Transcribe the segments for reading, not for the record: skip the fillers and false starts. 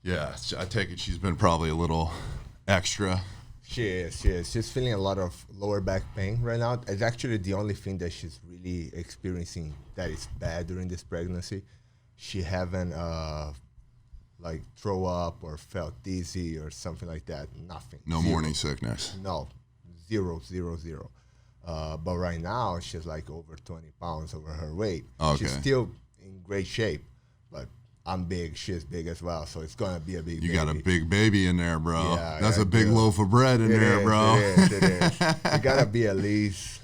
Yeah, I take it she's been probably a little extra. She is. She's feeling a lot of lower back pain right now. It's actually the only thing that she's really experiencing that is bad during this pregnancy. She haven't like throw up or felt dizzy or something like that. Nothing. No Zero. morning sickness. No, zero. But right now she's like over 20 pounds over her weight. Okay. She's still in great shape, but I'm big. She's big as well, so it's gonna be a big. You baby. got a big baby in there, bro. Yeah, That's I a big do. loaf of bread in there, bro. It is. You gotta be at least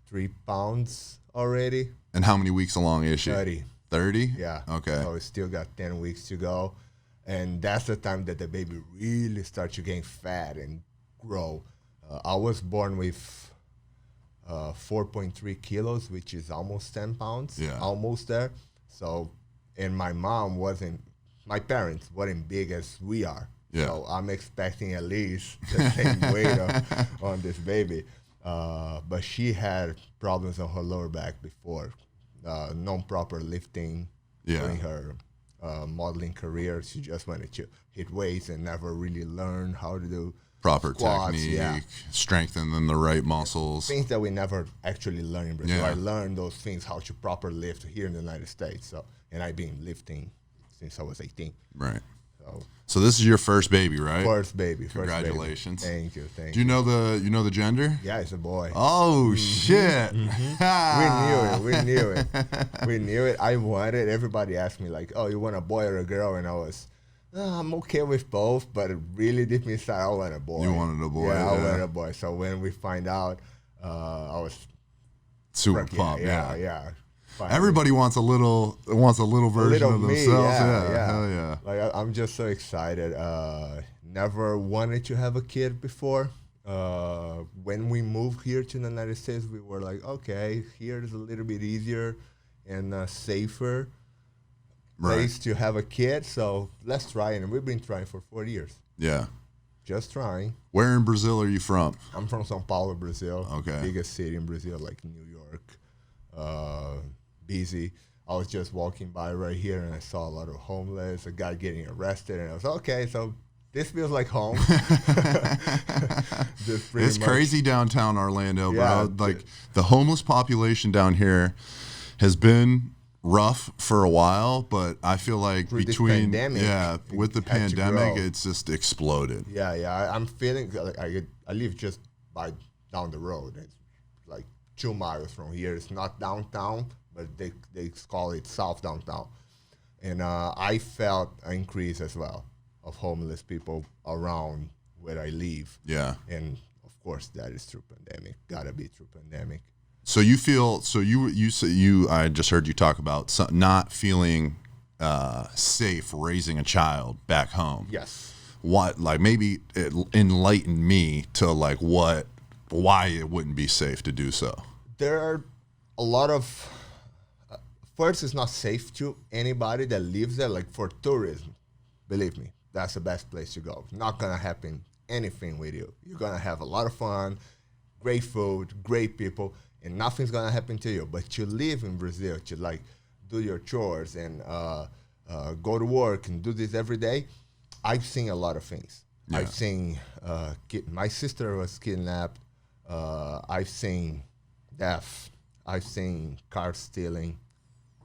3 pounds already. And how many weeks along is she? 30. 30? Yeah. Okay. So we still got 10 weeks to go, and that's the time that the baby really starts to gain fat and grow. I was born with 4.3 kilos, which is almost 10 pounds. Yeah. Almost there. So, and my parents weren't big as we are. Yeah. So I'm expecting at least the same weight on this baby. But she had problems on her lower back before. Non-proper lifting during her modeling career. She just wanted to hit weights and never really learn how to do Proper squats, technique, strengthening the right muscles. things that we never actually learn in Brazil. Yeah. I learned those things, how to proper lift here in the United States. So, and I've been lifting since I was 18. Right. So So this is your first baby, right? first baby. Congratulations. Thank you. Do you know the gender? Yeah, it's a boy. Oh shit. We knew it. I wanted, everybody asked me like, oh, you want a boy or a girl? And I was, I'm okay with both, but really deep inside, I want a boy. You wanted a boy, Yeah, I yeah. wanted a boy. So when we find out, I was Super pumped. yeah. Finally. Everybody wants a little version Little of me, themselves. yeah. Hell yeah. Like I'm just so excited. Never wanted to have a kid before. When we moved here to the United States, we were like, okay, here is a little bit easier and safer place to have a kid. So let's try it. And we've been trying for 4 years. Yeah. Just trying. Where in Brazil are you from? I'm from São Paulo, Brazil. Okay. Biggest city in Brazil, like New York. Busy. I was just walking by right here and I saw a lot of homeless, a guy getting arrested, and I was okay, so this feels like home. It's crazy downtown Orlando, bro. Yeah. Like the homeless population down here has been rough for a while, but I feel like Through this between pandemic, with the it had to pandemic, grow. it's just exploded. Yeah. I'm feeling like I live just down the road. It's like 2 miles from here. It's not downtown, but they call it South Downtown. And I felt an increase as well of homeless people around where I live. Yeah. And of course, that is through pandemic. Gotta be through pandemic. So you feel I just heard you talk about not feeling safe raising a child back home. Yes. What, like, maybe it enlightened me to like why it wouldn't be safe to do so. There are a lot of first, it's not safe to anybody that lives there. Like for tourism, believe me, that's the best place to go. Not gonna happen anything with you. You're gonna have a lot of fun, great food, great people, and nothing's gonna happen to you. But to live in Brazil, to like do your chores and go to work and do this every day, I've seen a lot of things. Yeah. I've seen my sister was kidnapped. I've seen death. I've seen car stealing.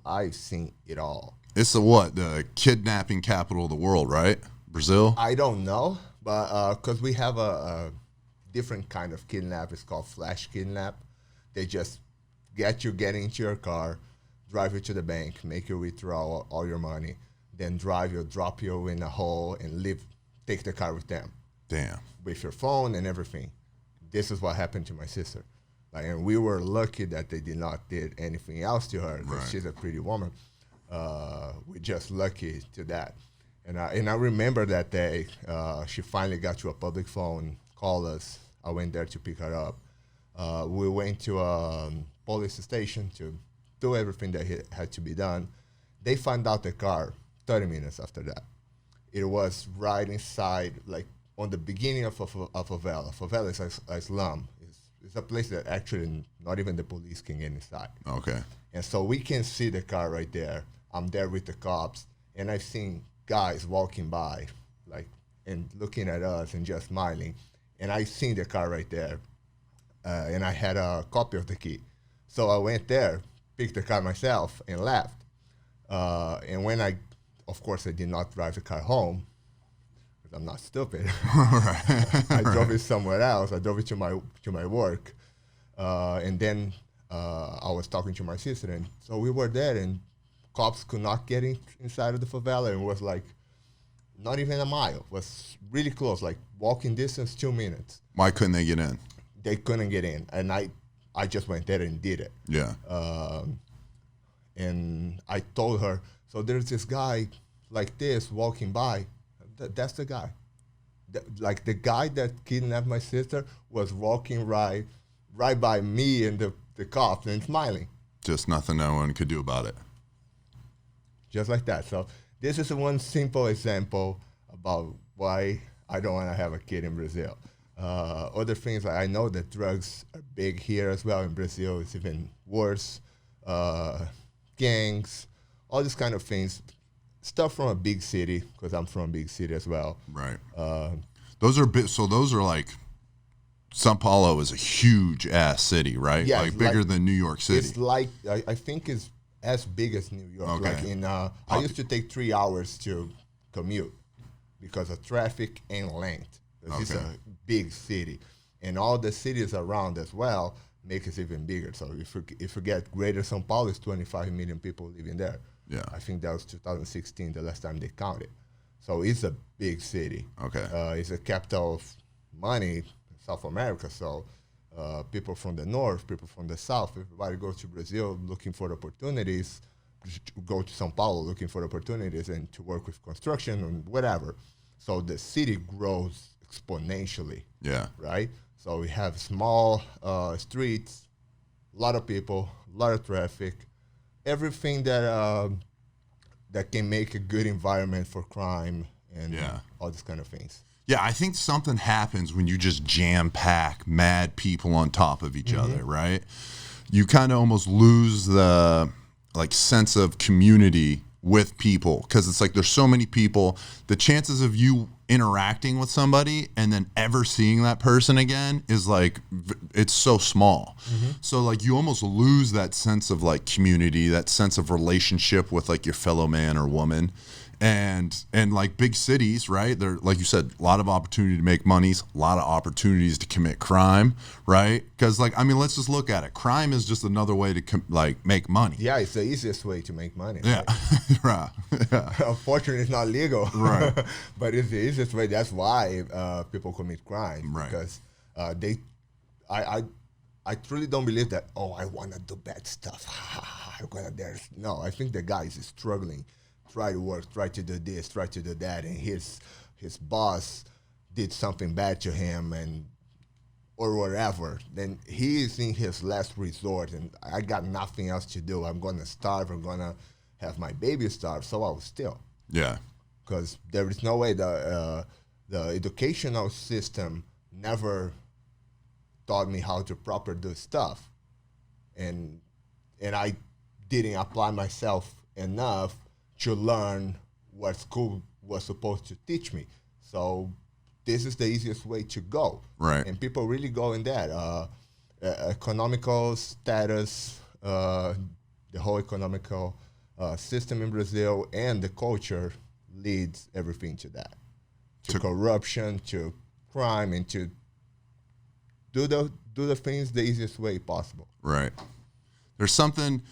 I've seen it all. It's the kidnapping capital of the world, right? Brazil? I don't know, but because we have a different kind of kidnap. It's called flash kidnap. They just get into your car, drive you to the bank, make you withdraw all your money, then drop you in a hole and take the car with them. Damn. With your phone and everything. This is what happened to my sister. And we were lucky that they did not did anything else to her because Right. she's a pretty woman. We're just lucky to that. And I remember that day, she finally got to a public phone, called us. I went there to pick her up. We went to a police station to do everything that had to be done. They found out the car 30 minutes after that. It was right inside, like on the beginning of a favela. Favela is a slum. It's a place that actually not even the police can get inside. Okay. And so we can see the car right there. I'm there with the cops, and I've seen guys walking by, like, and looking at us and just smiling. And I seen the car right there, and I had a copy of the key. So I went there, picked the car myself, and left. And when of course, I did not drive the car home, because I'm not stupid. I drove it somewhere else. I drove it to my work, and then I was talking to my sister, and so we were there, and cops could not get inside of the favela. And it was like not even a mile. It was really close, like walking distance, 2 minutes. Why couldn't they get in? They couldn't get in, and I just went there and did it. Yeah. And I told her, so there's this guy like this walking by. That's the guy. Like the guy that kidnapped my sister was walking right by me and the cops and smiling. Just nothing no one could do about it. Just like that. So this is one simple example about why I don't want to have a kid in Brazil. Other things, like I know that drugs are big here as well. In Brazil, it's even worse. Gangs, all these kind of things. Stuff from a big city, because I'm from a big city as well. Right. Those are so those are like, São Paulo is a huge ass city, right? Yeah, like bigger than New York City. It's like, I think it's as big as New York. Okay. Like I used to take 3 hours to commute because of traffic and length. It's a big city. And all the cities around as well make it even bigger. So if you forget, Greater São Paulo is 25 million people living there. Yeah. I think that was 2016, the last time they counted. So it's a big city. Okay. It's a capital of money, South America. So people from the north, people from the south, everybody goes to Brazil looking for opportunities, go to São Paulo looking for opportunities and to work with construction and whatever. So the city grows exponentially. Yeah. Right? So we have small streets, a lot of people, a lot of traffic, everything that can make a good environment for crime and all these kind of things. Yeah, I think something happens when you just jam pack mad people on top of each other, right? You kind of almost lose the sense of community with people, because it's like there's so many people. The chances of you interacting with somebody and then ever seeing that person again is like, it's so small. So like you almost lose that sense of like community, that sense of relationship with like your fellow man or woman. And like big cities, right? There, like you said, a lot of opportunity to make monies, a lot of opportunities to commit crime, right? Because like, I mean, let's just look at it. Crime is just another way to make money. Yeah, it's the easiest way to make money. Yeah, right. Yeah. Unfortunately, it's not legal. Right. But it's the easiest way. That's why people commit crime. Right. Because I truly don't believe that, oh, I want to do bad stuff. No, I think the guy is struggling. Try to work, try to do this, try to do that, and his boss did something bad to him or whatever, then he is in his last resort, and I got nothing else to do. I'm going to starve. I'm going to have my baby starve, so I will steal. Yeah. Because there is no way the educational system never taught me how to properly do stuff, and I didn't apply myself enough to learn what school was supposed to teach me. So this is the easiest way to go. Right. And people really go in that. Economical status, the whole economical system in Brazil and the culture leads everything to that. To corruption, to crime, and to do the things the easiest way possible. Right. There's something...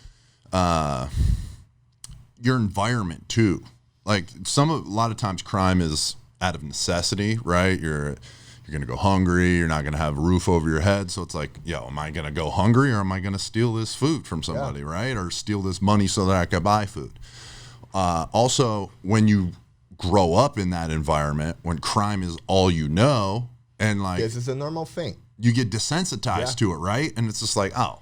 your environment too, like a lot of times crime is out of necessity, right? You're gonna go hungry, you're not gonna have a roof over your head, so it's like, yo, am I gonna go hungry or am I gonna steal this food from somebody, right? Or steal this money so that I can buy food. Also, when you grow up in that environment, when crime is all you know, and like this is a normal thing, you get desensitized to it, right? And it's just like, oh,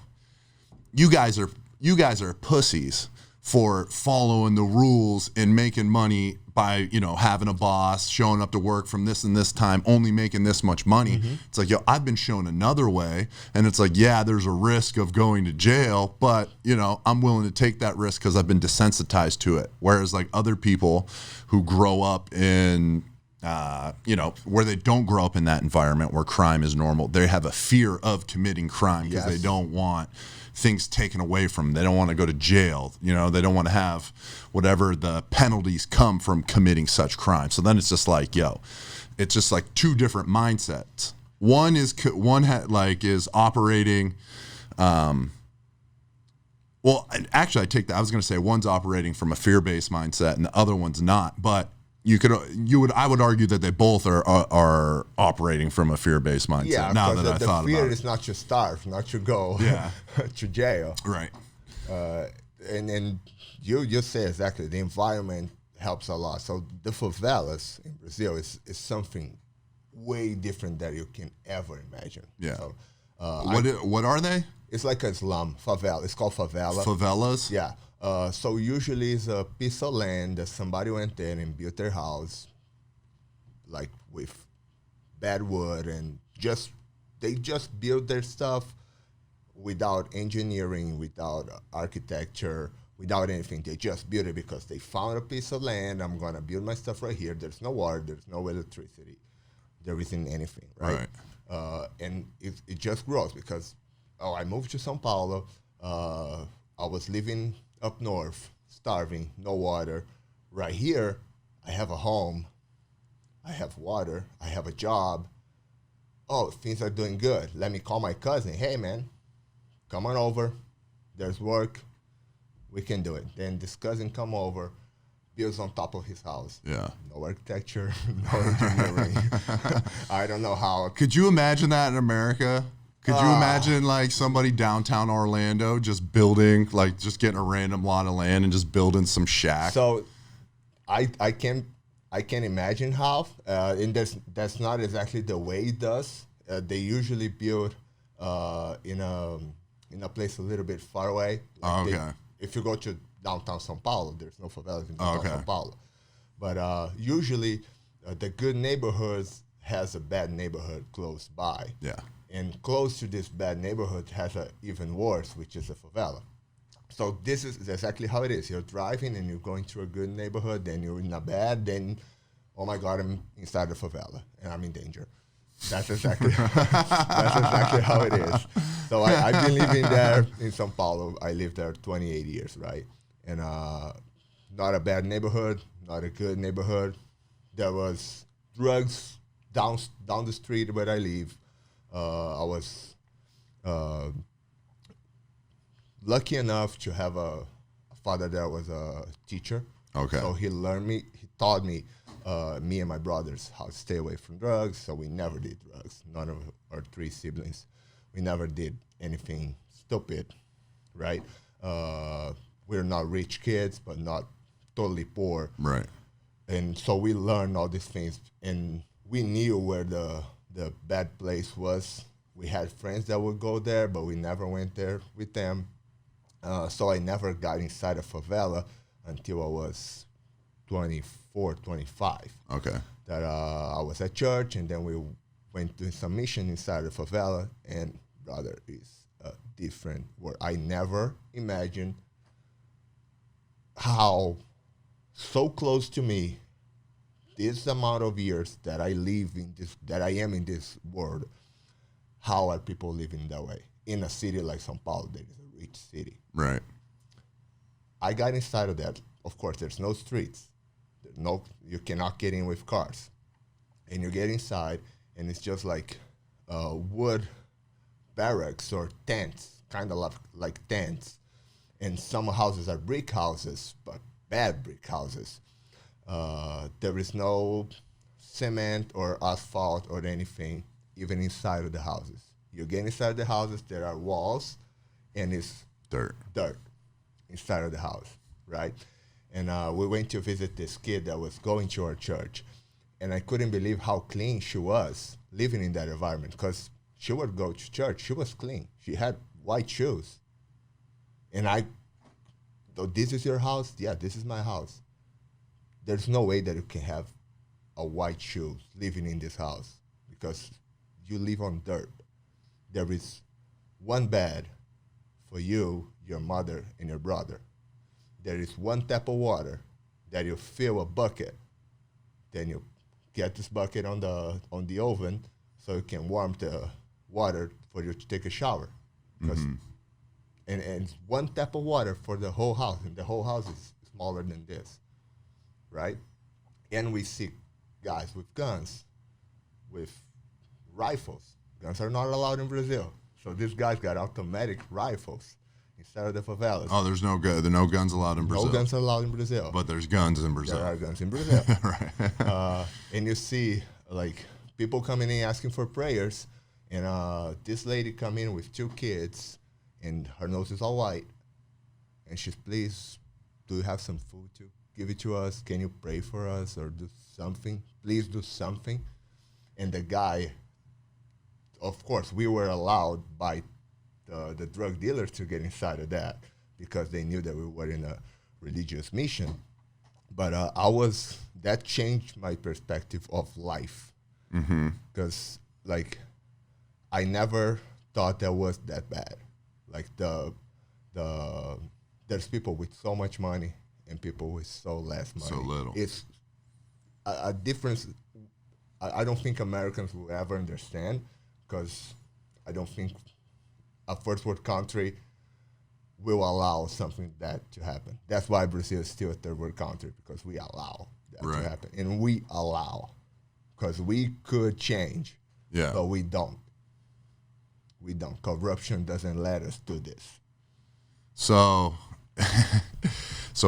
you guys are pussies for following the rules and making money by, having a boss, showing up to work from this and this time, only making this much money. It's like, I've been shown another way. And it's like, yeah, there's a risk of going to jail, but, I'm willing to take that risk because I've been desensitized to it. Whereas like other people who grow up in, where they don't grow up in that environment where crime is normal, they have a fear of committing crime because they don't want things taken away from them. They don't want to go to jail. They don't want to have whatever the penalties come from committing such crime. So then it's just like, it's just like two different mindsets. One is operating. Well, actually, I take that. I was going to say one's operating from a fear-based mindset, and the other one's not. But I would argue that they both are operating from a fear-based mindset. Yeah, now that I thought about it, the fear is not to starve, not to go to jail. Right. And you say exactly, the environment helps a lot. So the favelas in Brazil is something way different than you can ever imagine. Yeah. So, what are they? It's like a slum, favela. It's called favela. Favelas? Yeah. So usually it's a piece of land that somebody went there and built their house, like with bad wood, and they just built their stuff without engineering, without architecture, without anything. They just built it because they found a piece of land. I'm gonna build my stuff right here. There's no water. There's no electricity. There isn't anything, right? And it just grows because I moved to São Paulo. I was living up north, starving, no water. Right here, I have a home, I have water, I have a job. Oh, things are doing good. Let me call my cousin. Hey, man, come on over. There's work. We can do it. Then this cousin come over, builds on top of his house. Yeah. No architecture, no engineering. I don't know how. Could you imagine that in America? Could you imagine like somebody downtown Orlando just building, like just getting a random lot of land and just building some shack? So I can imagine how, and that's not exactly the way it does. They usually build in a place a little bit far away. Like if you go to downtown São Paulo, there's no favelas in downtown São Paulo. But usually the good neighborhoods has a bad neighborhood close by. Yeah. And close to this bad neighborhood has a even worse, which is a favela. So this is exactly how it is. You're driving and you're going through a good neighborhood, then you're in a bad, then, oh my God, I'm inside the favela and I'm in danger. That's exactly how it is. So I've been living there in São Paulo. I lived there 28 years, right? And not a bad neighborhood, not a good neighborhood. There was drugs down the street where I live. I was lucky enough to have a father that was a teacher. Okay. So he taught me, me and my brothers, how to stay away from drugs. So we never did drugs. None of our three siblings. We never did anything stupid, right? We're not rich kids, but not totally poor. Right. And so we learned all these things, and we knew where the bad place was. We had friends that would go there, but we never went there with them. So I never got inside a favela until I was 24, 25. Okay. That I was at church, and then we went to some mission inside the favela, and brother, is a different world. I never imagined how so close to me this amount of years that I live in this, that I am in this world, how are people living that way? In a city like São Paulo, that is a rich city. Right. I got inside of that. Of course, there's no streets. You cannot get in with cars. And you get inside, and it's just like wood barracks or tents, kind of like tents. And some houses are brick houses, but bad brick houses. There is no cement or asphalt or anything, even inside of the houses. You get inside the houses, there are walls, and it's dirt inside of the house, right? And we went to visit this kid that was going to our church, and I couldn't believe how clean she was living in that environment, because she would go to church. She was clean. She had white shoes. And oh, this is your house? Yeah, this is my house. There's no way that you can have a white shoe living in this house because you live on dirt. There is one bed for you, your mother, and your brother. There is one tap of water that you fill a bucket. Then you get this bucket on the oven so you can warm the water for you to take a shower. Because and one tap of water for the whole house, and the whole house is smaller than this, right? And we see guys with guns, with rifles. Guns are not allowed in Brazil. So these guys got automatic rifles instead of the favelas. Oh, there are no guns allowed in Brazil. No guns allowed in Brazil. But there's guns in Brazil. There are guns in Brazil. Right. And you see, like, people coming in asking for prayers, and this lady come in with 2 kids, and her nose is all white, and she's, please, do you have some food to give it to us? Can you pray for us or do something? Please do something. And the guy, of course, we were allowed by the drug dealers to get inside of that because they knew that we were in a religious mission. But that changed my perspective of life. Because, like, I never thought that was that bad. Like, there's people with so much money and people with so less money. So little. It's a difference. I don't think Americans will ever understand, because I don't think a first world country will allow something that to happen. That's why Brazil is still a third world country, because we allow that to happen. And we allow, because we could change, but we don't. We don't. Corruption doesn't let us do this. So,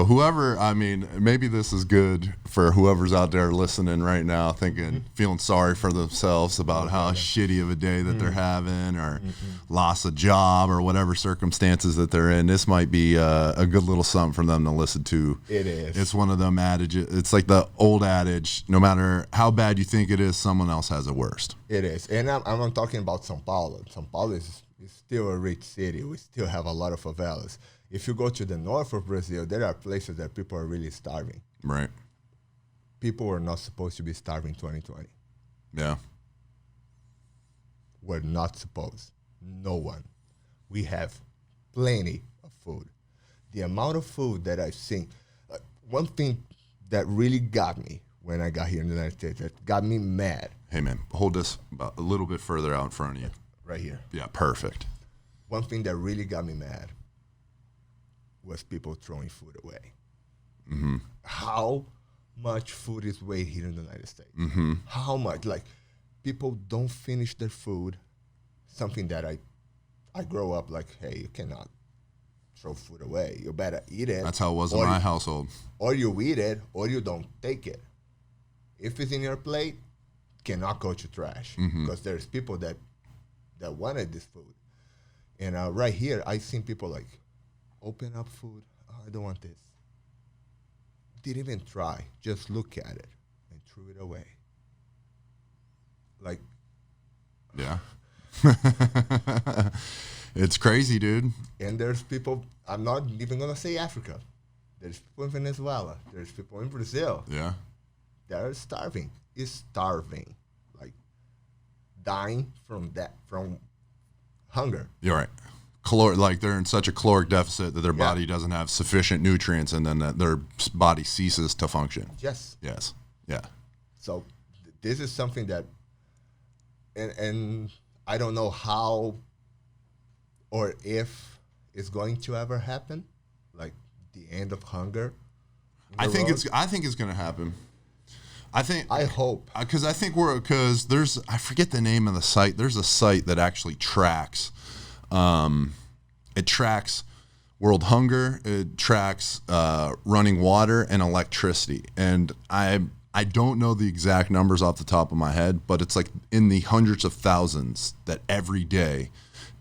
whoever, I mean, maybe this is good for whoever's out there listening right now, feeling sorry for themselves about how shitty of a day that they're having, or lost a job, or whatever circumstances that they're in. This might be a good little something for them to listen to. It is. It's one of them adages. It's like the old adage, no matter how bad you think it is, someone else has it worst. It is. And I'm talking about São Paulo. São Paulo is still a rich city. We still have a lot of favelas. If you go to the north of Brazil, there are places that people are really starving. Right. People were not supposed to be starving in 2020. Yeah. We're not supposed. No one. We have plenty of food. The amount of food that I've seen. One thing that really got me when I got here in the United States, that got me mad. Hey, man, hold this about a little bit further out in front of you. Right here. Yeah, perfect. One thing that really got me mad was people throwing food away. How much food is wasted here in the United States? How much? Like, people don't finish their food. Something that I grow up like, hey, you cannot throw food away. You better eat it. That's how it was in my household. Or you eat it, or you don't take it. If it's in your plate, cannot go to trash, because there's people that wanted this food. And right here, I seen people like, open up food. Oh, I don't want this. Didn't even try. Just look at it and threw it away. Like, yeah. It's crazy, dude. And there's people, I'm not even going to say Africa. There's people in Venezuela. There's people in Brazil. Yeah. They're starving. It's starving. Like, dying from hunger. You're right. Like, they're in such a caloric deficit that their body doesn't have sufficient nutrients, and then that their body ceases to function. Yes. Yes. Yeah. So this is something that, and I don't know how or if it's going to ever happen, like the end of hunger. I think it's going to happen. I hope, because I forget the name of the site. There's a site that actually tracks. It tracks world hunger. It tracks running water and electricity. And I don't know the exact numbers off the top of my head, but it's like in the hundreds of thousands that every day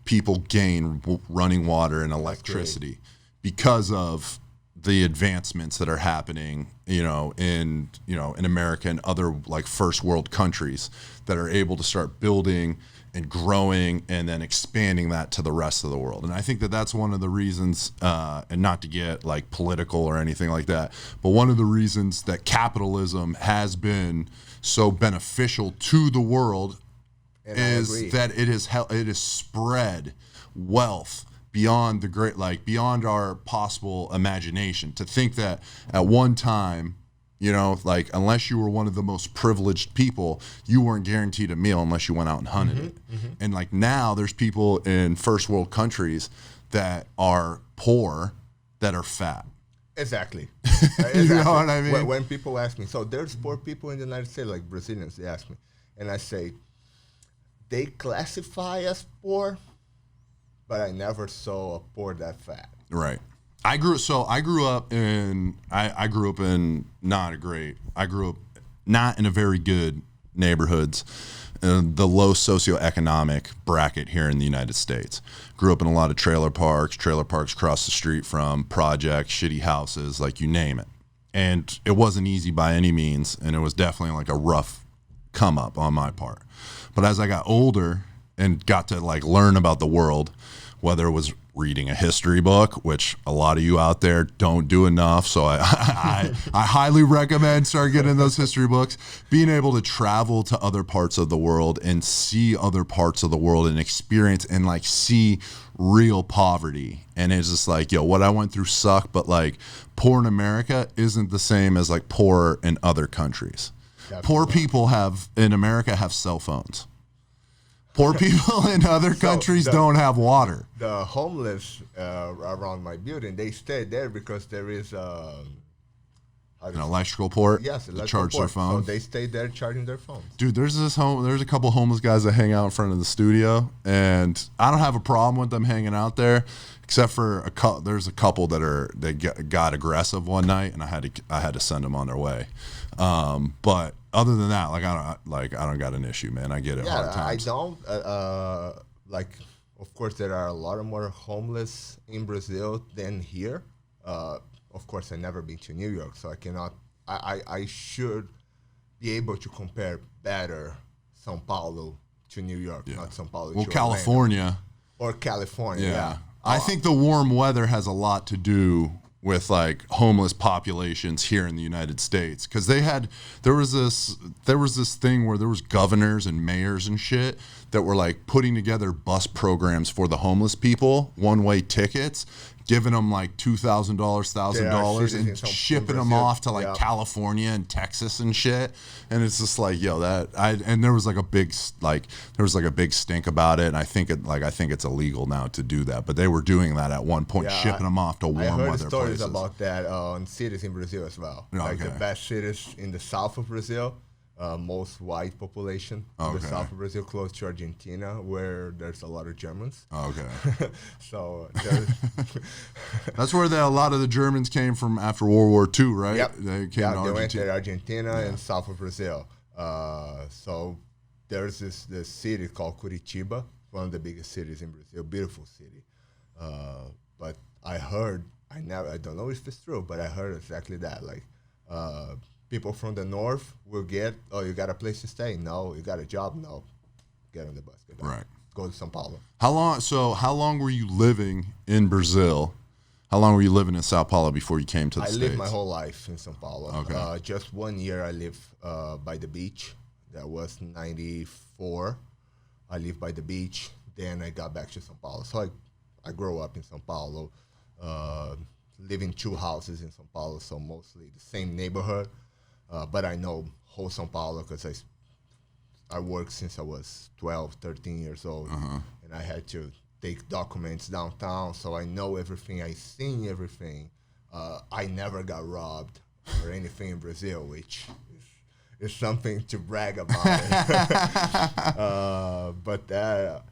people gain running water and electricity because of the advancements that are happening, in America and other like first world countries that are able to start building and growing and then expanding that to the rest of the world. And I think that that's one of the reasons, and not to get like political or anything like that, but one of the reasons that capitalism has been so beneficial to the world is that it has spread wealth beyond beyond our possible imagination. To think that at one time, like unless you were one of the most privileged people, you weren't guaranteed a meal unless you went out and hunted it. And like now there's people in first world countries that are poor that are fat. Exactly. You know what I mean? When people ask me, so there's poor people in the United States, like Brazilians, they ask me, and I say, they classify as poor, but I never saw a poor that fat. Right. I grew up not in a very good neighborhoods, the low socioeconomic bracket here in the United States. Grew up in a lot of trailer parks across the street from projects, shitty houses, like you name it. And it wasn't easy by any means, and it was definitely like a rough come up on my part. But as I got older and got to like learn about the world, whether it was reading a history book, which a lot of you out there don't do enough, so I highly recommend start getting those history books. Being able to travel to other parts of the world and see other parts of the world and experience and like see real poverty. And it's just like, what I went through sucked, but like poor in America isn't the same as like poor in other countries. Poor people in America have cell phones. Poor people in other countries don't have water. The homeless around my building, they stay there because there is an electrical port. Yes, to charge their phone. So they stay there charging their phones. Dude, there's a couple homeless guys that hang out in front of the studio, and I don't have a problem with them hanging out there, except for there's a couple that got aggressive one night, and I had to send them on their way. But other than that, I don't got an issue, man. I get it. Hard times. I don't. Of course, there are a lot more homeless in Brazil than here. Of course, I've never been to New York, so I cannot. I should be able to compare better São Paulo to New York, not São Paulo to California. Or California, yeah. I think the warm weather has a lot to do with like homeless populations here in the United States, because there was this thing where there was governors and mayors and shit that were like putting together bus programs for the homeless people, one-way tickets, giving them like $2,000, $1,000, and shipping them off to like California and Texas and shit. And it's just like, and there was like a big stink about it. And I think it's illegal now to do that, but they were doing that at one point, shipping them off to warm weather places. I heard stories about that on cities in Brazil as well. Like the best cities in the south of Brazil. Most white population in the south of Brazil, close to Argentina, where there's a lot of Germans. So that's where a lot of the Germans came from after World War II, right? Yep. They came to Argentina. They went to Argentina and south of Brazil. So there's this city called Curitiba, one of the biggest cities in Brazil, beautiful city. But I heard, I don't know if it's true, but I heard exactly that. Like, people from the north will get, you got a place to stay? No. You got a job? No. Get on the bus. Go to São Paulo. How long were you living in Brazil? How long were you living in São Paulo before you came to the States? I lived my whole life in São Paulo. Just 1 year I lived by the beach. That was 94. I lived by the beach. Then I got back to São Paulo. So I grew up in São Paulo, live in 2 houses in São Paulo, so mostly the same neighborhood. But I know whole São Paulo because I worked since I was 12, 13 years old. And I had to take documents downtown, so I know everything. I seen everything. I never got robbed or anything in Brazil, which is something to brag about. But that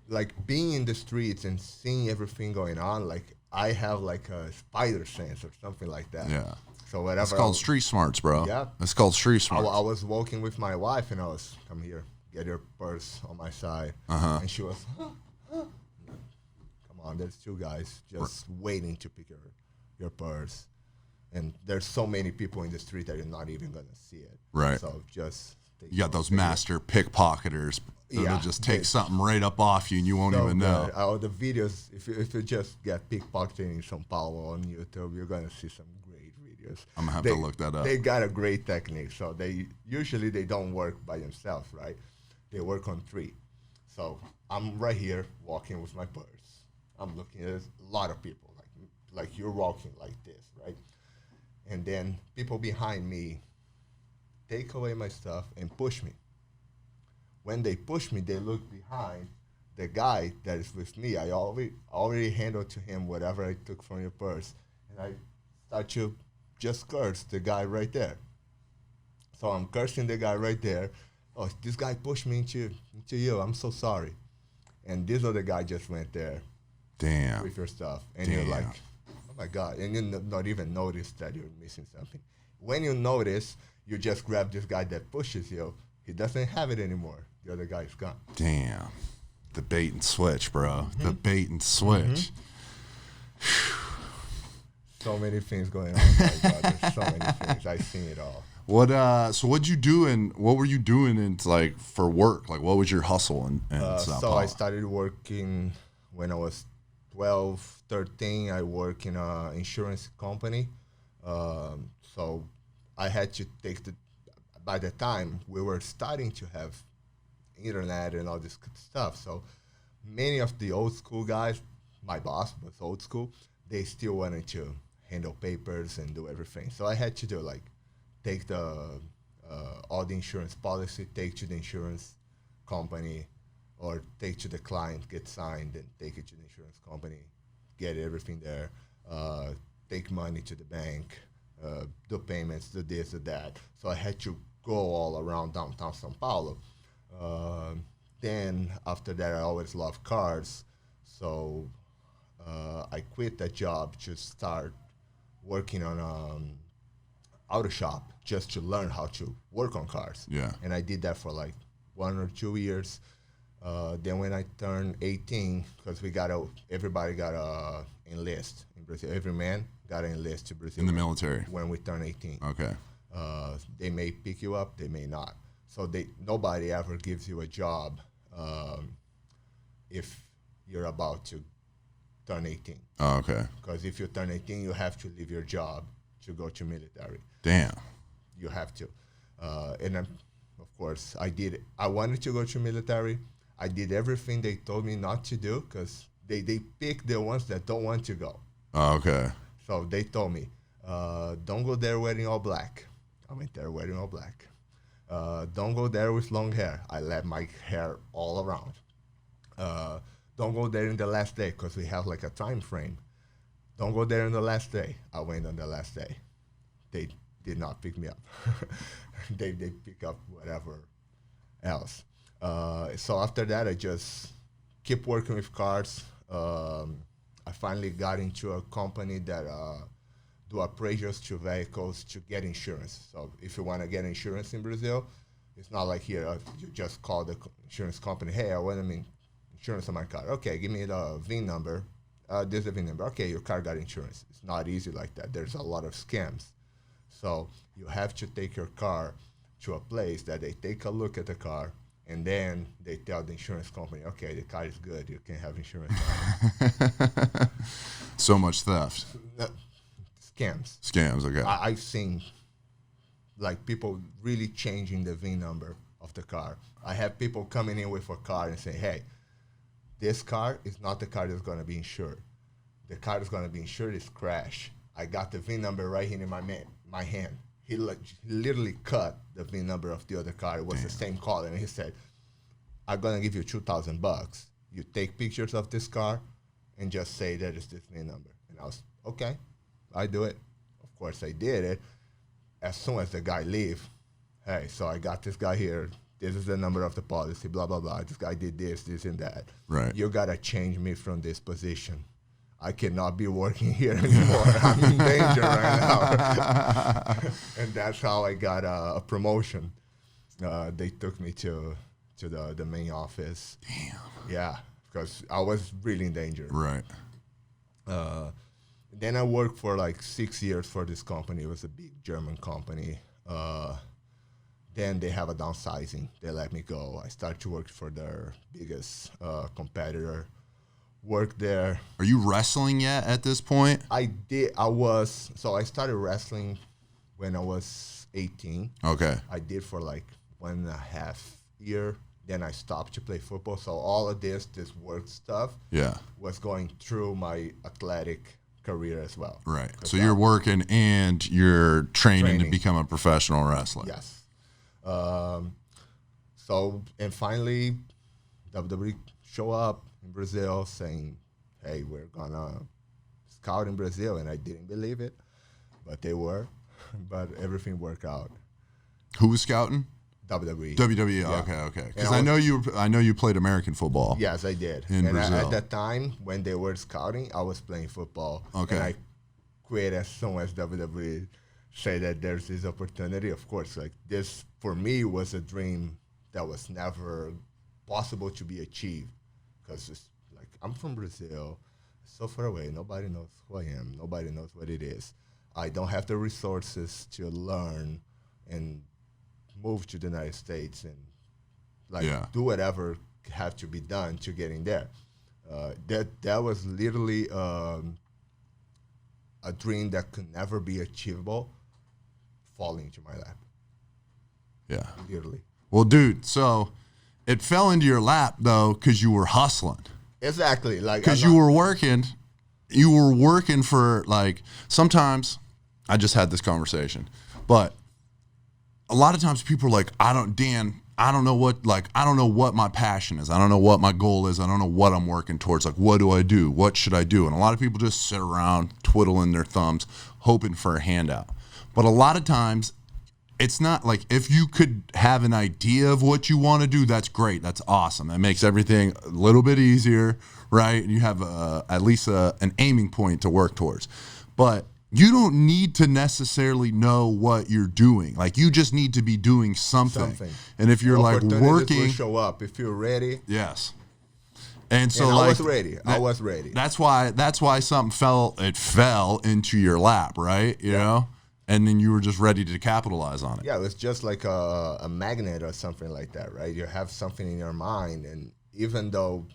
like being in the streets and seeing everything going on, like I have like a spider sense or something like that. Yeah. So whatever. It's called street smarts, bro. Yeah. It's called street smarts. I was walking with my wife and I was, come here, get your purse on my side. And she was, come on, there's 2 guys just waiting to pick your purse. And there's so many people in the street that you're not even going to see it. Right. So just You got those master pickpocketers that'll just take something right up off you and you won't even know. All the videos, if you just get pickpocketing in São Paulo on YouTube, you're gonna see some great videos. I'm gonna have to look that up. They got a great technique. So they usually don't work by themselves, right? They work on three. So I'm right here walking with my purse. I'm looking at a lot of people, like you're walking like this, right? And then people behind me take away my stuff and push me. When they push me, they look behind the guy that is with me. I already handed to him whatever I took from your purse, and I start to just curse the guy right there. So I'm cursing the guy right there. Oh, this guy pushed me into you. I'm so sorry. And this other guy just went there. Damn. With your stuff. And you're like, oh my God. And you not even notice that you're missing something. When you notice, you just grab this guy that pushes you. He doesn't have it anymore. The other guy is gone. Damn. The bait and switch, bro. The bait and switch. So many things going on. My God. There's so many things. I've seen it all. So what were you doing in like for work? Like what was your hustle in Sao Paulo? I started working when I was 12, 13. I work in an insurance company. So I had to by the time we were starting to have internet and all this stuff. So many of the old school guys, my boss was old school, they still wanted to handle papers and do everything. So I had to do take all the insurance policy, take to the insurance company, or take to the client, get signed, and take it to the insurance company, get everything there, take money to the bank, do payments, do this, do that. So I had to go all around downtown São Paulo. Then after that, I always loved cars. So I quit that job to start working on auto shop just to learn how to work on cars. Yeah. And I did that for 1 or 2 years. Then when I turned 18, because everybody got enlist in Brazil. Every man got enlist to Brazil. In the military. When we turn 18. Okay. They may pick you up, they may not. So nobody ever gives you a job if you're about to turn 18. Oh, okay. Because if you turn 18, you have to leave your job to go to military. Damn. You have to. And of course, I wanted to go to military. I did everything they told me not to do because they pick the ones that don't want to go. Oh, okay. So they told me, don't go there wearing all black. I went there wearing all black. Don't go there with long hair. I let my hair all around. Don't go there in the last day because we have a time frame. Don't go there on the last day. I went on the last day. They did not pick me up. they pick up whatever else. So after that, I just keep working with cars. I finally got into a company that do appraisals to vehicles to get insurance. So if you want to get insurance in Brazil, it's not like here, you just call the insurance company, hey, I want insurance on my car. Okay, give me the VIN number. This is the VIN number. Okay, your car got insurance. It's not easy like that. There's a lot of scams. So you have to take your car to a place that they take a look at the car, and then they tell the insurance company, okay, the car is good. You can have insurance on it. So much theft. Scams. Okay. I've seen people really changing the VIN number of the car. I have people coming in with a car and saying, hey, this car is not the car that's going to be insured. The car that's going to be insured is crash. I got the VIN number right here in my hand. He literally cut the VIN number of the other car. It was the same color. And he said, I'm going to give you $2,000. You take pictures of this car and just say that it's this VIN number. And I was, okay, I do it. Of course, I did it. As soon as the guy leave, hey, so I got this guy here. This is the number of the policy, blah, blah, blah. This guy did this, and that. Right. You got to change me from this position. I cannot be working here anymore. I'm in danger right now. And that's how I got a promotion. They took me to the main office. Damn. Yeah, because I was really in danger. Right. Then I worked for 6 years for this company. It was a big German company. Then they have a downsizing. They let me go. I started to work for their biggest competitor. Worked there. Are you wrestling yet at this point? I started wrestling when I was 18. Okay. I did for like 1.5 years. Then I stopped to play football. So all of this work stuff was going through my athletic career as well. Right. So you're working and you're training to become a professional wrestler. Yes. And finally, WWE show up in Brazil saying, hey, we're going to scout in Brazil. And I didn't believe it, but they were. But everything worked out. Who was scouting? WWE. WWE. Yeah. Okay. Because I know you played American football. Yes, I did. In Brazil. At that time, when they were scouting, I was playing football. Okay. And I quit as soon as WWE say that there's this opportunity. Of course, like this for me was a dream that was never possible to be achieved, because it's like I'm from Brazil, so far away. Nobody knows who I am. Nobody knows what it is. I don't have the resources to learn and move to the United States and do whatever have to be done to get in there. That was literally a dream that could never be achievable falling into my lap. Yeah. Literally. Well, dude, so it fell into your lap though because you were hustling. Exactly. Because you were working for sometimes I just had this conversation, but a lot of times people are like, I don't know what my passion is. I don't know what my goal is. I don't know what I'm working towards. Like, what do I do? What should I do? And a lot of people just sit around twiddling their thumbs, hoping for a handout. But a lot of times it's not like, if you could have an idea of what you want to do, that's great. That's awesome. That makes everything a little bit easier, right? And you have at least an aiming point to work towards. But you don't need to necessarily know what you're doing. Like, you just need to be doing something. And if you're like working, will show up if you're ready. Yes. And so I was ready. I was ready. That's why something fell into your lap, right? You know? And then you were just ready to capitalize on it. Yeah, it was just like a magnet or something like that, right? You have something in your mind, and even though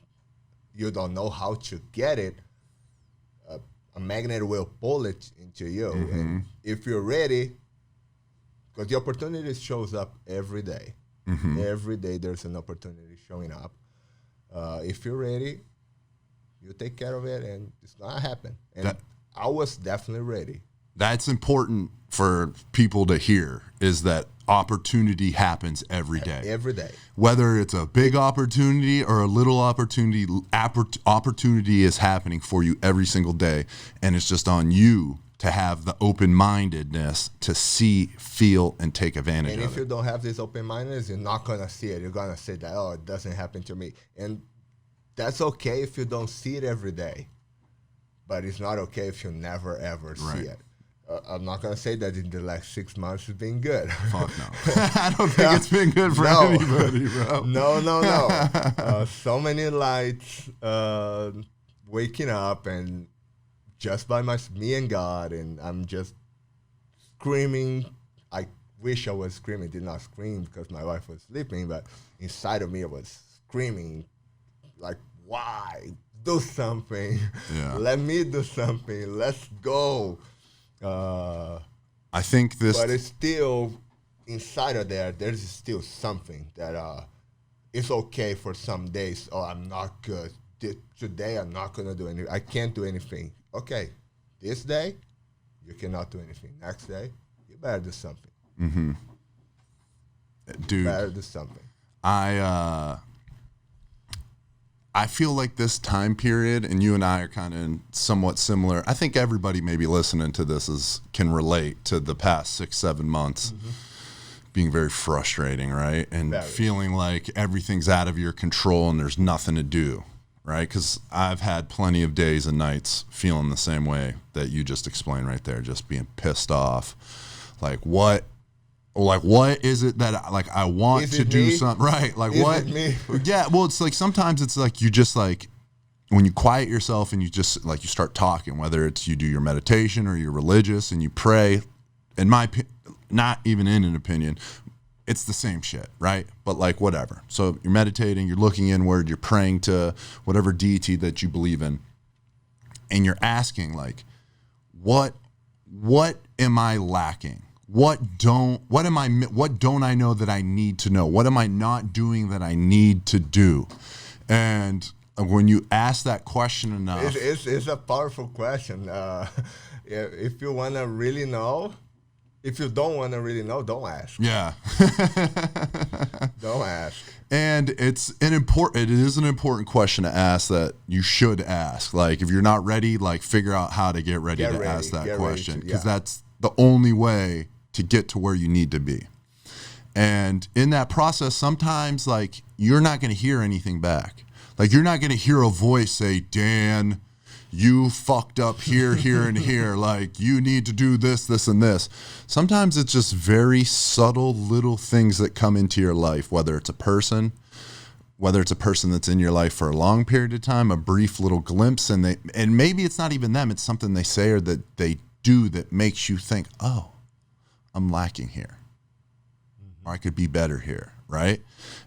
you don't know how to get it, a magnet will pull it into you. Mm-hmm. And if you're ready, because the opportunity shows up every day. Mm-hmm. Every day there's an opportunity showing up. If you're ready, you take care of it, and it's going to happen. And I was definitely ready. That's important for people to hear, is that opportunity happens every day. Every day. Whether it's a big opportunity or a little opportunity, opportunity is happening for you every single day. And it's just on you to have the open-mindedness to see, feel, and take advantage of it. And if you don't have this open-mindedness, you're not going to see it. You're going to say that, oh, it doesn't happen to me. And that's okay if you don't see it every day. But it's not okay if you never, ever see it. I'm not going to say that in the last 6 months it's been good. Fuck no. I don't think it's been good for anybody, bro. No. So many lights, waking up, and just by me and God, and I'm just screaming. I wish I was screaming. Did not scream because my wife was sleeping, but inside of me I was screaming, like, why? Do something. Yeah. Let me do something. Let's go. I think this, but it's still inside of there's still something that it's okay for some days. Oh, I'm not good today. I'm not gonna do anything. I can't do anything. Okay, this day you cannot do anything. Next day you better do something. Mm-hmm. Dude, you better do something. I feel like this time period, and you and I are kind of somewhat similar. I think everybody maybe listening to this can relate to the past 6-7 months being very frustrating, right? And feeling like everything's out of your control and there's nothing to do, right? Because I've had plenty of days and nights feeling the same way that you just explained right there, just being pissed off. Like, what is it that I want to do something, right? Like, is what? It me? Yeah, well, it's like sometimes it's like you just like when you quiet yourself and you just like you start talking, whether it's you do your meditation or you're religious and you pray. In my not even in an opinion, it's the same shit, right? But like whatever. So you're meditating, you're looking inward, you're praying to whatever deity that you believe in, and you're asking like, what am I lacking? What don't I know that I need to know? What am I not doing that I need to do? And when you ask that question enough, it's a powerful question. If you want to really know, if you don't want to really know, don't ask. Yeah. Don't ask. And it is an important question to ask that you should ask. Like if you're not ready, like figure out how to get ready to ask that question, because that's the only way to get to where you need to be. And in that process, sometimes like you're not going to hear anything back. Like you're not going to hear a voice say, Dan, you fucked up here, here, and here. Like you need to do this, this, and this. Sometimes it's just very subtle little things that come into your life, whether it's a person that's in your life for a long period of time, a brief little glimpse, and maybe it's not even them. It's something they say or that they do that makes you think, oh, I'm lacking here. Or I could be better here, right?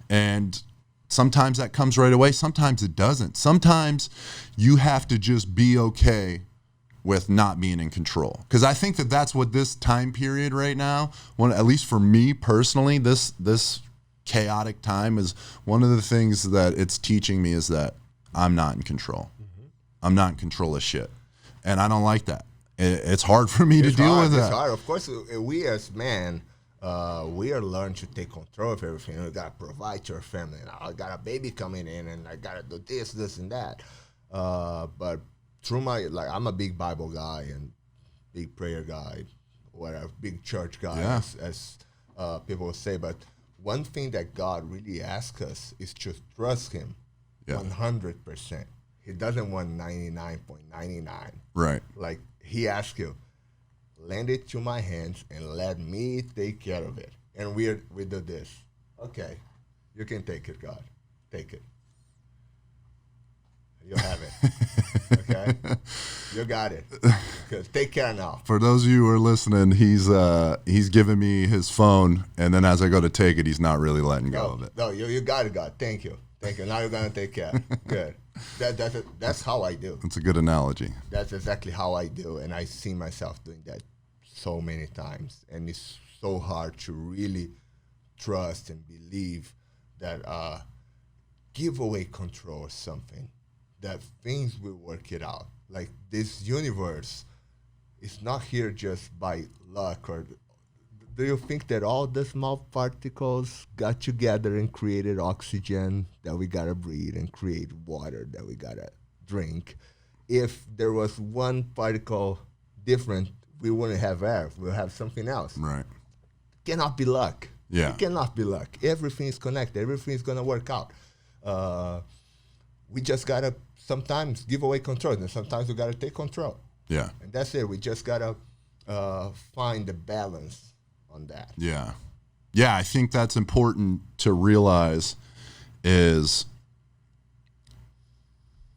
And sometimes that comes right away. Sometimes it doesn't. Sometimes you have to just be okay with not being in control. Because I think that that's what this time period right now, at least for me personally, this chaotic time is one of the things that it's teaching me is that I'm not in control. Mm-hmm. I'm not in control of shit. And I don't like that. It's hard for me to deal with that. It's hard. Of course, we as men, we are learned to take control of everything. We got to provide to our family. I got a baby coming in and I got to do this, and that. But through I'm a big Bible guy and big prayer guy, whatever, big church guy, as people will say. But one thing that God really asks us is to trust him 100%. He doesn't want 99.99. Right. Like he asks you, lend it to my hands and let me take care of it. And we do this. Okay, you can take it, God. Take it. You have it. Okay? You got it. Take care now. For those of you who are listening, he's giving me his phone, and then as I go to take it, he's not really letting go of it. No, you got it, God. Thank you. Thank you. Now you're going to take care. Good. That's how I do. That's a good analogy. That's exactly how I do, and I see myself doing that so many times, and it's so hard to really trust and believe that give away control or something, that things will work it out. Like this universe is not here just by luck. Or do you think that all the small particles got together and created oxygen that we gotta breathe and create water that we gotta drink? If there was one particle different, we wouldn't have air. We'll have something else. Right. Cannot be luck. Yeah. It cannot be luck. Everything is connected. Everything is going to work out. We just got to sometimes give away control, and sometimes we got to take control. Yeah. And that's it. We just got to find the balance on that. Yeah. Yeah, I think that's important to realize is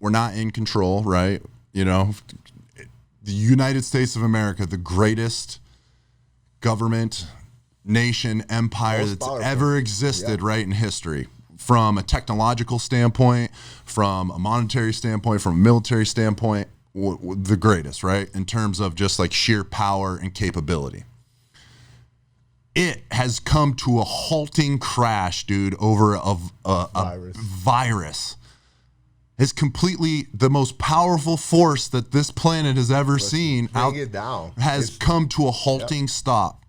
we're not in control, right? You know, the United States of America, the greatest government, nation, empire Most that's powerful. ever existed, right, in history. From a technological standpoint, from a monetary standpoint, from a military standpoint, the greatest, right, in terms of just like sheer power and capability. It has come to a halting crash, dude, over a virus. It's completely the most powerful force that this planet has ever seen has come to a halting stop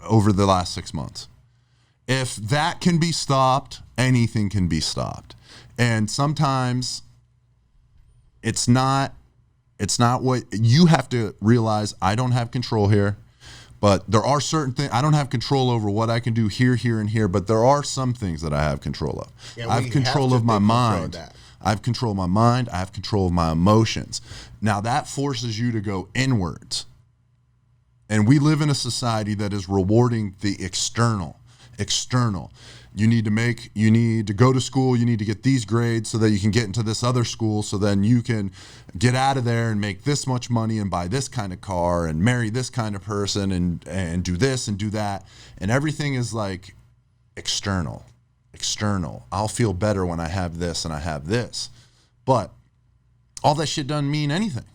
over the last 6 months. If that can be stopped, anything can be stopped. And sometimes it's not what you have to realize. I don't have control here, but there are certain things I don't have control over what I can do here, here, and here. But there are some things that I have control of. I have control of my mind. I have control of my mind. I have control of my emotions. Now that forces you to go inwards. And we live in a society that is rewarding the external. You need to go to school, you need to get these grades so that you can get into this other school, so then you can get out of there and make this much money and buy this kind of car and marry this kind of person and do this and do that. And everything is like external. I'll feel better when I have this and I have this. But all that shit doesn't mean anything.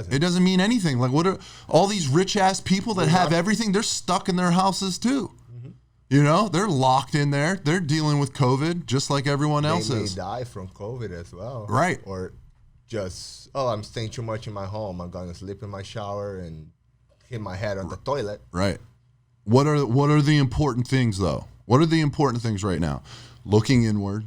It doesn't mean anything. Like, what are all these rich ass people that have everything? They're stuck in their houses too. You know, they're locked in there. They're dealing with COVID just like everyone else is. They may die from COVID as well. Right. Or just, I'm staying too much in my home. I'm going to sleep in my shower and hit my head on the toilet. Right. What are the important things, though? What are the important things right now? Looking inward,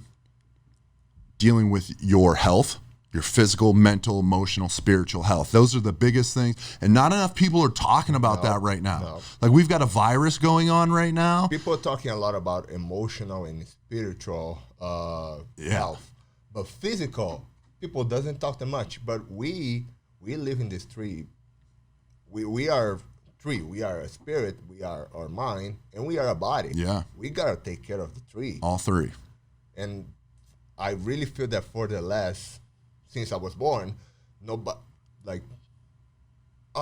dealing with your health, your physical, mental, emotional, spiritual health. Those are the biggest things. And not enough people are talking about that right now. No. Like, we've got a virus going on right now. People are talking a lot about emotional and spiritual health. But physical, people doesn't talk that much. But we live in this tree. We are tree. We are a spirit, we are our mind, and we are a body. Yeah. We gotta take care of the tree. All three. And I really feel that for the last, since I was born,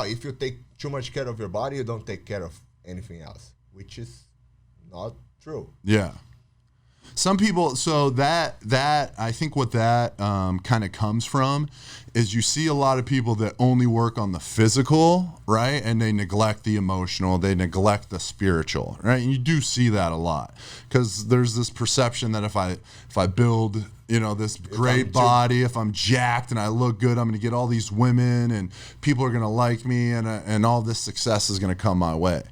if you take too much care of your body, you don't take care of anything else, which is not true. Yeah. Some people, so that I think what that kind of comes from is you see a lot of people that only work on the physical, right? And they neglect the emotional, they neglect the spiritual, right? And you do see that a lot because there's this perception that if I build, this great body, if I'm jacked and I look good, I'm going to get all these women and people are going to like me and all this success is going to come my way.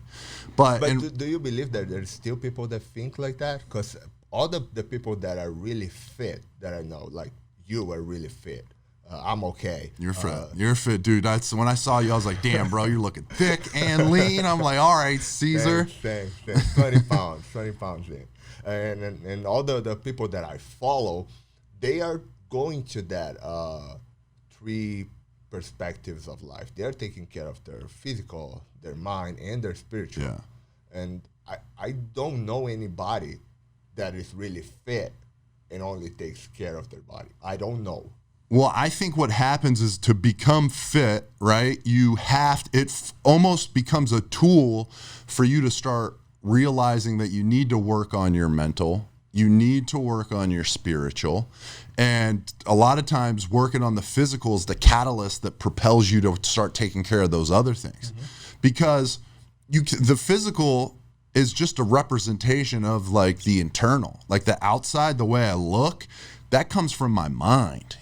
But do you believe that there's still people that think like that? Because all the people that are really fit that I know, like you are really fit. I'm okay. You're fit. You're fit, dude. That's when I saw you, I was like, damn, bro, you're looking thick and lean. I'm like, all right, Cezar. Thanks. 20 pounds in. And all the people that I follow, they are going to that three perspectives of life. They're taking care of their physical, their mind, and their spiritual. Yeah. And I don't know anybody that is really fit and only takes care of their body. I don't know. Well, I think what happens is to become fit, right? It almost becomes a tool for you to start realizing that you need to work on your mental, you need to work on your spiritual, and a lot of times working on the physical is the catalyst that propels you to start taking care of those other things. Because the physical is just a representation of like the internal, like the outside, the way I look, that comes from my mind,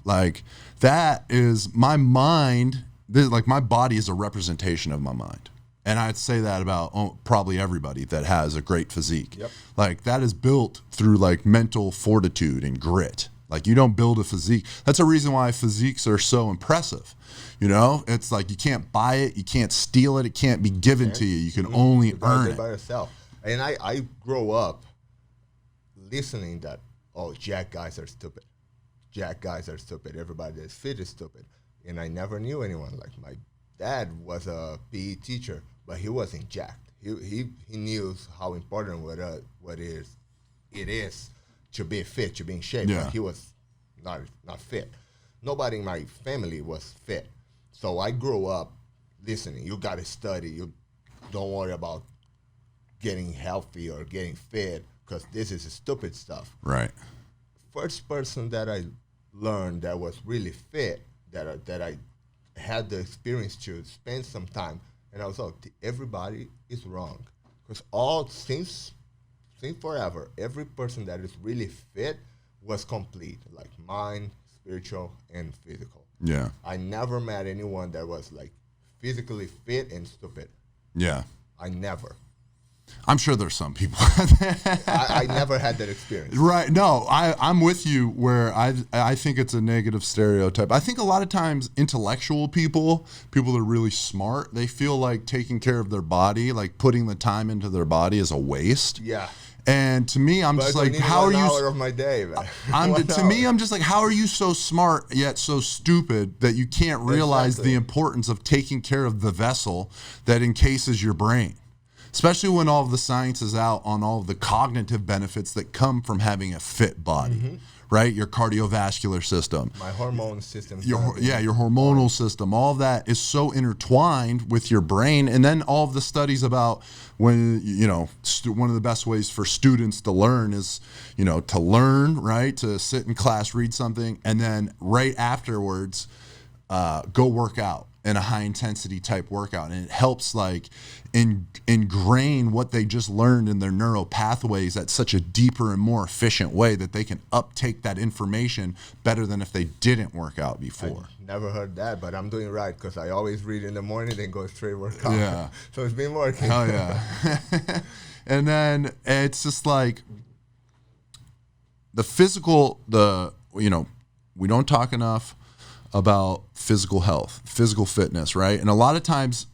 like that is my mind. Like my body is a representation of my mind. And I'd say that about probably everybody that has a great physique. Yep. Like that is built through like mental fortitude and grit. Like you don't build a physique. That's a reason why physiques are so impressive. It's like you can't buy it, you can't steal it, it can't be given to you. You can only earn it by yourself. And I grow up listening that, jack guys are stupid. Jack guys are stupid. Everybody that's fit is stupid. And I never knew anyone. Like my dad was a PE teacher, but he wasn't jacked. He knew how important it is to be fit, to be in shape. Yeah. But he was not fit. Nobody in my family was fit. So I grew up listening. You got to study. You don't worry about getting healthy or getting fit because this is stupid stuff. Right. First person that I learned that was really fit, that I had the experience to spend some time, and I was like, everybody is wrong. Because since forever, every person that is really fit was complete, like mind, spiritual, and physical. Yeah. I never met anyone that was like physically fit and stupid. Yeah. I never. I'm sure there's some people. I never had that experience. Right. No, I'm with you where I think it's a negative stereotype. I think a lot of times intellectual people that are really smart, they feel like taking care of their body, like putting the time into their body is a waste. Yeah. And to me, I'm just like, how are you? 1 hour of my day, man. I'm just like, how are you so smart yet so stupid that you can't realize the importance of taking care of the vessel that encases your brain? especially when all of the science is out on all of the cognitive benefits that come from having a fit body, right? Your cardiovascular system, My hormone system. your hormonal system, all of that is so intertwined with your brain. And then all of the studies about when, one of the best ways for students to learn is, to learn, right? To sit in class, read something, and then right afterwards, go work out in a high intensity type workout. And it helps like ingrain what they just learned in their neural pathways at such a deeper and more efficient way that they can uptake that information better than if they didn't work out before. I never heard that, but I'm doing right because I always read in the morning, then go straight work out. Yeah. So it's been working. Oh yeah. And then it's just like the physical, we don't talk enough about physical health, physical fitness, right? And a lot of times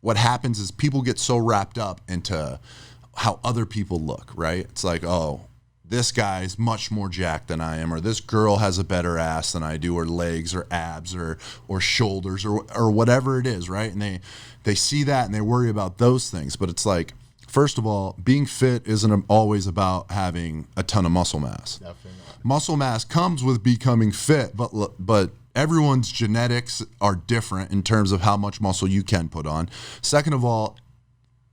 what happens is people get so wrapped up into how other people look, right? It's like, oh, this guy's much more jacked than I am, or this girl has a better ass than I do, or legs or abs or shoulders or whatever it is, right? And they see that and they worry about those things. But it's like, first of all, being fit isn't always about having a ton of muscle mass. Definitely not. Muscle mass comes with becoming fit, but everyone's genetics are different in terms of how much muscle you can put on. Second of all,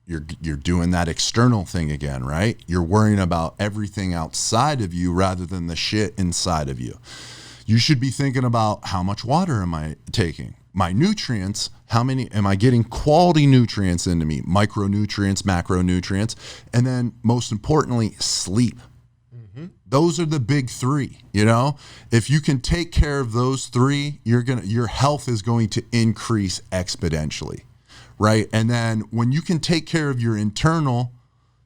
you're doing that external thing again, right? You're worrying about everything outside of you rather than the shit inside of you. You should be thinking about, how much water am I taking? My nutrients, how many am I getting? Quality nutrients into me, micronutrients, macronutrients, and then most importantly, sleep. Those are the big three, If you can take care of those three, your health is going to increase exponentially, right? And then when you can take care of your internal,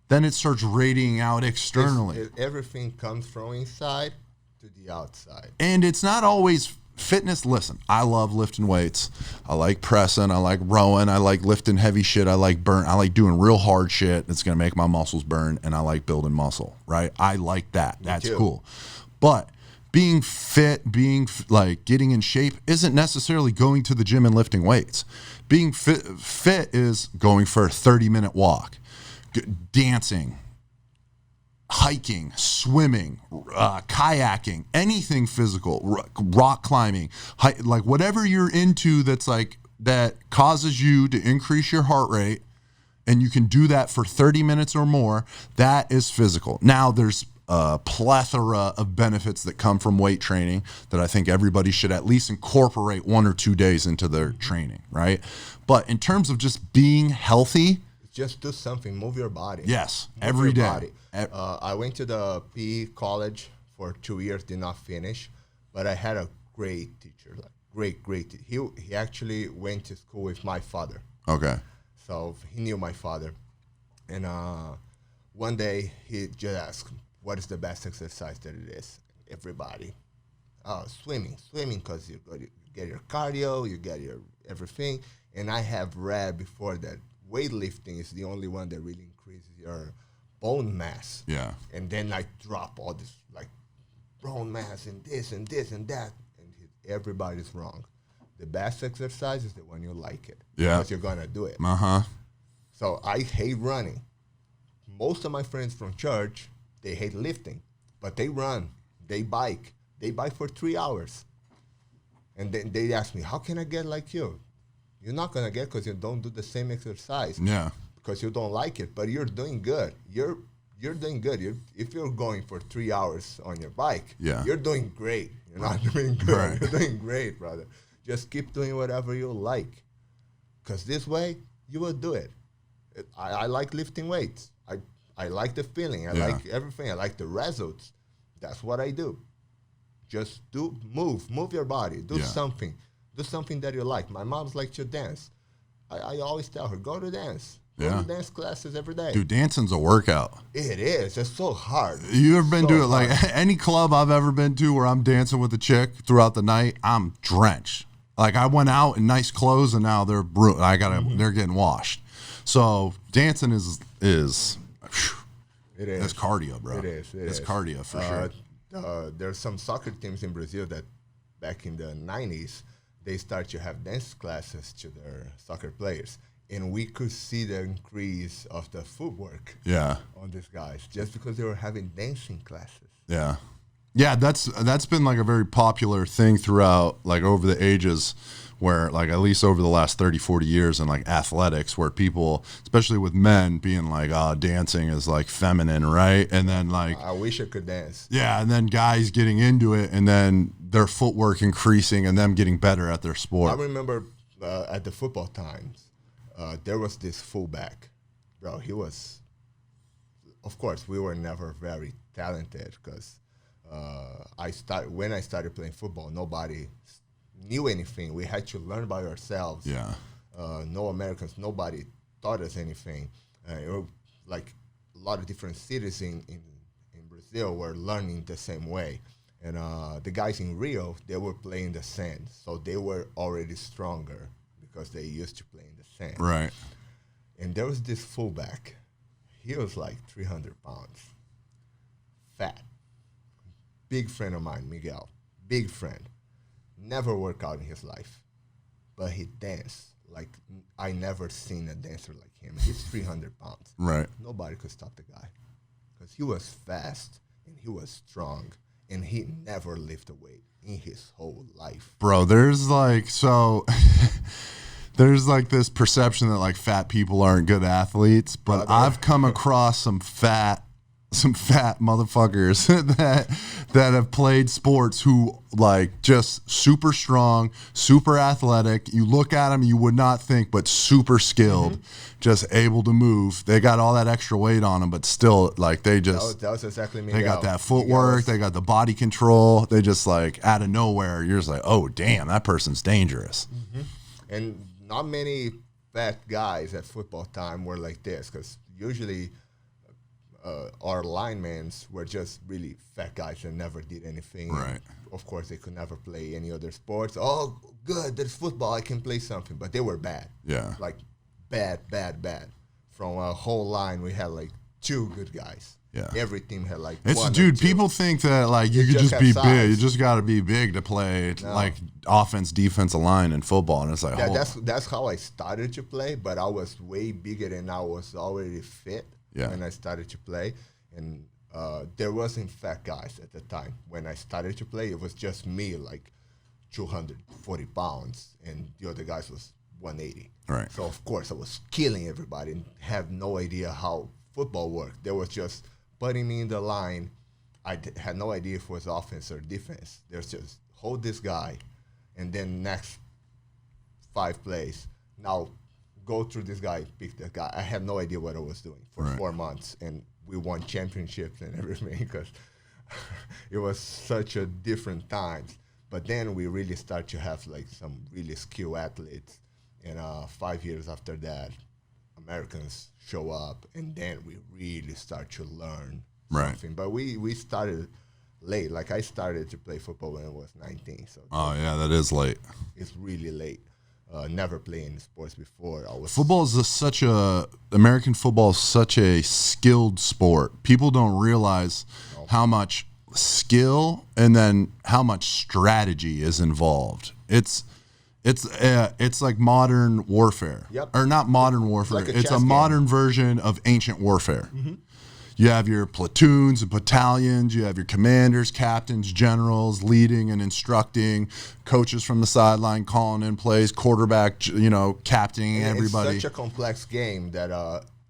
then it starts radiating out externally. Everything comes from inside to the outside. And it's not always fitness. Listen, I love lifting weights. I like pressing. I like rowing. I like lifting heavy shit. I like doing real hard shit that's going to make my muscles burn. And I like building muscle, right? I like that. That's cool. But being fit, getting in shape isn't necessarily going to the gym and lifting weights. Being fit is going for a 30-minute walk, dancing, hiking, swimming, kayaking, anything physical, rock climbing, like whatever you're into that causes you to increase your heart rate, and you can do that for 30 minutes or more, that is physical. Now there's a plethora of benefits that come from weight training that I think everybody should at least incorporate 1 or 2 days into their training, right? But in terms of just being healthy, just do something, move your body. Yes, every day. I went to the PE college for 2 years, did not finish, but I had a great teacher, great. He actually went to school with my father. Okay. So he knew my father. And one day he just asked, what is the best exercise that it is? Everybody. Swimming, because you get your cardio, you get your everything. And I have read before that weightlifting is the only one that really increases your bone mass. Yeah. And then drop all this bone mass and this and this and that. And everybody's wrong. The best exercise is the one you like it. Yeah. Because you're going to do it. Uh-huh. So I hate running. Most of my friends from church, they hate lifting. But they run. They bike. They bike for 3 hours. And then they ask me, how can I get like you? You're not going to get because you don't do the same exercise. Yeah. Because you don't like it, but you're doing good. You're doing good. If you're going for 3 hours on your bike, you're doing great. You're not doing good. Right. You're doing great, brother. Just keep doing whatever you like. Because this way, you will do it. I like lifting weights. I like the feeling. I like everything. I like the results. That's what I do. Just move your body. Do something. Do something that you like. My mom's like to dance. I always tell her, go to dance. Go to dance classes every day. Dude, dancing's a workout. It is. It's so hard. You ever been to it? Like any club I've ever been to where I'm dancing with a chick throughout the night, I'm drenched. Like I went out in nice clothes and now they're they're getting washed. So dancing is it is. It's cardio, bro. It is. It's cardio for sure. There's some soccer teams in Brazil that back in the 90s, they start to have dance classes to their soccer players. and we could see the increase of the footwork Yeah. on these guys just because they were having dancing classes. Yeah. Yeah, that's been like a very popular thing throughout, like over the ages, where like at least over the last 30, 40 years in like athletics, where people, especially with men, being like, oh, dancing is like feminine, right? And then like, I wish I could dance. yeah, and then guys getting into it, and then their footwork increasing and them getting better at their I sport. remember at the football times, there was this fullback. Bro, he was, of course, we were never very talented because when I started playing football, nobody knew anything. We had to learn by ourselves. Yeah. No Americans, nobody taught us anything. Like a lot of different cities in Brazil were learning the same way. And the guys in Rio, they were playing the sand. So they were already stronger because they used to play in the sand. Right. And there was this fullback. He was like 300 pounds, fat. Big friend of mine, Miguel. Big friend. Never worked out in his life. But he danced like I never seen a dancer like him. He's 300 pounds. Right. Nobody could stop the guy because he was fast and he was strong and he never lifted a weight in his whole life. Bro, there's like, so there's like this perception that like fat people aren't good athletes, but I've come across some fat motherfuckers that have played sports who like just super strong, super athletic. You look at them, you would not think, but super skilled, just able to move. They got all that extra weight on them, but still like they just, that was exactly me. they got that footwork, they got the body control. They just like out of nowhere, you're just like, oh damn, that person's dangerous. And not many fat guys at football time were like this because usually our linemen were just really fat guys that never did anything. Right. Of course, they could never play any other sports. Oh, good, there's football, I can play something. But they were bad. Yeah. Like bad. From a whole line, we had like 2 good guys. Yeah. Every team had like It's, one dude, or 2. people think that like you could just just have be size. big. You just got to be big to play like offense, defensive line in football. And it's like, That's how I started to play, but I was way bigger than I was already fit when I started to play. And there wasn't fat guys at the time. When I started to play, it was just me, like 240 pounds, and the other guys was 180. Right. So, of course, I was killing everybody and have no idea how football worked. They was just putting me in the line. I had no idea if it was offense or defense. There's just hold this guy, and then next 5 plays, now go through this guy, pick that guy. I had no idea what I was doing for 4 months, and we won championships and everything because it was such a different times. But then we really start to have like some really skilled athletes. And 5 years after that, Americans show up, and then we really start to learn something. But we started late. Like I started to play football when I was 19. So oh yeah, that is late. It's really late. Never playing sports before. Football is American football is such a skilled sport. People don't realize how much skill and then how much strategy is involved. It's like modern warfare. Yep. Or not modern warfare. It's a modern version of ancient warfare. You have your platoons and battalions. You have your commanders, captains, generals leading and instructing, coaches from the sideline calling in plays, quarterback, captaining everybody. It's such a complex game that,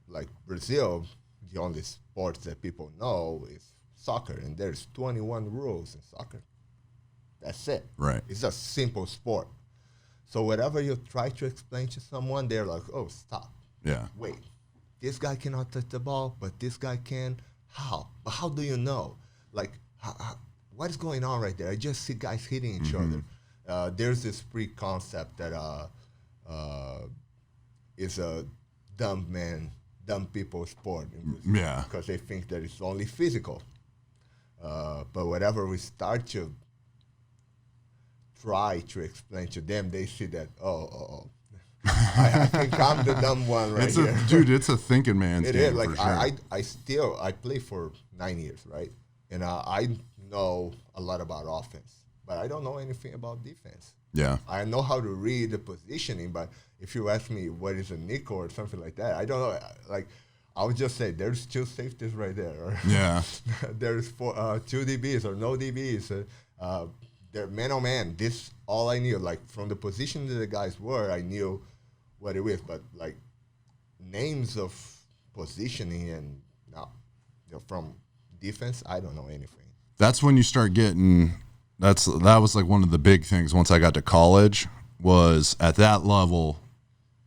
like Brazil, the only sport that people know is soccer, and there's 21 rules in soccer. That's it. Right. It's a simple sport. So whatever you try to explain to someone, they're like, oh, stop. Yeah. Wait. This guy cannot touch the ball, but this guy can. How? But how do you know? Like, what is going on right there? I just see guys hitting each other. There's this pre-concept that is a dumb people sport. Yeah. Because they think that it's only physical. But whatever we start to try to explain to them, they see that, I think I'm the dumb one right here. Dude, it's a thinking man's game. It is. Like, sure. I played for 9 years, right? And I know a lot about offense, but I don't know anything about defense. Yeah. I know how to read the positioning, but if you ask me what is a nickel or something like that, I don't know. Like, I would just say there's two safeties right there. Or Yeah. there's two DBs or no DBs. They're man on man. This all I knew. Like, from the position that the guys were, I knew what it was. But like names of positioning and from defense, I don't know anything. That's when you start getting. That was like one of the big things once I got to college was at that level,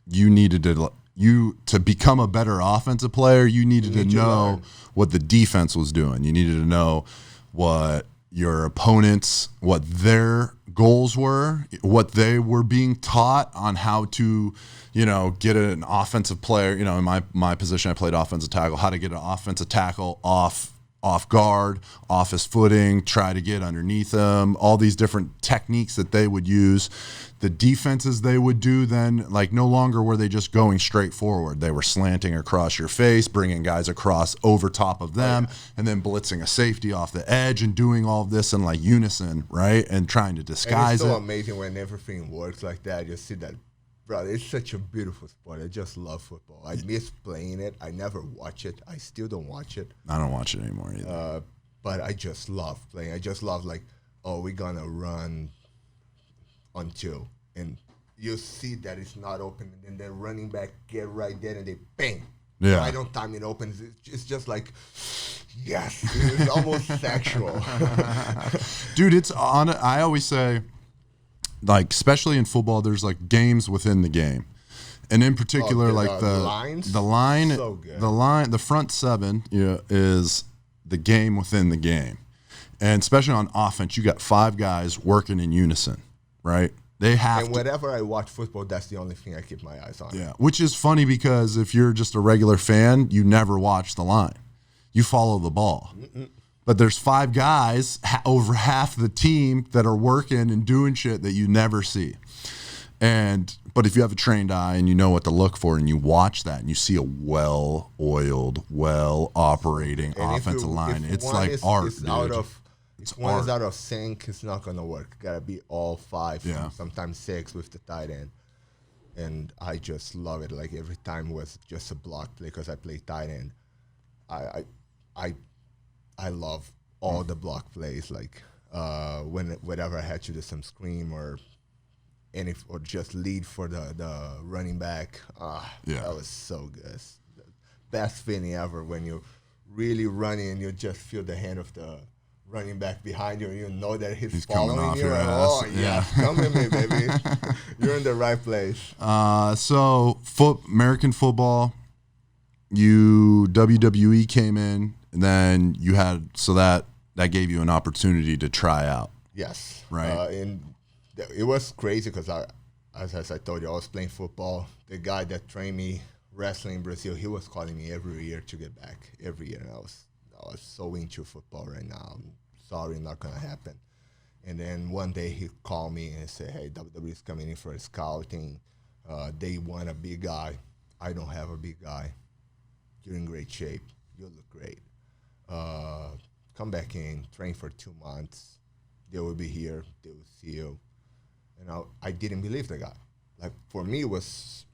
you needed to become a better offensive player. You needed to know what the defense was doing. You needed to know what your opponents, what their goals were, what they were being taught on how to, get an offensive player. In my position, I played offensive tackle. How to get an offensive tackle off guard, off his footing, try to get underneath him, all these different techniques that they would use. The defenses they would do then, like, no longer were they just going straight forward. They were slanting across your face, bringing guys across over top of them, and then blitzing a safety off the edge and doing all of this in like unison, right? And trying to disguise it. It's so amazing when everything works like that. You see that. Bro, it's such a beautiful sport. I just love football. I miss playing it. I never watch it. I still don't watch it. I don't watch it anymore either. But I just love playing. I just love, like, we're going to run on two. And you see that it's not open. And then the running back get right there and they bang. Yeah. Right on time it opens. It's just like, yes. It's almost sexual. Dude, it's on. I always say, like, especially in football, there's like games within the game, and in particular, like the lines, the line, so good. the front seven, is the game within the game, and especially on offense, you got 5 guys working in unison, right? They have. And whenever I watch football, that's the only thing I keep my eyes on. Yeah, which is funny because if you're just a regular fan, you never watch the line, you follow the ball. But there's 5 guys, over half the team, that are working and doing shit that you never see. But if you have a trained eye and you know what to look for and you watch that and you see a well-oiled, well-operating offensive line, it's like art, dude. If one is out of sync, it's not going to work. Got to be all 5, sometimes 6 with the tight end. And I just love it. Like, every time was just a block play because I play tight end. I love all the block plays, like whenever I had to do some scream or just lead for the running back. That was so good. The best feeling ever when you're really running and you just feel the hand of the running back behind you and you know that he's following you. Oh, yeah, come with me, baby. You're in the right place. So American football, WWE came in. And then you had, so that gave you an opportunity to try out. Yes. Right. And it was crazy because as I told you, I was playing football. The guy that trained me wrestling in Brazil, he was calling me every year to get back. Every year. And I was so into football right now. I'm sorry, not going to happen. And then one day he called me and said, hey, WWE is coming in for a scouting. They want a big guy. I don't have a big guy. You're in great shape. You look great. Come back in, train for 2 months. They will be here. They will see you. And I didn't believe the guy. Like, for me, it was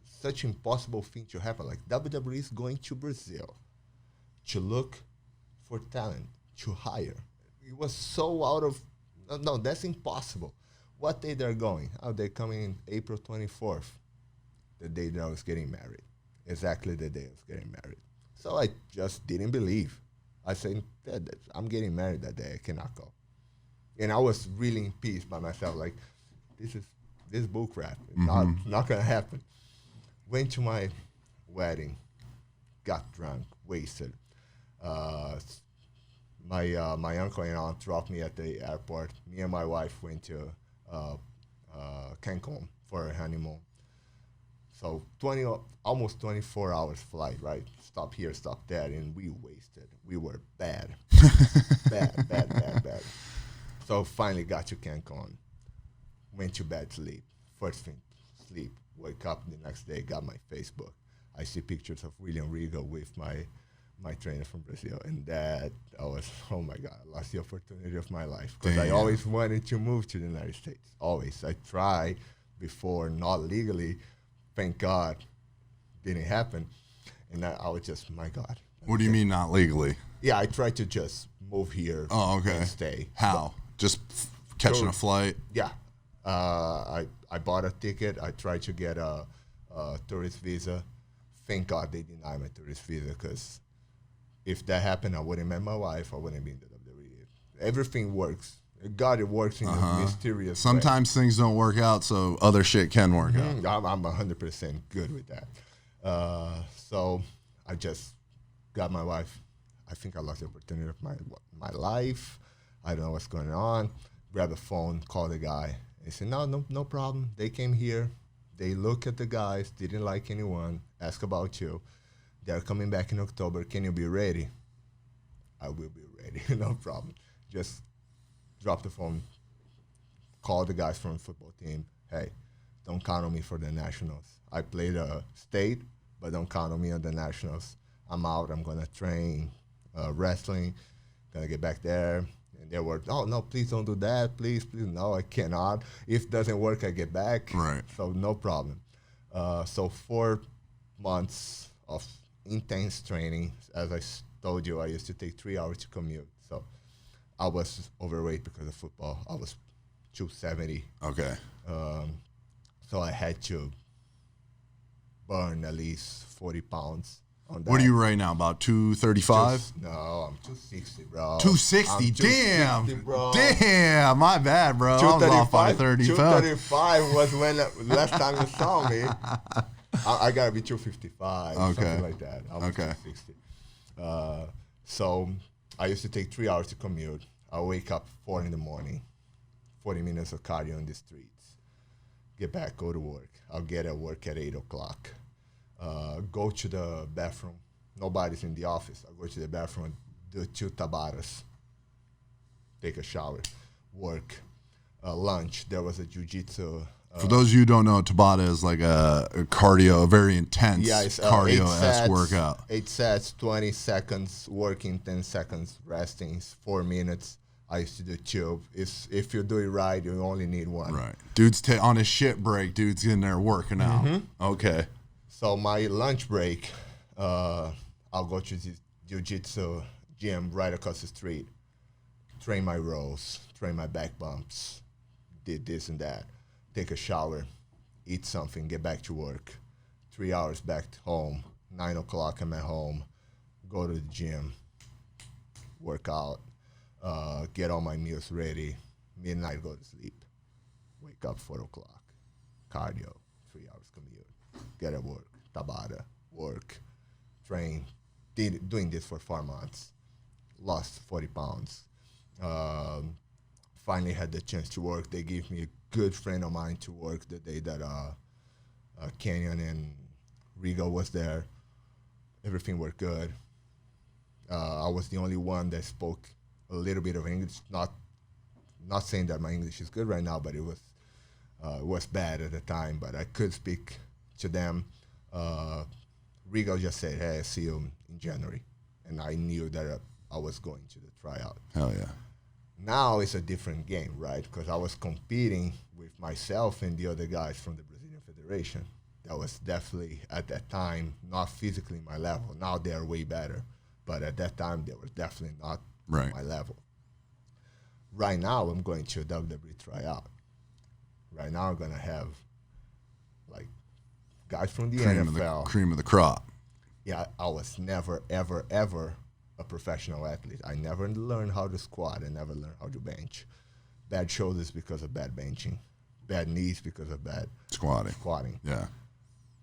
such an impossible thing to happen. Like, WWE is going to Brazil to look for talent, to hire. It was so out of, no, that's impossible. What day they're going? They're coming in April 24th, the day that I was getting married. Exactly the day I was getting married. So I just didn't believe. I said, I'm getting married that day. I cannot go. And I was really in peace by myself. Like, this bull crap. It's not going to happen. Went to my wedding, got drunk, wasted. My uncle and aunt dropped me at the airport. Me and my wife went to Cancun for a honeymoon. So almost 24 hours flight, right? Stop here, stop there, and we wasted. We were bad. bad. So finally got to Cancun. Went to bed, sleep. First thing, sleep. Wake up the next day, got my Facebook. I see pictures of William Regal with my my trainer from Brazil, and that I was, oh my God, I lost the opportunity of my life because I always wanted to move to the United States. Always. I tried before, not legally. Thank God, didn't happen. And I was just, my God. What do you mean not legally? Yeah, I tried to just move here. Oh, okay. And stay. How? Just catching a flight? Yeah. I bought a ticket. I tried to get a tourist visa. Thank God they denied my tourist visa because if that happened, I wouldn't met my wife. I wouldn't be in the WWE. Everything works. God, it works in a mysterious Sometimes way. things don't work out, so other shit can work out. I'm 100% good with that. So I just got my wife. I think I lost the opportunity of my life. I don't know what's going on. Grab a phone, call the guy. He said, no problem. They came here. They look at the guys, didn't like anyone, ask about you. They're coming back in October. Can you be ready? I will be ready. No problem. Just drop the phone, call the guys from the football team. Hey, don't count on me for the nationals. I played a state, but don't count on me on the nationals. I'm out. I'm going to train wrestling. Going to get back there. And they were, oh, no, please don't do that. Please. No, I cannot. If it doesn't work, I get back. Right. So no problem. So 4 months of intense training. As I told you, I used to take 3 hours to commute. So I was overweight because of football. I was 270. Okay. So I had to burn at least 40 pounds on that. What are you right now, about 235? No, I'm 260, bro. 260? Damn. 260, bro. Damn, my bad, bro. I was off by 30 pounds. 235 was when last time you saw me. I got to be 255, something like that. I was 260. So I used to take 3 hours to commute. I wake up 4 in the morning, 40 minutes of cardio on the streets. Get back, go to work. I'll get at work at 8 o'clock. Go to the bathroom. Nobody's in the office. I'll go to the bathroom, do 2 tabatas, take a shower, work. Lunch, there was a jiu-jitsu. For those of you who don't know, Tabata is like a cardio, a very intense cardio-esque workout. 8 sets, 20 seconds working, 10 seconds resting, 4 minutes. I used to do 2. If you do it right, you only need 1. Right. Dude's on his shit break, dude's in there working out. Okay. So my lunch break, I'll go to the jiu-jitsu gym right across the street, train my rows, train my back bumps, did this and that, take a shower, eat something, get back to work, 3 hours back home, 9 o'clock I'm at home, go to the gym, work out, get all my meals ready, midnight go to sleep, wake up 4 o'clock, cardio, 3 hours commute, get at work, Tabata, work, train, doing this for 4 months, lost 40 pounds. Finally had the chance to work. They gave me a good friend of mine to work the day that Kenyon and Rigo was there. Everything worked good. I was the only one that spoke a little bit of English. Not saying that my English is good right now, but it was bad at the time. But I could speak to them. Rigo just said, "Hey, I'll see you in January," and I knew that I was going to the tryout. Hell yeah. Now it's a different game, right? Because I was competing with myself and the other guys from the Brazilian Federation. That was definitely, at that time, not physically my level. Now they are way better. But at that time, they were definitely not my level. Right now, I'm going to a WWE tryout. Right now, I'm going to have, like, guys from the NFL. Cream of the crop. Yeah, I was never, ever, ever a professional athlete. I never learned how to squat. I never learned how to bench. Bad shoulders because of bad benching. Bad knees because of bad squatting. Yeah.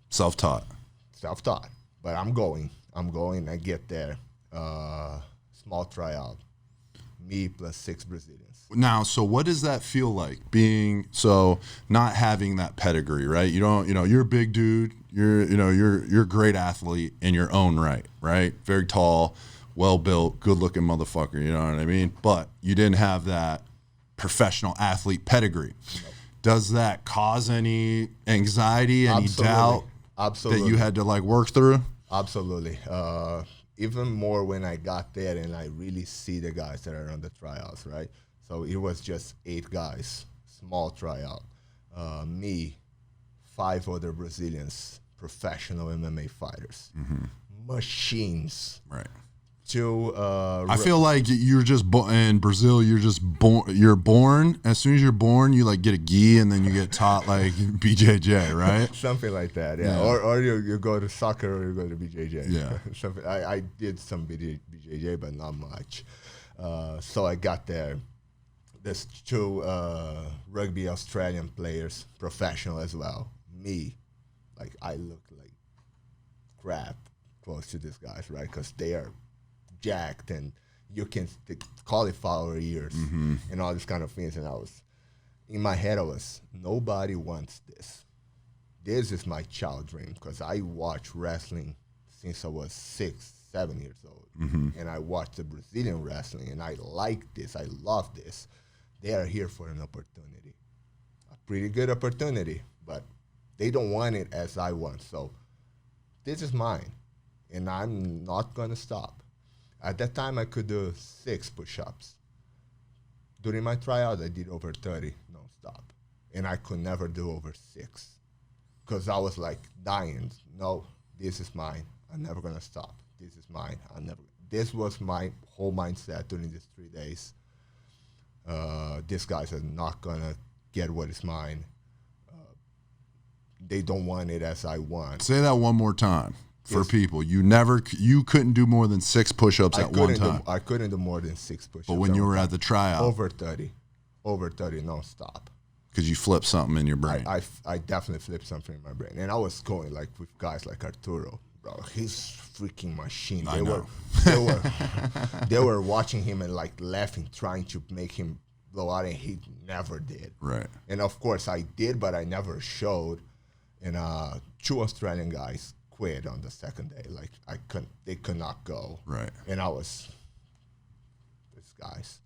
Self-taught. Self-taught. But I'm going. I get there. Small tryout. Me plus 6 Brazilians. Now, so what does that feel like not having that pedigree, right? You're a big dude. You're a great athlete in your own right? Very tall, well-built, good-looking motherfucker, you know what I mean? But you didn't have that professional athlete pedigree. Nope. Does that cause any anxiety, any doubt Absolutely. that you had to, like, work through? Absolutely. even more when I got there and I really see the guys that are on the tryouts, right? So it was just 8 guys, small tryout. Me, 5 other Brazilians, professional MMA fighters, machines. Right. 2. I feel like you're just in Brazil. You're just born. You're born. As soon as you're born, you like get a gi, and then you get taught like BJJ, right? Something like that, yeah. Or you go to soccer or you go to BJJ. Yeah. Something. I did some BJJ, but not much. So I got there. There's 2 rugby Australian players, professional as well. Me, like I look like crap close to these guys, right? Because they are jacked and you can cauliflower ears and all these kind of things. And I was, in my head, nobody wants this. This is my child dream because I watch wrestling since I was 6, 7 years old. And I watched the Brazilian wrestling and I like this. I love this. They are here for an opportunity, a pretty good opportunity, but they don't want it as I want. So this is mine and I'm not going to stop. At that time, I could do 6 push-ups. During my tryout, I did over 30 nonstop. And I could never do over 6 because I was like dying. No, this is mine. I'm never going to stop. This is mine. This was my whole mindset during these 3 days. These guys are not going to get what is mine. They don't want it as I want. Say that one more time. For people, you couldn't do more than 6 push-ups at one time. I couldn't do more than 6 push-ups. But when you were at the tryout, over 30 nonstop. Because you flipped something in your brain. I definitely flipped something in my brain, and I was going like with guys like Arturo, bro. He's freaking machine. They were watching him and like laughing, trying to make him blow out, and he never did. Right. And of course I did, but I never showed. And 2 Australian guys quit on the 2nd day. Like they could not go. Right. And I was, these guys,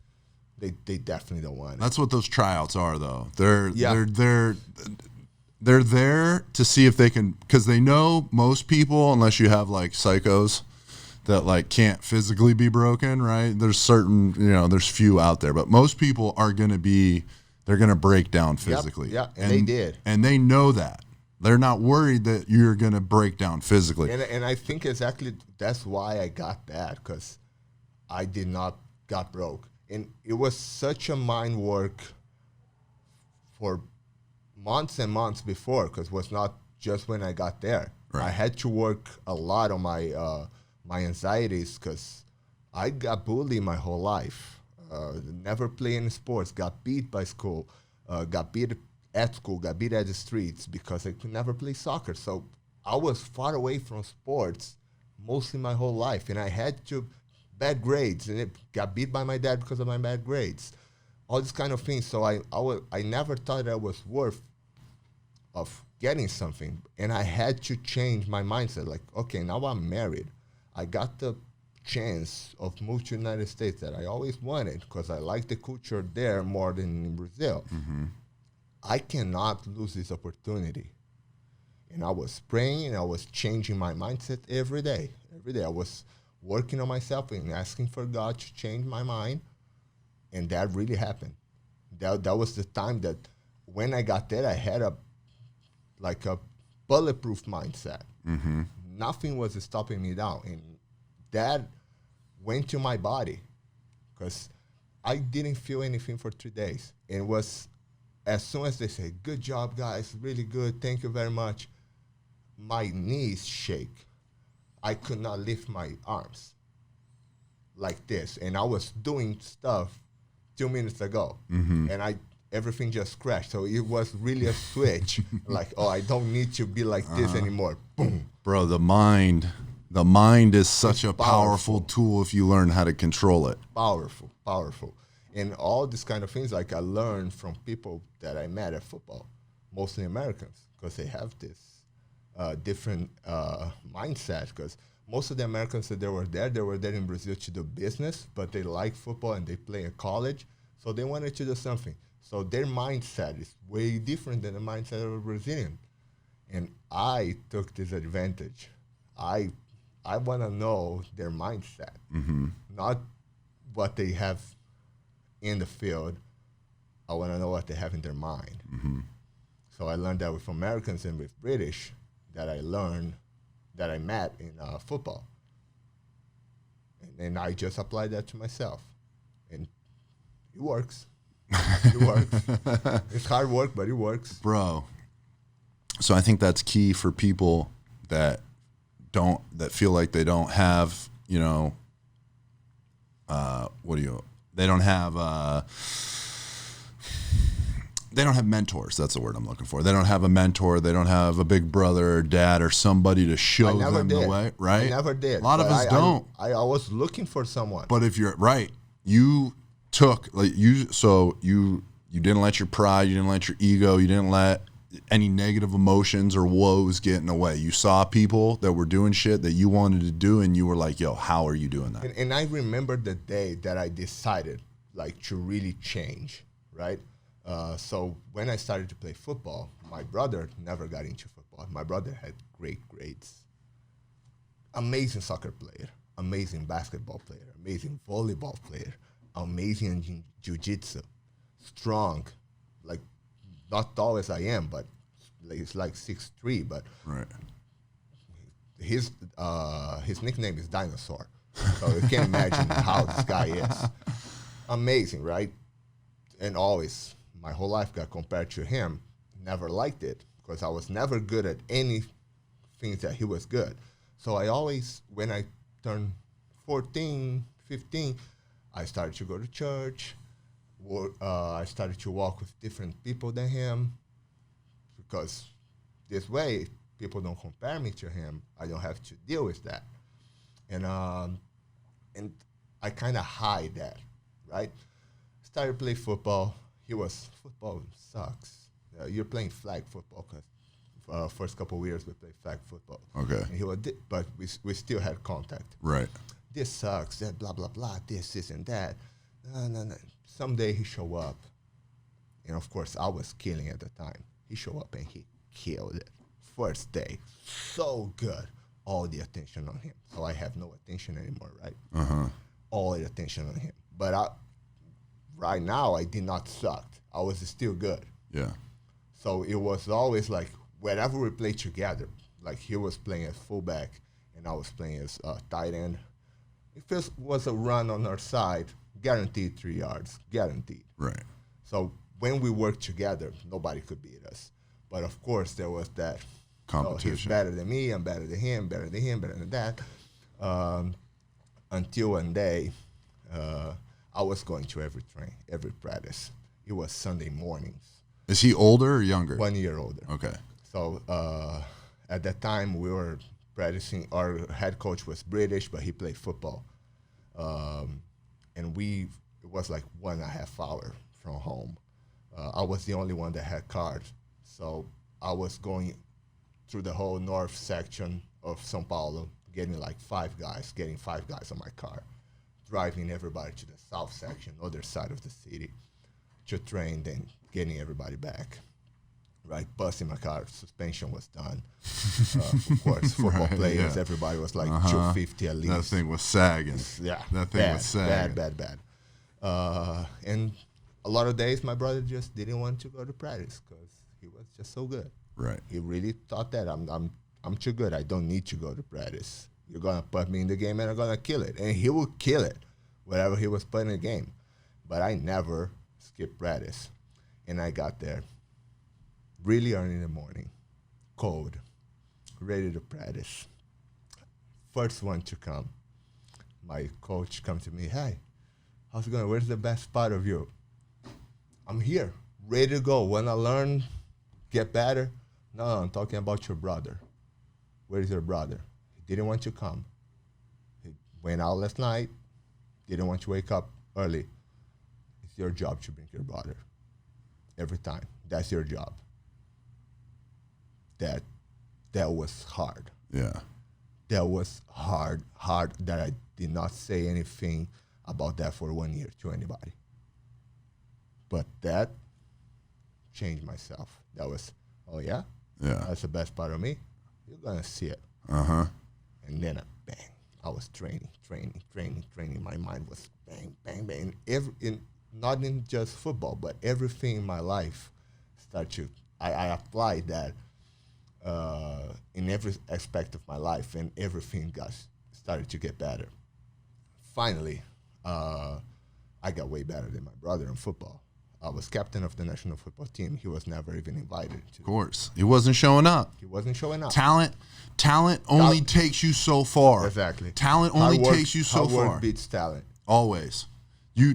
they definitely don't want it. That's what those tryouts are, though. They're there to see if they can, because they know most people, unless you have like psychos that like can't physically be broken, right? There's certain, there's few out there, but most people are gonna they're gonna break down physically. Yeah, and they did, and they know that. They're not worried that you're going to break down physically. And I think exactly that's why I got that, because I did not got broke. And it was such a mind work for months and months before, because it was not just when I got there. Right. I had to work a lot on my my anxieties, because I got bullied my whole life. Never played any sports, got beat by school, got beat at school, got beat at the streets because I could never play soccer. So I was far away from sports mostly my whole life, and I had bad grades, and it got beat by my dad because of my bad grades. All these kind of things. So I never thought I was worth of getting something, and I had to change my mindset. Like, okay, now I'm married. I got the chance of move to the United States that I always wanted because I like the culture there more than in Brazil. I cannot lose this opportunity. And I was praying and I was changing my mindset every day. Every day I was working on myself and asking for God to change my mind. And that really happened. That was the time that when I got there, I had a bulletproof mindset. Nothing was stopping me down. And that went to my body because I didn't feel anything for 3 days. And it was, as soon as they say, good job, guys, really good, thank you very much, my knees shake. I could not lift my arms like this. And I was doing stuff 2 minutes ago, and everything just crashed. So it was really a switch, like, oh, I don't need to be like this anymore. Boom. Bro, the mind is such a powerful tool if you learn how to control it. Powerful. And all these kind of things, like I learned from people that I met at football, mostly Americans, because they have this different mindset. Because most of the Americans that they were there in Brazil to do business, but they like football and they play at college, so they wanted to do something. So their mindset is way different than the mindset of a Brazilian. And I took this advantage. I I want to know their mindset, not what they have in the field. I want to know what they have in their mind. So I learned that with Americans and with British, that I met in football. And I just applied that to myself. And it works. It works. It's hard work, but it works. Bro. So I think that's key for people that feel like they don't have, they don't have mentors. That's the word I'm looking for. They don't have a mentor. They don't have a big brother or dad or somebody to show them the way, right? I never did. A lot of us don't. I was looking for someone. But if you're right, you took you didn't let your pride, you didn't let your ego, you didn't let any negative emotions or woes get in the way. You saw people that were doing shit that you wanted to do, and you were like, yo, how are you doing that? And I remember the day that I decided to really change, right? So when I started to play football, my brother never got into football. My brother had great grades. Amazing soccer player, amazing basketball player, amazing volleyball player, amazing in jiu-jitsu, strong, not tall as I am, but he's like 6'3", but right. His nickname is Dinosaur. So you can imagine how this guy is. Amazing, right? And always, my whole life got compared to him. Never liked it because I was never good at any things that he was good. So I always, when I turned 14, 15, I started to go to church. I started to walk with different people than him because this way, people don't compare me to him. I don't have to deal with that. And I kind of hide that, right? Started playing football. Football sucks. You're playing flag football because first couple of years we played flag football. Okay. And but we still had contact. Right. This sucks, that blah, blah, blah, this and that. No. Someday he show up. And of course, I was killing at the time. He show up and he killed it. First day, so good. All the attention on him. So I have no attention anymore, right? Uh-huh. All the attention on him. But right now, I did not suck. I was still good. Yeah. So it was always wherever we played together, he was playing as fullback and I was playing as tight end. If it was a run on our side, guaranteed 3 yards, guaranteed. Right. So when we worked together, nobody could beat us. But of course, there was that competition. He's better than me, I'm better than him, better than him, better than that. Until one day, I was going to every practice. It was Sunday mornings. Is he older or younger? 1 year older. Okay. So at that time, we were practicing. Our head coach was British, but he played football. And it was 1.5 hours from home. I was the only one that had cars. So I was going through the whole north section of São Paulo, getting 5 guys on my car, driving everybody to the south section, other side of the city, to train, then getting everybody back. Right, busting my car, suspension was done. Of course, football players, everybody was 250 at least. That thing was sagging. Yeah, that thing was sagging. Bad. And a lot of days, my brother just didn't want to go to practice because he was just so good. Right. He really thought that I'm too good. I don't need to go to practice. You're gonna put me in the game and I'm gonna kill it, and he will kill it, whatever he was putting in the game. But I never skipped practice, and I got there really early in the morning, cold, ready to practice. First one to come. My coach come to me, hey, how's it going? Where's the best part of you? I'm here, ready to go. Want to learn, get better? No, I'm talking about your brother. Where is your brother? He didn't want to come. He went out last night, didn't want to wake up early. It's your job to bring your brother. Every time. That's your job. That was hard. Yeah. That was hard that I did not say anything about that for 1 year to anybody. But that changed myself. That was, oh yeah? Yeah. That's the best part of me? You're going to see it. Uh-huh. And then bang. I was training. My mind was bang, bang, bang. Not in just football, but everything in my life started to, I applied that in every aspect of my life, and everything started to get better. Finally, I got way better than my brother in football. I was captain of the national football team. He was never even invited. Of course. He wasn't showing up. He wasn't showing up. Talent only takes you so far. Exactly. Talent only takes you so far. Hard work beats talent. Always. You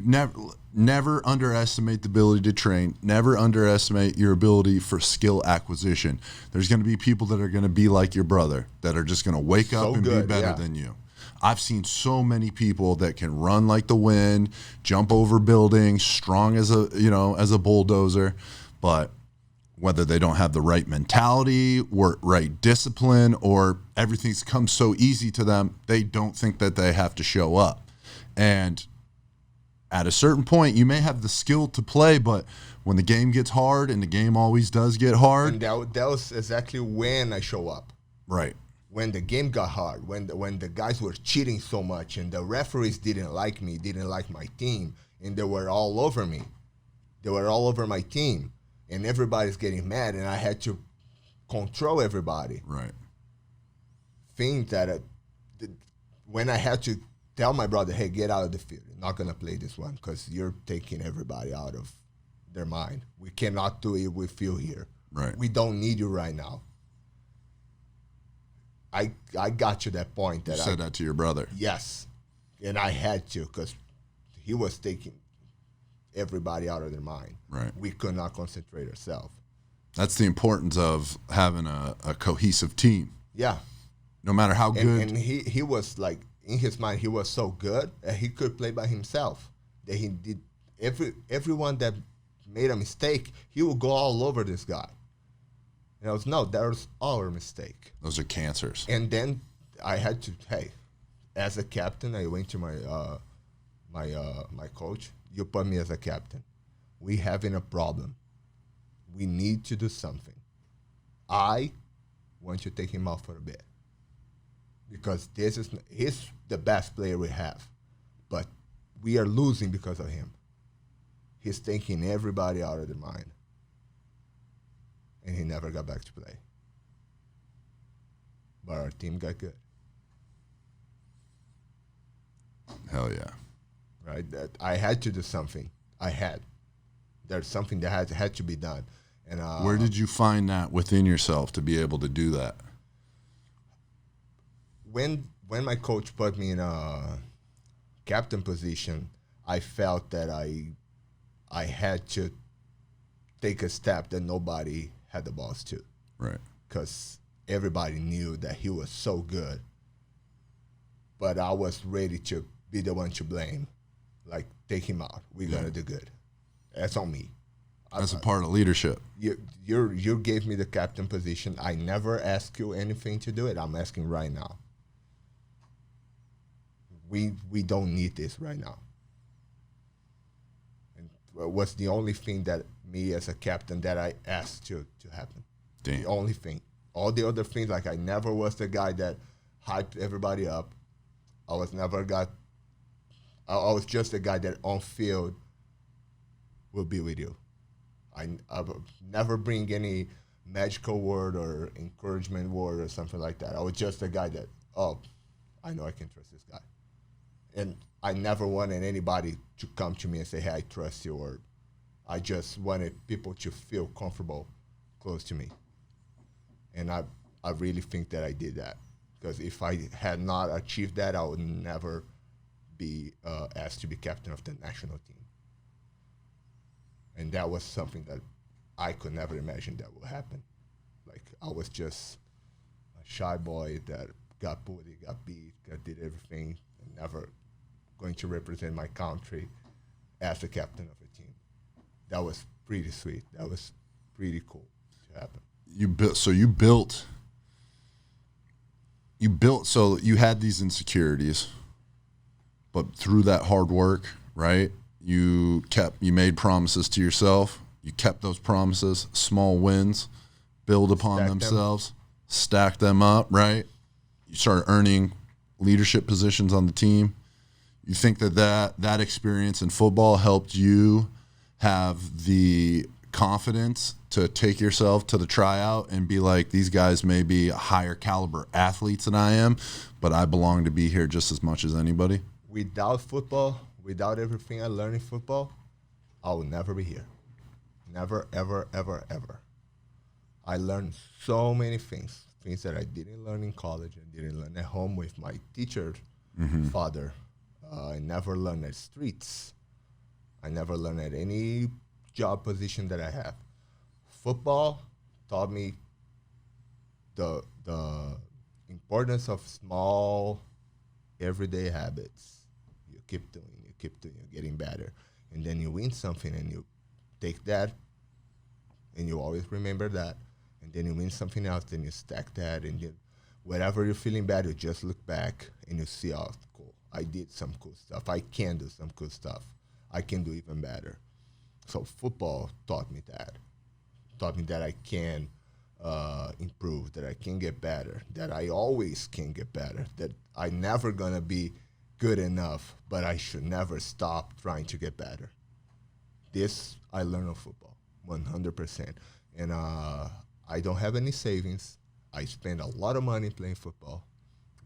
never underestimate the ability to train. Never underestimate your ability for skill acquisition. There's going to be people that are going to be like your brother, that are just going to wake up and be better than you. I've seen so many people that can run like the wind, jump over buildings, strong as a bulldozer, but whether they don't have the right mentality or right discipline, or everything's come so easy to them, they don't think that they have to show up. And at a certain point, you may have the skill to play, but when the game gets hard, and the game always does get hard. And that was exactly when I show up. Right. When the game got hard, when the guys were cheating so much, and the referees didn't like me, didn't like my team, and they were all over me. They were all over my team, and everybody's getting mad, and I had to control everybody. Right. Think that when I had to tell my brother, hey, get out of the field. You're not going to play this one because you're taking everybody out of their mind. We cannot do it with you here. Right. We don't need you right now. I got to that point that you said that to your brother. Yes. And I had to, because he was taking everybody out of their mind. Right. We could not concentrate ourselves. That's the importance of having a cohesive team. Yeah. No matter how good. And he was like, in his mind, he was so good that he could play by himself. That he did everyone that made a mistake, he would go all over this guy. And I was, no, that was our mistake. Those are cancers. And then I had to, hey, as a captain, I went to my my coach. You put me as a captain. We having a problem. We need to do something. I want to take him out for a bit, because he's the best player we have, but we are losing because of him. He's taking everybody out of their mind. And he never got back to play. But our team got good. Hell yeah. Right? That I had to do something. There's something that had to be done. And where did you find that within yourself to be able to do that? When my coach put me in a captain position, I felt that I had to take a step that nobody had the balls to. Right. Because everybody knew that he was so good. But I was ready to be the one to blame. Like, take him out. We're going to do good. That's on me. That's a part of leadership. You gave me the captain position. I never asked you anything to do it. I'm asking right now. We don't need this right now. And what's the only thing that me as a captain that I asked to happen? Damn. The only thing. All the other things, like I never was the guy that hyped everybody up. I was just the guy that on field will be with you. I would never bring any magical word or encouragement word or something like that. I was just the guy that, I know I can trust this guy. And I never wanted anybody to come to me and say, hey, I trust you, or I just wanted people to feel comfortable close to me. And I really think that I did that. Because if I had not achieved that, I would never be asked to be captain of the national team. And that was something that I could never imagine that would happen. Like, I was just a shy boy that got bullied, got beat, did everything, and never going to represent my country as the captain of a team. That was pretty sweet. That was pretty cool to happen. You built, so you had these insecurities, but through that hard work, right? You made promises to yourself. You kept those promises, small wins, build upon themselves, stack them up, right? You started earning leadership positions on the team. You think that experience in football helped you have the confidence to take yourself to the tryout and be like, these guys may be higher caliber athletes than I am, but I belong to be here just as much as anybody? Without football, without everything I learned in football, I would never be here. Never, ever, ever, ever. I learned so many things that I didn't learn in college and didn't learn at home with my teacher, father. I never learned at streets. I never learned at any job position that I have. Football taught me the importance of small, everyday habits. You keep doing, you're getting better. And then you win something and you take that and you always remember that. And then you win something else, then you stack that, and you, wherever you're feeling bad, you just look back and you see, oh, cool, I did some cool stuff. I can do some cool stuff. I can do even better. So football taught me that. Taught me that I can improve, that I can get better, that I always can get better, that I'm never going to be good enough, but I should never stop trying to get better. This I learned on football, 100%. And I don't have any savings. I spend a lot of money playing football.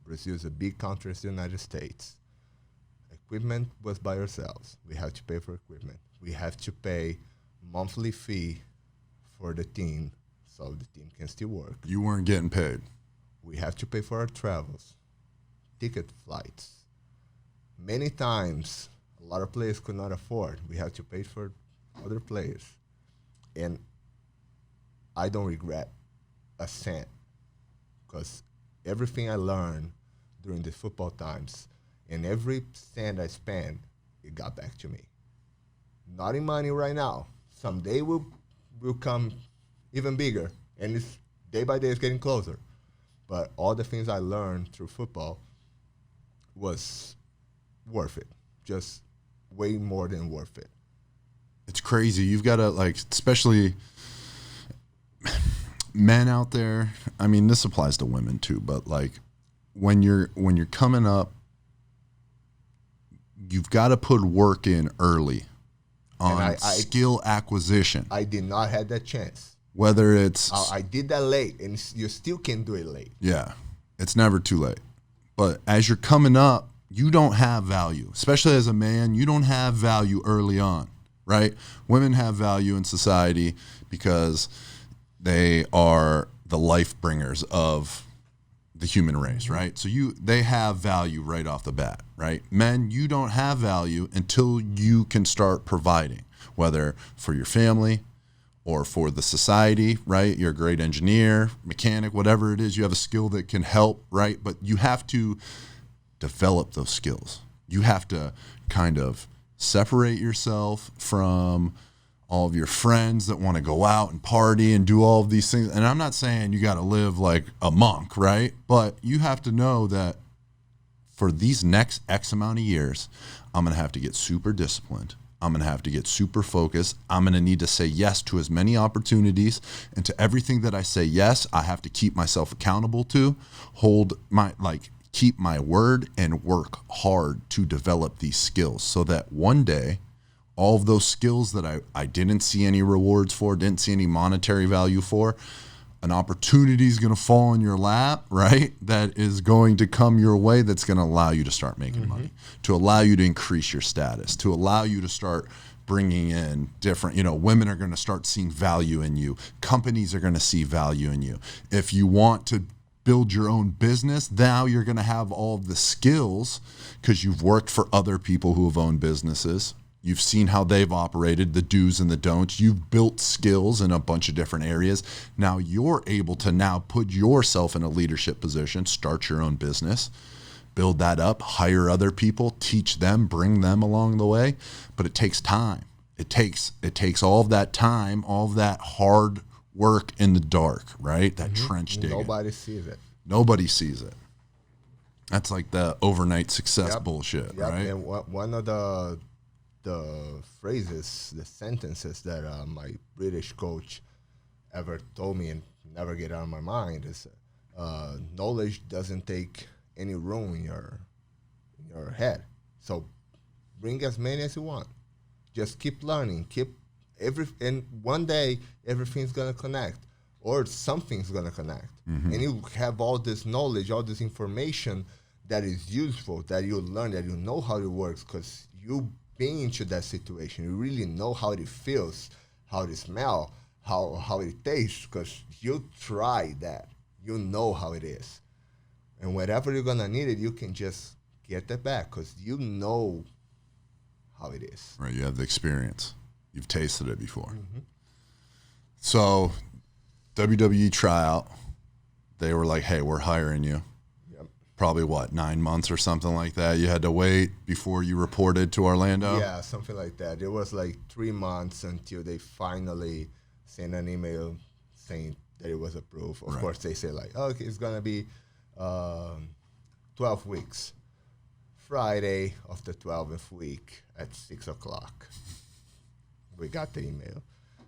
Brazil is a big country, it's the United States. Equipment was by ourselves. We have to pay for equipment. We have to pay monthly fee for the team so the team can still work. You weren't getting paid. We have to pay for our travels, ticket flights. Many times, a lot of players could not afford. We have to pay for other players. And I don't regret a cent because everything I learned during the football times and every cent I spent, it got back to me. Not in money right now. Someday will come even bigger, and it's day by day it's getting closer. But all the things I learned through football was worth it. Just way more than worth it. It's crazy. You've got to, like, especially men out there. I mean, this applies to women too, but like when you're coming up, you've got to put work in early on skill acquisition. I did not have that chance. Whether it's I did that late, and you still can do it late. Yeah, it's never too late. But as you're coming up, you don't have value, especially as a man. You don't have value early on, right? Women have value in society because they are the life bringers of the human race, right? So they have value right off the bat, right? Men, you don't have value until you can start providing, whether for your family or for the society, right? You're a great engineer, mechanic, whatever it is, you have a skill that can help, right? But you have to develop those skills. You have to kind of separate yourself from all of your friends that want to go out and party and do all of these things. And I'm not saying you got to live like a monk, right? But you have to know that for these next X amount of years, I'm going to have to get super disciplined. I'm going to have to get super focused. I'm going to need to say yes to as many opportunities, and to everything that I say yes, I have to keep myself accountable to, keep my word and work hard to develop these skills so that one day all of those skills that I didn't see any rewards for, didn't see any monetary value for, an opportunity is going to fall in your lap, right? That is going to come your way, that's going to allow you to start making money, to allow you to increase your status, to allow you to start bringing in different, women are going to start seeing value in you. Companies are going to see value in you. If you want to build your own business, now you're going to have all of the skills because you've worked for other people who have owned businesses. You've seen how they've operated, the do's and the don'ts. You've built skills in a bunch of different areas. Now you're able to now put yourself in a leadership position, start your own business, build that up, hire other people, teach them, bring them along the way. But it takes time. It takes all of that time, all of that hard work in the dark, right? That trench digging. Nobody sees it. Nobody sees it. That's like the overnight success bullshit, right? And one of the phrases, the sentences that my British coach ever told me and never get out of my mind is knowledge doesn't take any room in your head. So bring as many as you want. Just keep learning. And one day everything's gonna connect, or something's gonna connect, and you have all this knowledge, all this information that is useful, that you learn, that you know how it works, because you been into that situation. You really know how it feels, how it smells, how it tastes, because you try that. You know how it is. And whenever you're going to need it, you can just get that back because you know how it is. Right, you have the experience. You've tasted it before. So, WWE tryout, they were like, hey, we're hiring you. Yep. Probably, 9 months or something like that? You had to wait before you reported to Orlando? Yeah, something like that. It was like 3 months until they finally sent an email saying that it was approved. Of course, they say like, oh, okay, it's going to be 12 weeks. Friday of the 12th week at 6 o'clock. We got the email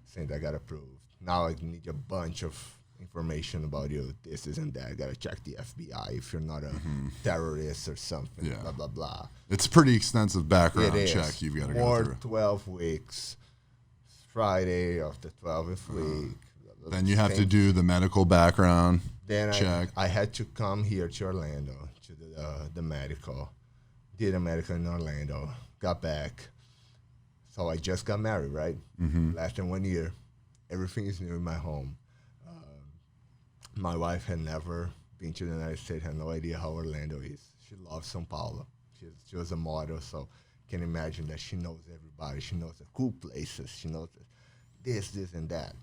saying that I got approved. Now I need a bunch of information about you, this and that. I got to check the FBI if you're not a terrorist or something, blah, blah, blah. It's a pretty extensive background check you've got to go through. 12 weeks. Friday of the 12th week. Then you have to do the medical background check. I had to come here to Orlando to the medical. Did a medical in Orlando. Got back. So I just got married, right? Less than 1 year. Everything is new in my home. My wife had never been to the United States, had no idea how Orlando is. She loves São Paulo. She was a model, so can imagine that she knows everybody. She knows the cool places. She knows this, and that.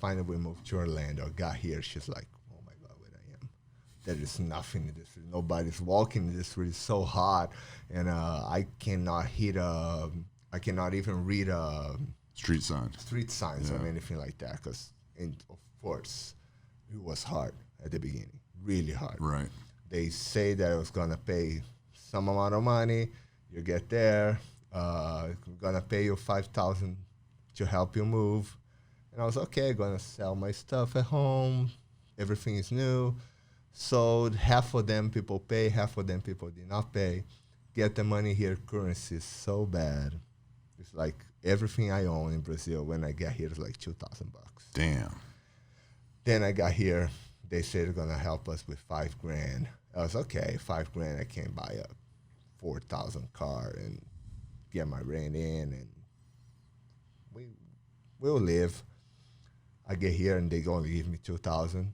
Finally, we moved to Orlando. Got here. She's like, oh, my God, where I am. There is nothing in this street. Nobody's walking in this street. It's so hot. And I cannot even read street signs or anything like that. Because, of course, it was hard at the beginning. Really hard. Right. They say that I was going to pay some amount of money. You get there. We're going to pay you $5,000 to help you move. And I was, okay, going to sell my stuff at home. Everything is new. So half of them people pay, half of them people did not pay. Get the money here, currency is so bad. It's like everything I own in Brazil, when I get here, is like $2,000. Damn. Then I got here. They said they're going to help us with $5,000. I was, okay, $5,000, I can't buy a 4,000 car and get my rent in, and we'll live. I get here and they only give me 2,000.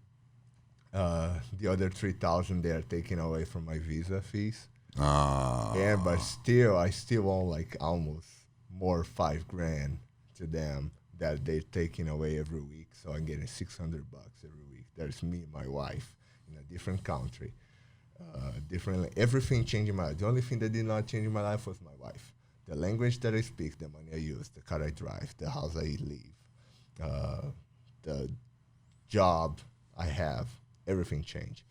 The other 3,000 they are taking away from my visa fees. Yeah, but I still owe like almost more $5,000 to them that they're taking away every week. So I'm getting $600 every week. There's me and my wife in a different country. Everything changed in my life. The only thing that did not change in my life was my wife. The language that I speak, the money I use, the car I drive, the house I live, the job I have, everything changed.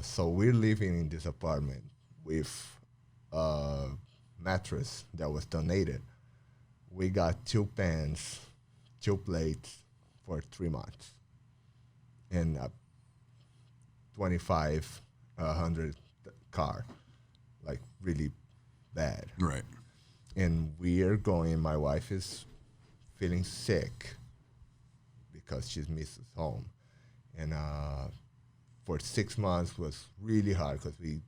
So we're living in this apartment with a mattress that was donated. We got 2 pans, 2 plates for 3 months, and a 2,500 car, like really bad. Right. And we're going, my wife is feeling sick because she misses home. And for 6 months was really hard because we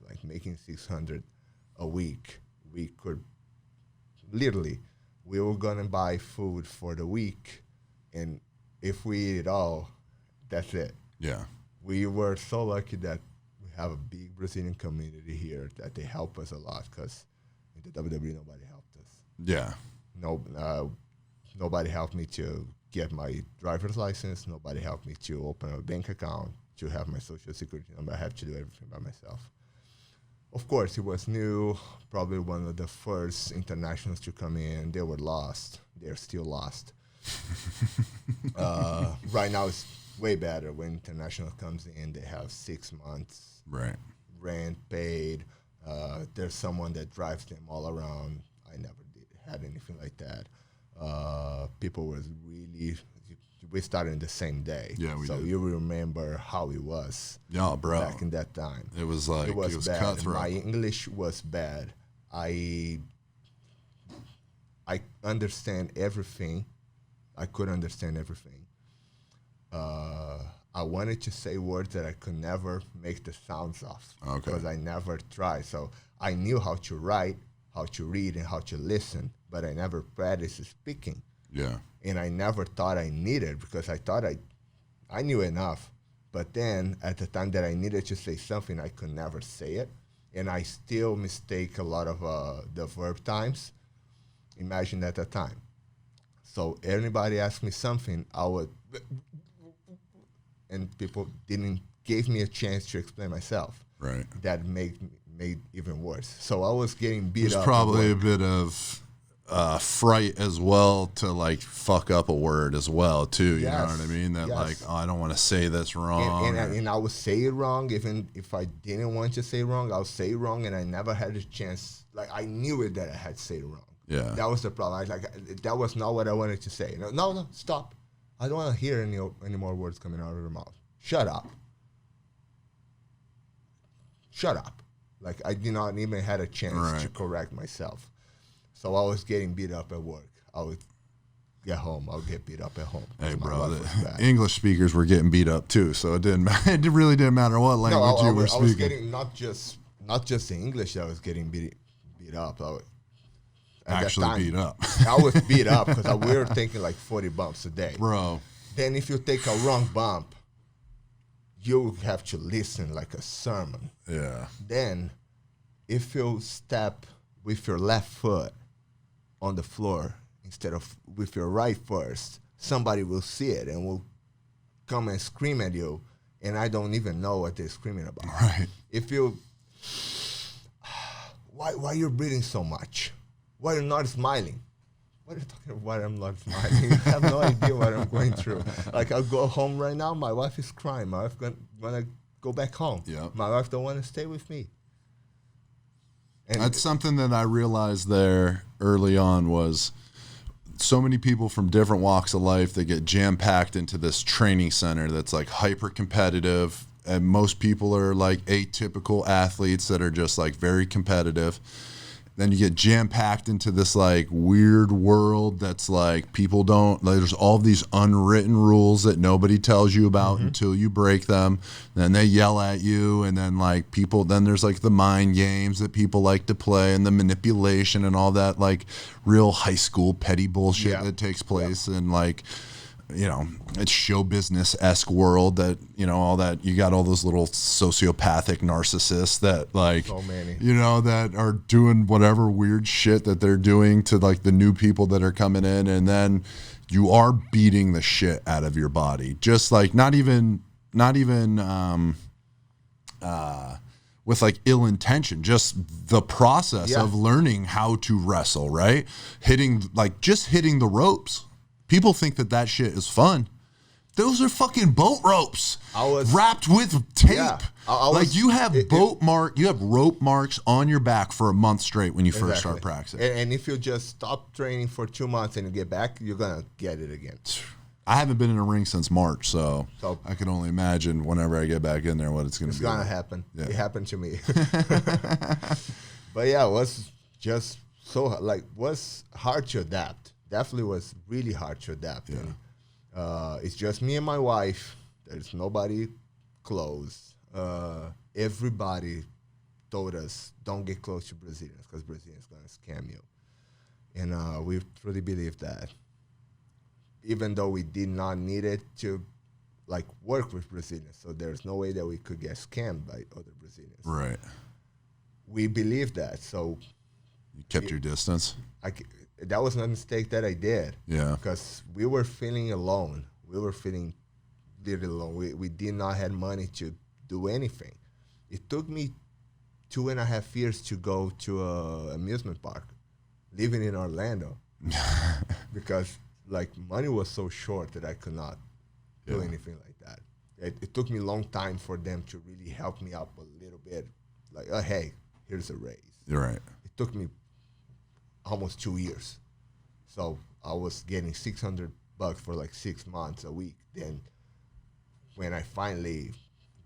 like making 600 a week. We could literally, we were gonna buy food for the week, and if we eat it all, that's it. Yeah. We were so lucky that we have a big Brazilian community here that they help us a lot, because in the WWE nobody helped us. Yeah. Nobody helped me to get my driver's license. Nobody helped me to open a bank account, to have my social security number. I have to do everything by myself. Of course, it was new, probably one of the first internationals to come in. They were lost. They're still lost. Right now, it's way better. When international comes in, they have 6 months rent paid. There's someone that drives them all around. I never had anything like that. People was really, we started the same day. Yeah, we so did. you remember how it was bro. back in that time. It was like, it was bad. cutthroat. My English was bad. I understand everything. I could understand everything. I wanted to say words that I could never make the sounds of because I never tried. So I knew how to write, how to read, and how to listen, but I never practiced speaking. Yeah. And I never thought I needed because I thought I knew enough. But then at the time that I needed to say something, I could never say it. And I still mistake a lot of the verb times. Imagine at the time. So anybody asked me something, I would, and people didn't give me a chance to explain myself. Right. That made even worse. So I was getting beat up. There's probably a bit of fright as well to like fuck up a word as well too. You know what I mean? That like, oh, I don't want to say this wrong. And I would say it wrong. Even if I didn't want to say it wrong, I would say it wrong, and I never had a chance. Like I knew it that I had said it wrong. Yeah. That was the problem. That was not what I wanted to say. No, stop. I don't want to hear any more words coming out of your mouth. Shut up. Shut up. Like I did not even had a chance to correct myself. So I was getting beat up at work. I would get home. I would get beat up at home. Hey, bro, the English speakers were getting beat up too. So it didn't matter. It really didn't matter what language you were speaking. I was getting not just the English that I was getting beat up. Beat up. I was beat up because we were taking like 40 bumps a day. Bro. Then if you take a wrong bump, you have to listen like a sermon. Yeah. Then if you step with your left foot on the floor instead of with your right first, somebody will see it and will come and scream at you, and I don't even know what they're screaming about. Right. If you, why you're breathing so much? Why you're not smiling? What are you talking about? Why I'm not smiling? I have no idea what I'm going through. Like I'll go home right now, my wife is crying. My wife gonna go back home. Yep. My wife don't want to stay with me. And that's something that I realized there early on was so many people from different walks of life that get jam-packed into this training center that's like hyper competitive, and most people are like atypical athletes that are just like very competitive. Then you get jam-packed into this like weird world that's like people don't, like there's all these unwritten rules that nobody tells you about until you break them. Then they yell at you, and then like people, then there's like the mind games that people like to play and the manipulation and all that like real high school petty bullshit that takes place. And like, you know, it's show business-esque world that, you know, all that, you got all those little sociopathic narcissists that like, so many, you know, that are doing whatever weird shit that they're doing to like the new people that are coming in. And then you are beating the shit out of your body. Just like, not even with like ill intention, just the process of learning how to wrestle, right? Hitting the ropes. People think that shit is fun. Those are fucking boat ropes wrapped with tape. Like you have rope marks on your back for a month straight when you first start practicing. And if you just stop training for 2 months and you get back, you're gonna get it again. I haven't been in a ring since March, so I can only imagine whenever I get back in there what it's gonna be. It's gonna happen. Yeah. It happened to me. But yeah, it was just so like was hard to adapt. Definitely was really hard to adapt. Yeah. And, it's just me and my wife. There's nobody close. Everybody told us, don't get close to Brazilians because Brazilians going to scam you. And we truly believe that. Even though we did not need it to like work with Brazilians. So there's no way that we could get scammed by other Brazilians. Right. We believe that. So you kept your distance? That was a mistake that I did. Yeah. Because we were feeling alone. We were feeling literally alone. We did not have money to do anything. It took me 2.5 years to go to an amusement park, living in Orlando. Because like money was so short that I could not do anything like that. It took me a long time for them to really help me up a little bit. Like, oh, hey, here's a raise. You're right. It took me almost 2 years. So I was getting $600 bucks for like 6 months a week. Then when I finally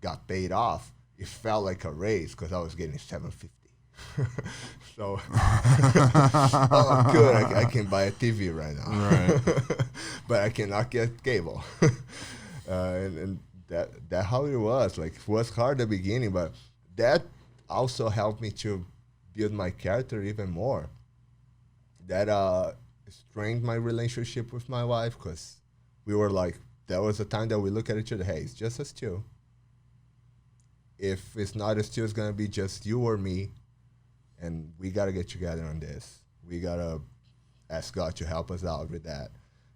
got paid off, it felt like a raise because I was getting $750. So, oh, good, I can buy a TV right now. Right. But I cannot get cable. And that how it was. Like, it was hard at the beginning, but that also helped me to build my character even more. That strained my relationship with my wife because we were like, there was a time that we look at each other, hey, it's just us two. If it's not us two, it's gonna be just you or me, and we gotta get together on this. We gotta ask God to help us out with that,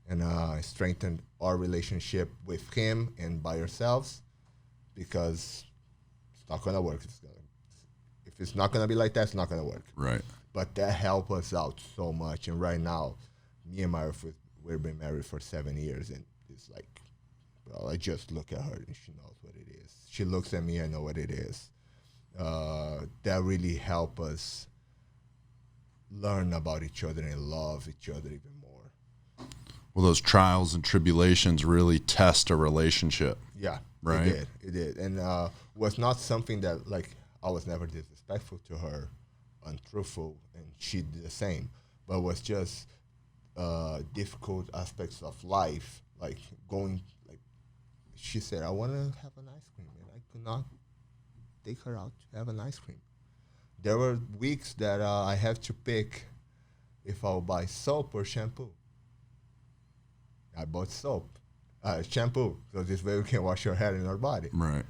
and strengthen our relationship with Him and by ourselves, because it's not gonna work. If it's not gonna be like that, it's not gonna work. Right. But that helped us out so much. And right now, me and my wife, we've been married for 7 years, and it's like, well, I just look at her and she knows what it is. She looks at me, I know what it is. That really helped us learn about each other and love each other even more. Well, those trials and tribulations really test a relationship. Yeah, right. It did. And was not something that, like, I was never disrespectful to her, untruthful, and she did the same. But it was just difficult aspects of life, like going, like, she said, I want to have an ice cream, and I could not take her out to have an ice cream. There were weeks that I have to pick if I'll buy soap or shampoo. I bought shampoo, so this way we can wash our hair and our body. Right.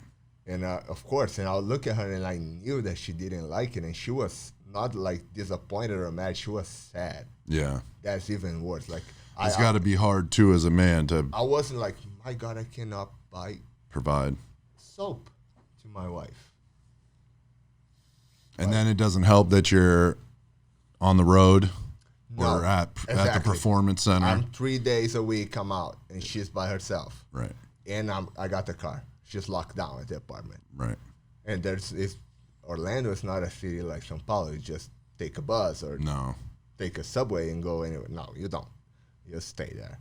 And of course, and I'll look at her and I knew that she didn't like it, and she was not like disappointed or mad, she was sad. Yeah. That's even worse. Like, it's got to be hard too as a man to I wasn't like, my God, I cannot buy provide soap to my wife. And then it doesn't help that you're on the road No, or at the exactly. performance center. I'm 3 days a week, I'm out, and she's by herself. Right. And I got the car. She's locked down at the apartment. Right. And Orlando is not a city like São Paulo. You just take a bus or take a subway and go anywhere. No, you don't. You stay there.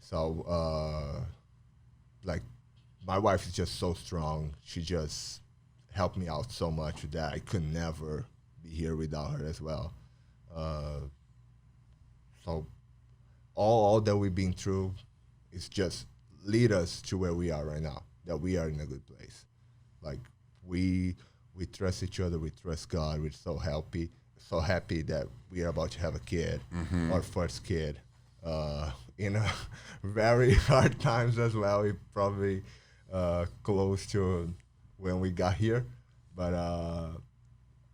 So, like, my wife is just so strong. She just helped me out so much with that. I could never be here without her as well. So all that we've been through is just lead us to where we are right now, that we are in a good place. Like, we trust each other, we trust God. We're so happy that we are about to have a kid, our first kid, in a very hard times as well. We probably close to when we got here, but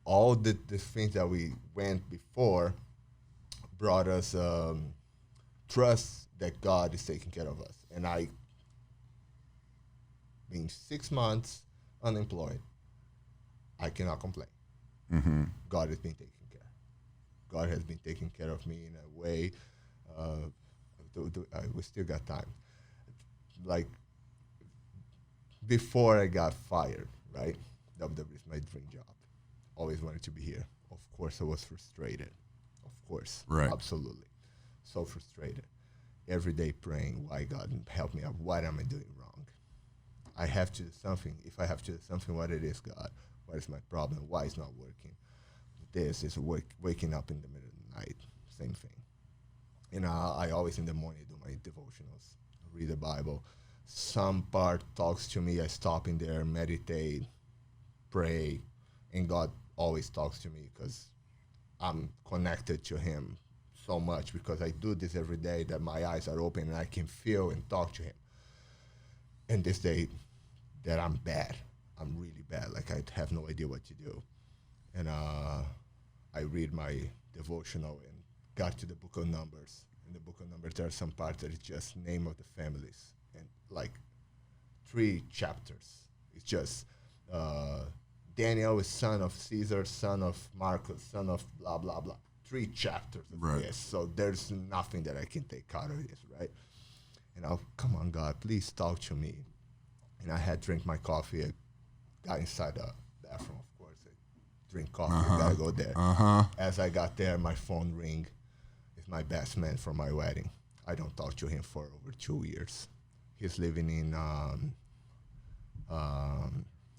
all the things that we went before brought us trust that God is taking care of us. And I, being 6 months unemployed, I cannot complain. God has been taking care. God has been taking care of me in a way. We still got time. Like, before I got fired, right? WWE is my dream job. Always wanted to be here. Of course, I was frustrated. Of course. Right. Absolutely. So frustrated. Every day praying, why God help me out? What am I doing wrong? I have to do something. If I have to do something, what it is, God? What is my problem? Why it's not working? This is waking up in the middle of the night. Same thing. And I always in the morning do my devotionals, read the Bible. Some part talks to me. I stop in there, meditate, pray, and God always talks to me because I'm connected to Him so much, because I do this every day that my eyes are open and I can feel and talk to Him. And this day that I'm bad, I'm really bad, like I have no idea what to do. And I read my devotional and got to the book of Numbers. In the book of Numbers, there are some parts that it's just name of the families, and like 3 chapters. It's just Daniel is son of Caesar, son of Marcus, son of blah, blah, blah. 3 chapters of this. So there's nothing that I can take out of this, right? And I'll, come on, God, please talk to me. And I had drink my coffee. I got inside the bathroom, of course. I drink coffee, gotta go there. As I got there, my phone ring. It's my best man for my wedding. I don't talk to him for over 2 years. He's living in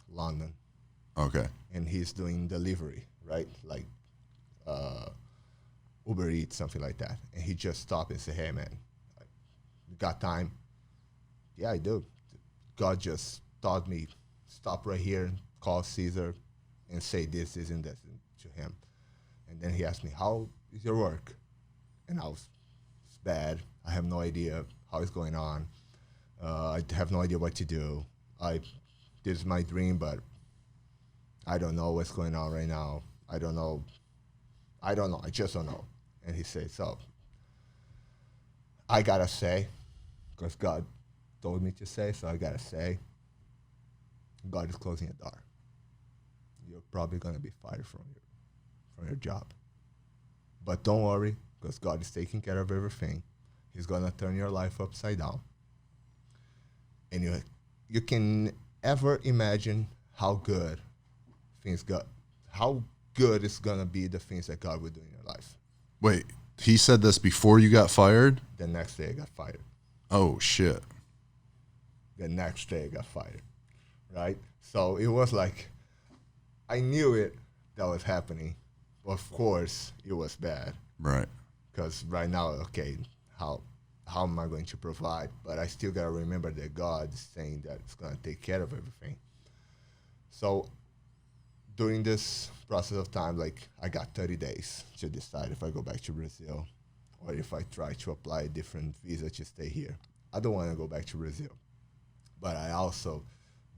London, Okay. and he's doing delivery, right? Like Uber Eats, something like that. And he just stopped and said, hey, man, you got time? Yeah, I do. God just taught me, stop right here, call Cezar, and say this, and that to him. And then he asked me, how is your work? And it's bad. I have no idea how it's going on. I have no idea what to do. This is my dream, but I don't know what's going on right now. I don't know. I just don't know. And he said, so I gotta say, because God told me to say, so I gotta say, God is closing a door. You're probably gonna be fired from your job. But don't worry, because God is taking care of everything. He's gonna turn your life upside down. And you can ever imagine how good it's gonna be, the things that God will do in your life. Wait, he said this before you got fired? The next day I got fired. Oh, shit. The next day I got fired, right? So it was like, I knew it that was happening. Of course, it was bad. Right. Because right now, okay, how am I going to provide? But I still got to remember that God is saying that it's going to take care of everything. So during this process of time, like, I got 30 days to decide if I go back to Brazil or if I try to apply a different visa to stay here. I don't want to go back to Brazil, but I also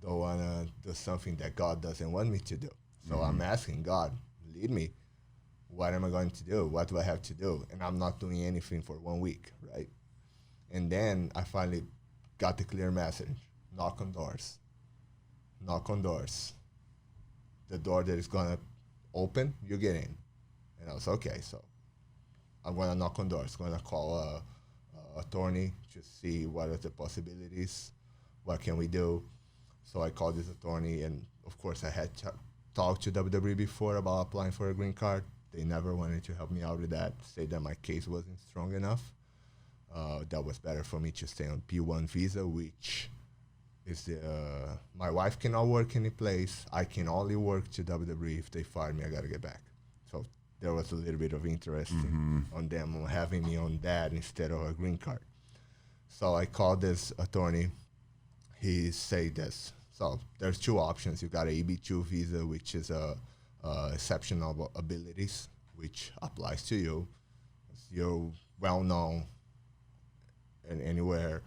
don't want to do something that God doesn't want me to do. So I'm asking God, lead me. What am I going to do? What do I have to do? And I'm not doing anything for 1 week, right? And then I finally got the clear message: knock on doors. Knock on doors. The door that is going to open, you get in. And I was, okay, so I'm going to knock on doors. Going to call a attorney to see what are the possibilities, what can we do. So I called this attorney, and of course I had talked to WWE before about applying for a green card. They never wanted to help me out with that, say that my case wasn't strong enough. That was better for me to stay on P1 visa, which is my wife cannot work any place. I can only work to WWE. If they fire me, I got to get back. So there was a little bit of interest on them on having me on that instead of a green card. So I called this attorney. He said this. So there's two options. You got a EB2 visa, which is a exceptional abilities, which applies to you. You're well known and anywhere.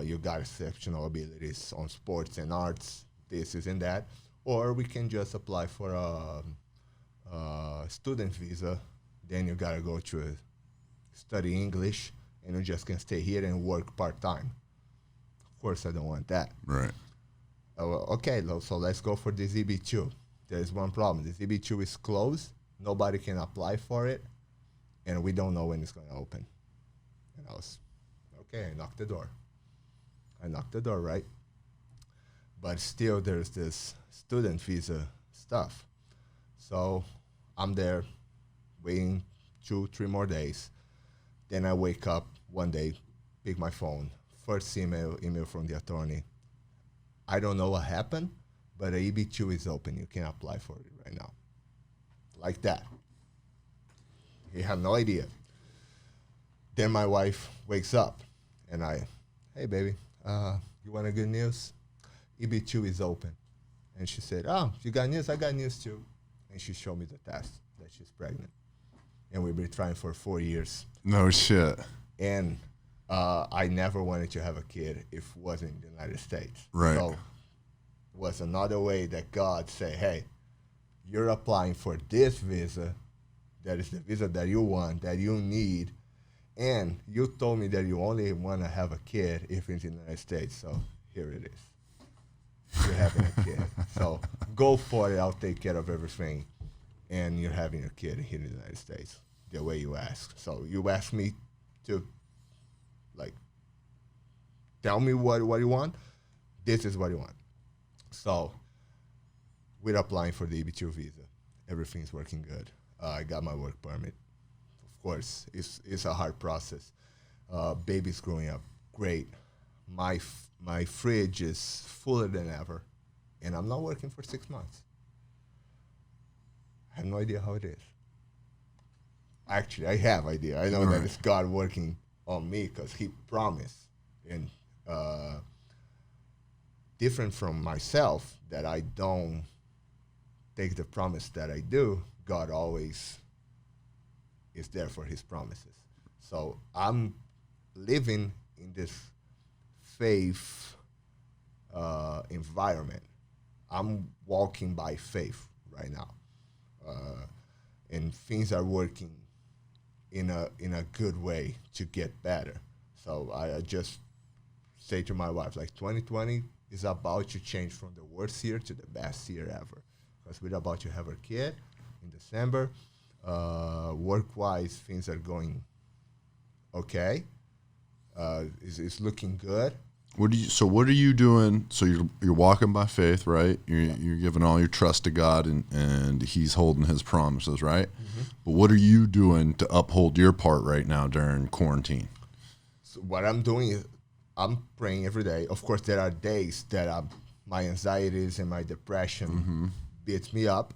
You got exceptional abilities on sports and arts, this and that. Or we can just apply for a student visa. Then you gotta go to study English, and you just can stay here and work part-time. Of course, I don't want that. Right. Okay, so let's go for this EB2. There's one problem. This EB2 is closed. Nobody can apply for it, and we don't know when it's going to open. And I was, okay, I knocked the door. Right? But still, there's this student visa stuff. So I'm there waiting 2-3 more days. Then I wake up one day, pick my phone. First email from the attorney. I don't know what happened, but a EB2 is open. You can apply for it right now. Like that. He had no idea. Then my wife wakes up, and hey, baby, you want a good news? EB2 is open. And she said, oh, you got news? I got news too. And she showed me the test that she's pregnant. And we've been trying for 4 years. No shit. And I never wanted to have a kid if it wasn't in the United States. Right. So was another way that God said, hey, you're applying for this visa. That is the visa that you want, that you need. And you told me that you only want to have a kid if it's in the United States. So here it is. You're having a kid. So go for it. I'll take care of everything. And you're having a kid here in the United States the way you asked. So you asked me to, like, tell me what you want. This is what you want. So we're applying for the EB2 visa. Everything's working good. I got my work permit. Of course, it's a hard process. Babies growing up, great. My fridge is fuller than ever, and I'm not working for 6 months. I have no idea how it is. Actually, I have idea. I know that it's God working on me because He promised, and different from myself that I don't take the promise that I do. God always is there for His promises. So I'm living in this faith environment. I'm walking by faith right now, and things are working in a good way to get better. So I just say to my wife, like 2020 is about to change from the worst year to the best year ever, because we're about to have a kid in December. Work-wise, things are going okay. It's looking good. What are you doing? So you're walking by faith, right? You're giving all your trust to God, and He's holding His promises, right? Mm-hmm. But what are you doing to uphold your part right now during quarantine? So what I'm doing is I'm praying every day. Of course, there are days that my anxieties and my depression beats me up,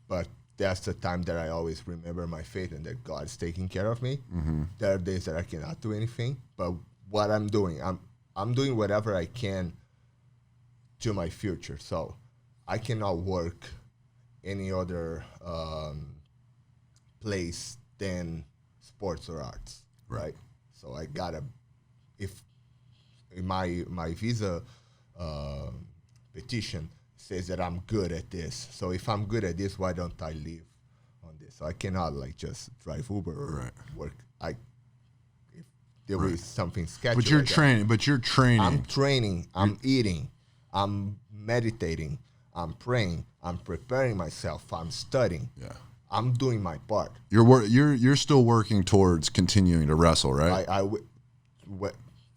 but that's the time that I always remember my faith and that God is taking care of me. Mm-hmm. There are days that I cannot do anything, but what I'm doing, I'm doing whatever I can to my future. So I cannot work any other place than sports or arts, right? So I gotta, if my visa petition says that I'm good at this. So if I'm good at this, why don't I live on this? So I cannot like just drive Uber or work. There was something sketchy. But you're training. I'm training. I'm eating. I'm meditating. I'm praying. I'm preparing myself. I'm studying. Yeah. I'm doing my part. You're still working towards continuing to wrestle, right?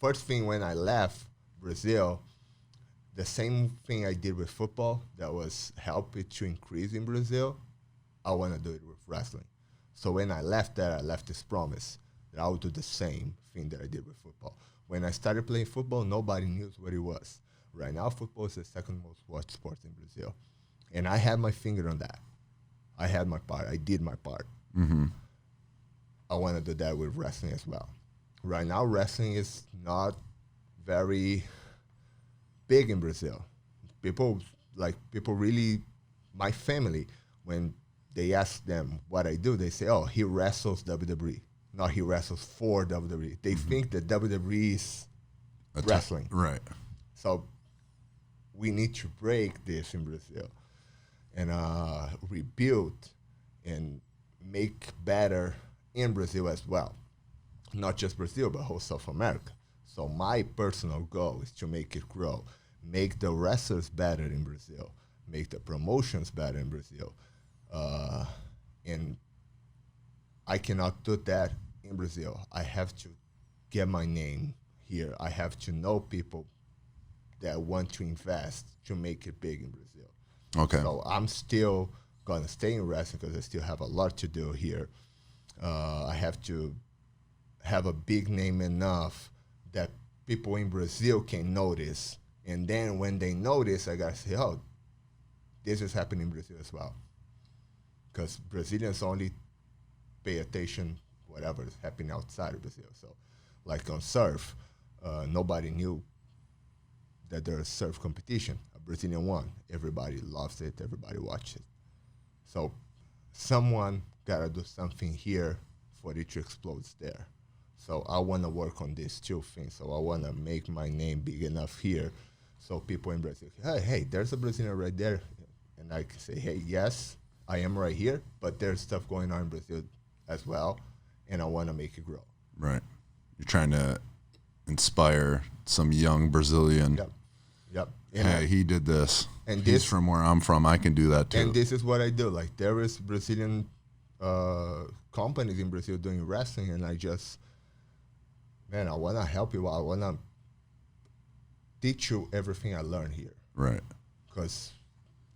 First thing when I left Brazil, the same thing I did with football that was helping to increase in Brazil, I want to do it with wrestling. So when I left there, I left this promise that I would do the same thing that I did with football. When I started playing football, nobody knew what it was. Right now, football is the second most watched sport in Brazil. And I had my finger on that. I had my part. I did my part. Mm-hmm. I want to do that with wrestling as well. Right now, wrestling is not very big in Brazil. People really, my family, when they ask them what I do, they say, oh, he wrestles WWE. No, he wrestles for WWE. They think that WWE is wrestling. Right. So we need to break this in Brazil and rebuild and make better in Brazil as well. Not just Brazil, but whole South America. So my personal goal is to make it grow, make the wrestlers better in Brazil, make the promotions better in Brazil. And I cannot do that in Brazil. I have to get my name here. I have to know people that want to invest to make it big in Brazil. Okay. So I'm still going to stay in wrestling because I still have a lot to do here. I have to have a big name enough that people in Brazil can notice. And then when they notice, I got to say, oh, this is happening in Brazil as well. Because Brazilians only pay attention whatever is happening outside of Brazil. So like on surf, nobody knew that there's a surf competition. A Brazilian won. Everybody loves it. Everybody watches it. So someone got to do something here for it to explode there. So I want to work on these two things. So I want to make my name big enough here so people in Brazil, hey, there's a Brazilian right there. And I can say, hey, yes, I am right here, but there's stuff going on in Brazil as well, and I want to make it grow. Right. You're trying to inspire some young Brazilian. Yep. Hey, he did this. And he's from where I'm from. I can do that too. And this is what I do. Like there is Brazilian companies in Brazil doing wrestling, and I want to help you. I want to teach you everything I learned here. Right. Because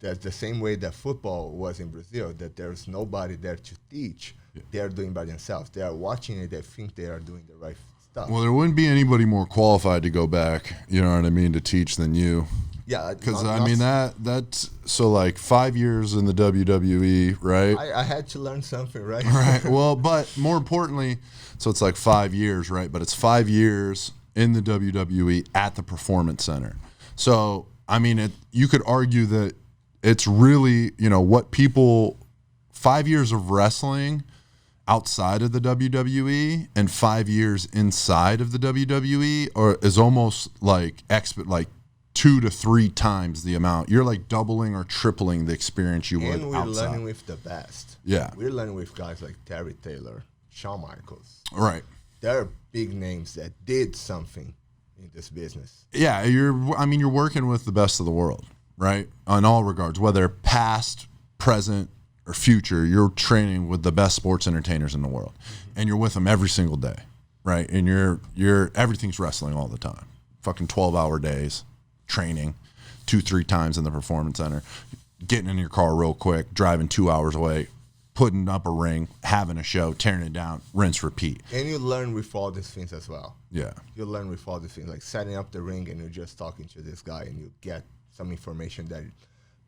that's the same way that football was in Brazil, that there's nobody there to teach. Yeah. They're doing by themselves. They are watching it. They think they are doing the right stuff. Well, there wouldn't be anybody more qualified to go back, you know what I mean, to teach than you. Yeah, because I mean that's so like 5 years in the WWE, right? I had to learn something, right? Right. Well, but more importantly, so it's like 5 years, right? But it's 5 years in the WWE at the Performance Center. So I mean, you could argue that it's really, you know, what people 5 years of wrestling outside of the WWE and 5 years inside of the WWE is almost like 2 to 3 times the amount. You're like doubling or tripling the experience you would outside. And we're learning with the best. Yeah. We're learning with guys like Terry Taylor, Shawn Michaels. Right. They're big names that did something in this business. Yeah, you're working with the best of the world, right? On all regards, whether past, present, or future, you're training with the best sports entertainers in the world. And you're with them every single day, right? And you're everything's wrestling all the time. Fucking 12-hour days. Training 2-3 times in the Performance Center, getting in your car real quick, driving 2 hours away, putting up a ring, having a show, tearing it down, rinse, repeat. And you learn with all these things as well. Yeah. You learn with all these things, like setting up the ring and you're just talking to this guy and you get some information that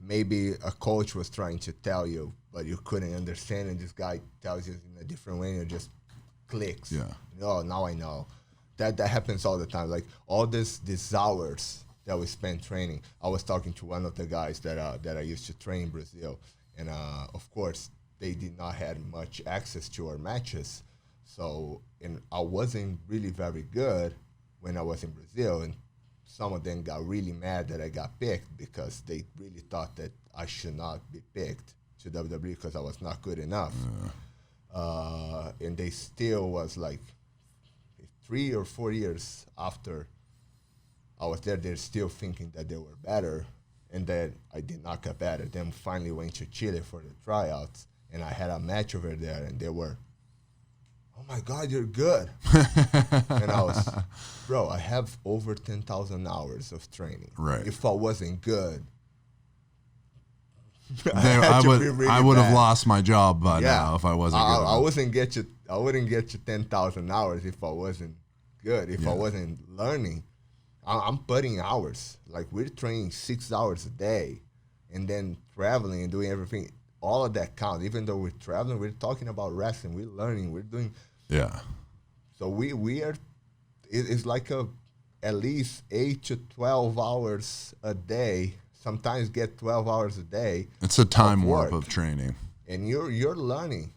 maybe a coach was trying to tell you, but you couldn't understand, and this guy tells you in a different way and it just clicks. Yeah. Oh, now I know. That happens all the time. Like all these hours that we spent training. I was talking to one of the guys that I used to train in Brazil, and of course they did not have much access to our matches, and I wasn't really very good when I was in Brazil, and some of them got really mad that I got picked because they really thought that I should not be picked to WWE because I was not good enough, and they still was like 3 or 4 years after I was there, they're still thinking that they were better, and that I did not get better. Then finally went to Chile for the tryouts, and I had a match over there, and they were, oh my God, you're good. And I was, bro, I have over 10,000 hours of training. Right. If I wasn't good, I would have lost my job by now if I wasn't good. I wouldn't get you 10,000 hours if I wasn't good, if I wasn't learning. I'm putting hours. Like we're training 6 hours a day and then traveling and doing everything. All of that counts. Even though we're traveling, we're talking about wrestling, we're learning, we're doing. Yeah. So we are, it's like at least 8 to 12 hours a day. Sometimes get 12 hours a day. It's a time warp of training. And you're learning.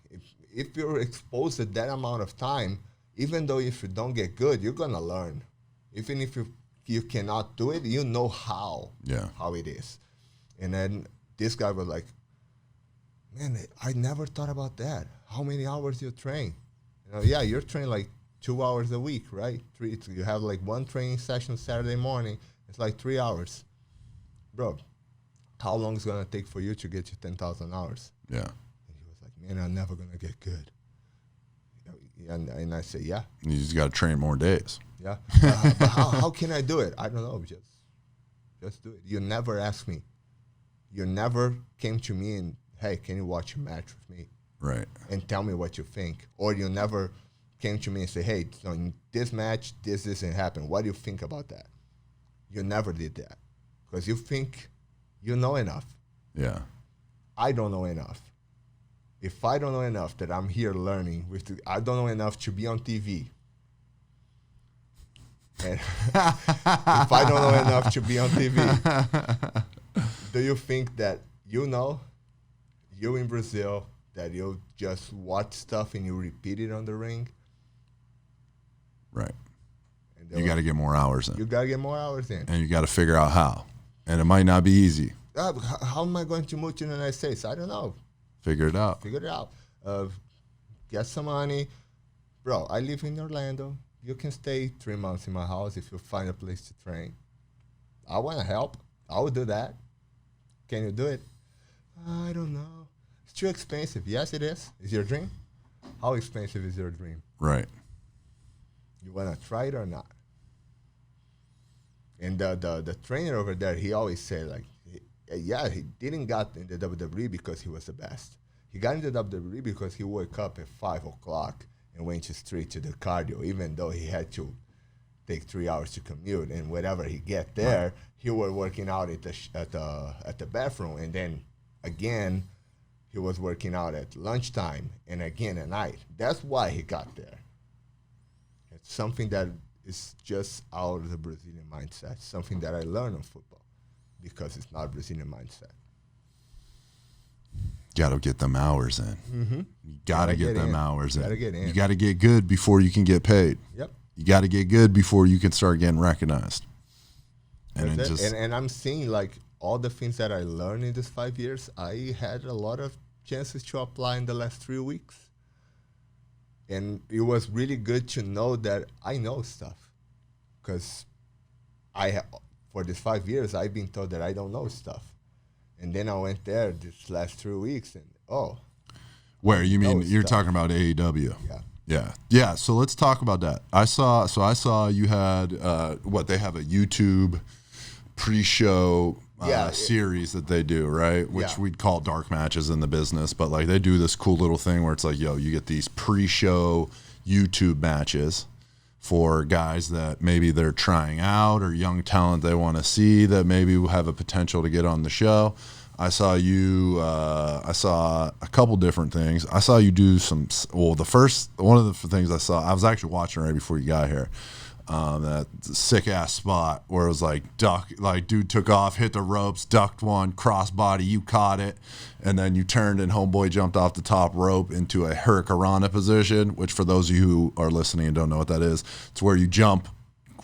If you're exposed to that amount of time, even though if you don't get good, you're going to learn. Even if you cannot do it, you know how it is. And then this guy was like, man, I never thought about that. How many hours you train? You're training like 2 hours a week, right? You have like one training session Saturday morning. It's like 3 hours. Bro, how long is it going to take for you to get to 10,000 hours? Yeah. And he was like, man, I'm never going to get good. And I said, yeah. You just got to train more days. Yeah. But how can I do it? I don't know. Just do it. You never asked me. You never came to me and, hey, can you watch a match with me? Right. And tell me what you think. Or you never came to me and say, hey, so in this match, this didn't happen. What do you think about that? You never did that. Because you think you know enough. Yeah. I don't know enough. If I don't know enough that I'm here learning, I don't know enough to be on TV. And if I don't know enough to be on TV, do you think that you in Brazil, that you just watch stuff and you repeat it on the ring? Right. You got to get more hours in. You got to get more hours in. And you got to figure out how. And it might not be easy. How am I going to move to the United States? I don't know. Figure it out. Get some money. Bro, I live in Orlando. You can stay 3 months in my house if you find a place to train. I want to help. I will do that. Can you do it? I don't know. It's too expensive. Yes, it is. Is your dream? How expensive is your dream? Right. You want to try it or not? And the trainer over there, he always said, like, he didn't got in the WWE because he was the best. He got in the WWE because he woke up at 5 o'clock and went straight to the cardio, even though he had to take 3 hours to commute. And whenever he get there, he was working out at the bathroom, and then again he was working out at lunchtime and again at night. That's why he got there. It's something that is just out of the Brazilian mindset, something that I learned in football, because it's not Brazilian mindset. Got to get them hours in. Mm-hmm. You got to get them hours in. Gotta get in. You got to get good before you can get paid. Yep. You got to get good before you can start getting recognized. And and I'm seeing like all the things that I learned in these 5 years, I had a lot of chances to apply in the last 3 weeks. And it was really good to know that I know stuff, because for these 5 years, I've been told that I don't know stuff. And then I went there this last 3 weeks, and where you mean you're talking about AEW? Yeah. So let's talk about that. I saw you had they have a YouTube pre-show series that they do, right? Which we'd call dark matches in the business, but like they do this cool little thing where it's like, you get these pre-show YouTube matches for guys that maybe they're trying out or young talent they want to see that maybe will have a potential to get on the show. I saw you, I saw a couple different things. I saw you do one of the things I saw, I was actually watching right before you got here, that sick ass spot where it was like dude took off, hit the ropes, ducked one, crossbody, you caught it, and then you turned and homeboy jumped off the top rope into a hurricanrana position, which for those of you who are listening and don't know what that is, it's where you jump,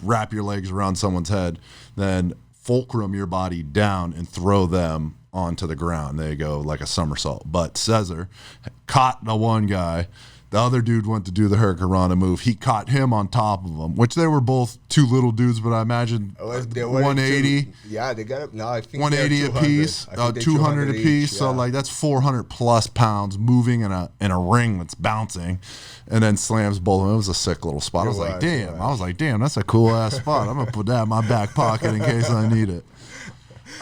wrap your legs around someone's head, then fulcrum your body down and throw them onto the ground. There you go, like a somersault. But Cezar caught the one guy. The other dude went to do the hurricanrana move. He caught him on top of him, which they were both two little dudes, but I imagine 180. Yeah, they got up. No, I think 180 apiece, 200 apiece. So like that's 400 plus pounds moving in a ring that's bouncing, and then slams both of them. It was a sick little spot. I was like, damn, that's a cool ass spot. I'm gonna put that in my back pocket in case I need it.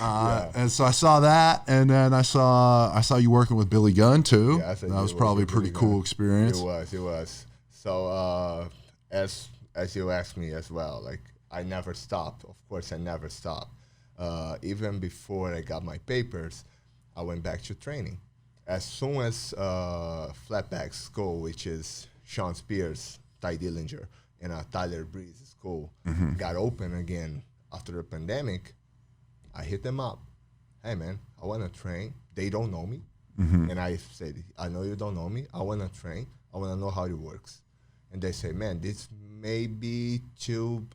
And so I saw that, and then I saw you working with Billy Gunn too. That was probably a pretty cool experience. It was. So as you asked me as well, like I never stopped. Of course, I never stopped. Even before I got my papers, I went back to training. As soon as Flatback School, which is Sean Spears, Ty Dillinger, and Tyler Breeze School, got open again after the pandemic, I hit them up. Hey, man, I want to train. They don't know me. And I said, I know you don't know me. I want to train. I want to know how it works. And they say, man, this may be too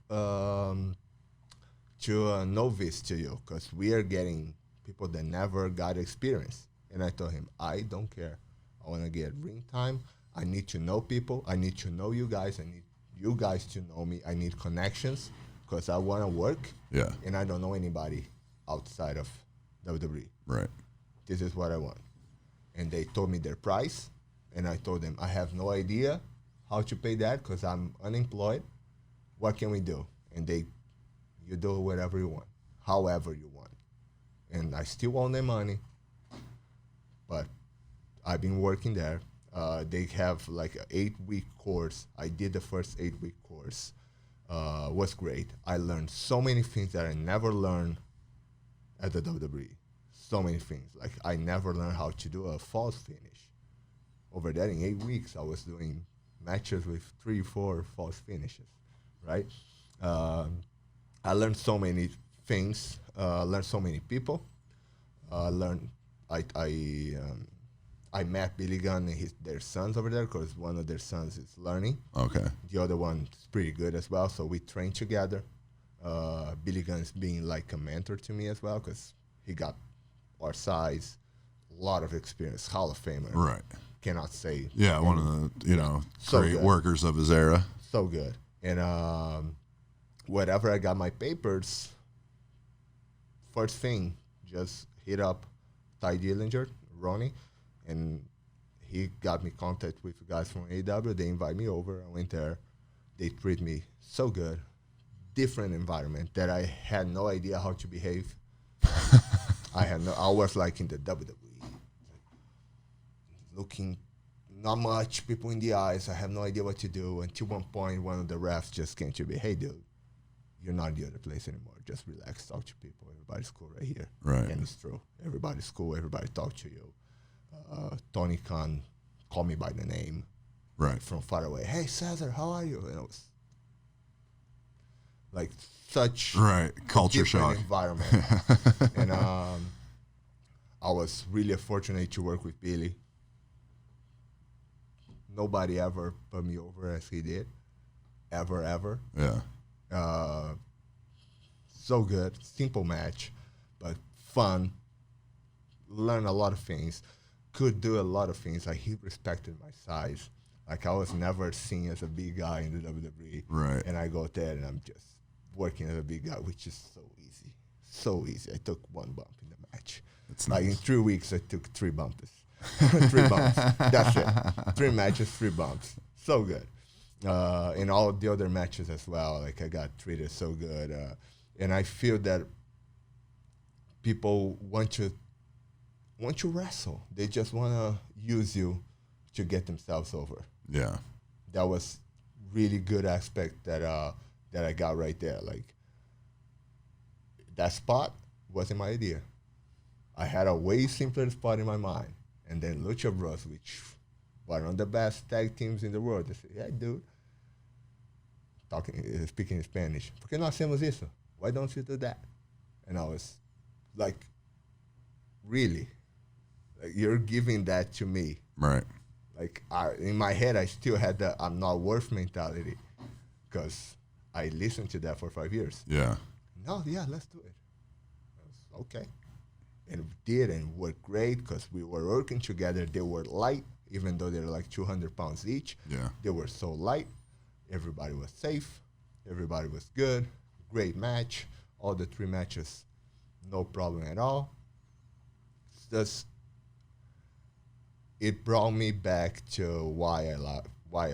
novice to you, because we are getting people that never got experience. And I told him, I don't care. I want to get ring time. I need to know people. I need to know you guys. I need you guys to know me. I need connections, because I want to work. Yeah. And I don't know anybody outside of WWE. Right. This is what I want. And they told me their price, and I told them I have no idea how to pay that because I'm unemployed. What can we do? And you do whatever you want, however you want. And I still owe them money, but I've been working there. They have like an 8-week course. I did the first 8-week course. Was great. I learned so many things that I never learned at the WWE. So many things. Like I never learned how to do a false finish. Over there in 8 weeks, I was doing matches with 3-4 false finishes, right? I learned so many things. Learned so many people. I met Billy Gunn and their sons over there, because one of their sons is learning. Okay. The other one is pretty good as well, so we train together. Billy Gunn is being like a mentor to me as well, because he got our size, a lot of experience, Hall of Famer. Right. Cannot say. Yeah, one of the great workers of his era. So good. And whenever I got my papers, first thing, just hit up Ty Dillinger, Ronnie, and he got me contact with guys from AW. They invite me over. I went there. They treat me so good. Different environment that I had no idea how to behave. I was like in the WWE, looking not much people in the eyes. I have no idea what to do. Until one point, one of the refs just came to me, hey, dude, you're not in the other place anymore. Just relax, talk to people. Everybody's cool right here. Right. And it's true. Everybody's cool. Everybody talk to you. Tony Khan called me by the name. Right. From far away. Hey, Cezar, how are you? And it was like such culture shock environment. And I was really fortunate to work with Billy. Nobody ever put me over as he did. Ever. Yeah. So good. Simple match, but fun. Learn a lot of things. Could do a lot of things. Like, he respected my size. Like, I was never seen as a big guy in the WWE. Right. And I go there and I'm just working as a big guy, which is so easy. So easy. I took one bump in the match. That's like, nice. in 3 weeks, I took 3 bumps. 3 bumps. That's it. 3 matches, 3 bumps. So good. In all the other matches as well, like, I got treated so good. And I feel that people want to wrestle. They just want to use you to get themselves over. Yeah. That was really good aspect that I got right there. Like, that spot wasn't my idea. I had a way simpler spot in my mind. And then Lucha Bros, which were one of the best tag teams in the world, they said, yeah, dude, speaking in Spanish, ¿por qué no hacemos eso? Why don't you do that? And I was like, really? Like, you're giving that to me. Right. Like, in my head, I still had the I'm not worth mentality because I listened to that for 5 years. Yeah. No, yeah, let's do it. I was, okay. And we did, and worked great because we were working together. They were light, even though they're like 200 pounds each. Yeah. They were so light. Everybody was safe. Everybody was good. Great match. All the 3 matches, no problem at all. It's just, it brought me back to why I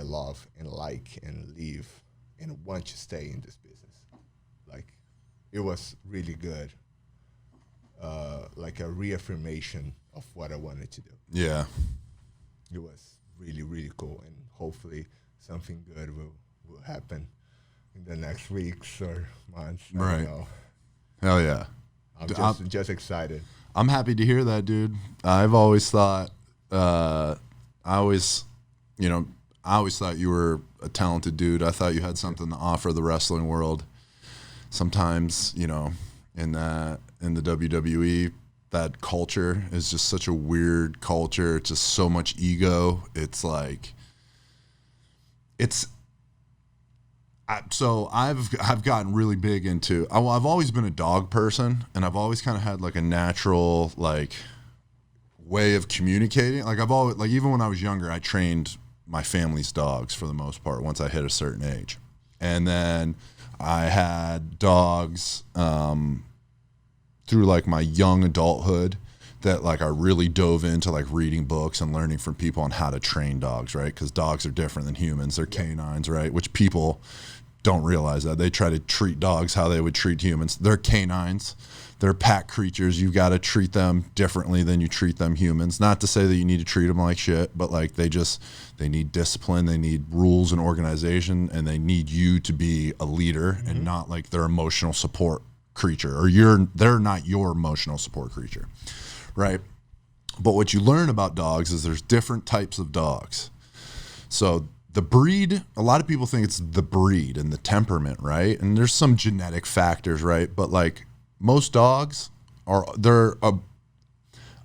love and like and live and want to stay in this business. Like, it was really good. Like a reaffirmation of what I wanted to do. Yeah. It was really, really cool, and hopefully something good will happen in the next weeks or months. I Right. don't know. Hell yeah. I'm just excited. I'm happy to hear that, dude. I've always thought, I always thought you were a talented dude. I thought you had something to offer the wrestling world. Sometimes, in the WWE, that culture is just such a weird culture. It's just so much ego. It's like, so I've gotten really big into, I've always been a dog person, and I've always kind of had like a natural like way of communicating. Like, I've always, like, even when I was younger, I trained my family's dogs for the most part once I hit a certain age. And then I had dogs through like my young adulthood that like I really dove into like reading books and learning from people on how to train dogs, right? Because dogs are different than humans. They're canines, right? Which people don't realize that. They try to treat dogs how they would treat humans. They're canines. They're pack creatures. You've got to treat them differently than you treat them humans. Not to say that you need to treat them like shit, but like they need discipline. They need rules and organization, and they need you to be a leader and not like their emotional support creature, or they're not your emotional support creature, right? But what you learn about dogs is there's different types of dogs. So the breed, a lot of people think it's the breed and the temperament, right? And there's some genetic factors, right? But like most dogs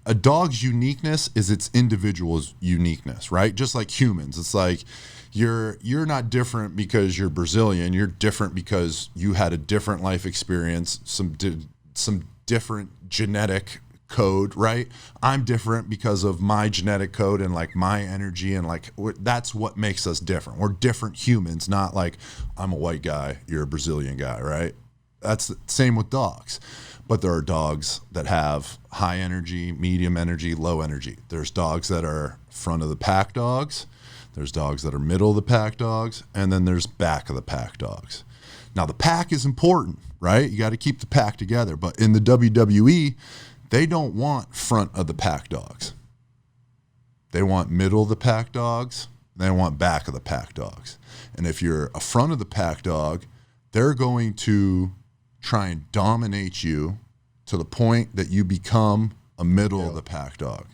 a dog's uniqueness is its individual's uniqueness, right? Just like humans. It's like you're not different because you're Brazilian. You're different because you had a different life experience, some different genetic code, right? I'm different because of my genetic code and like my energy, and like that's what makes us different. We're different humans, not like I'm a white guy, you're a Brazilian guy, right? That's the same with dogs. But there are dogs that have high energy, medium energy, low energy. There's dogs that are front of the pack dogs. There's dogs that are middle of the pack dogs. And then there's back of the pack dogs. Now, the pack is important, right? You got to keep the pack together. But in the WWE, they don't want front of the pack dogs. They want middle of the pack dogs. They want back of the pack dogs. And if you're a front of the pack dog, they're going to try and dominate you to the point that you become a middle of the pack dog.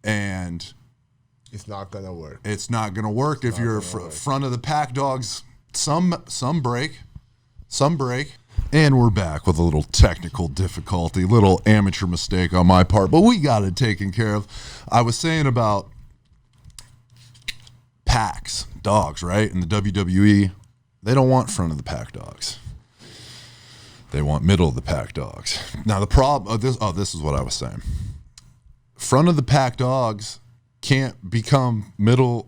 And it's not going to work. It's not going to work if you're front of the pack dogs. Some break. And we're back with a little technical difficulty, little amateur mistake on my part, but we got it taken care of. I was saying about packs, dogs, right? In the WWE, they don't want front of the pack dogs. They want middle of the pack dogs. Now the problem, this is what I was saying. Front of the pack dogs can't become middle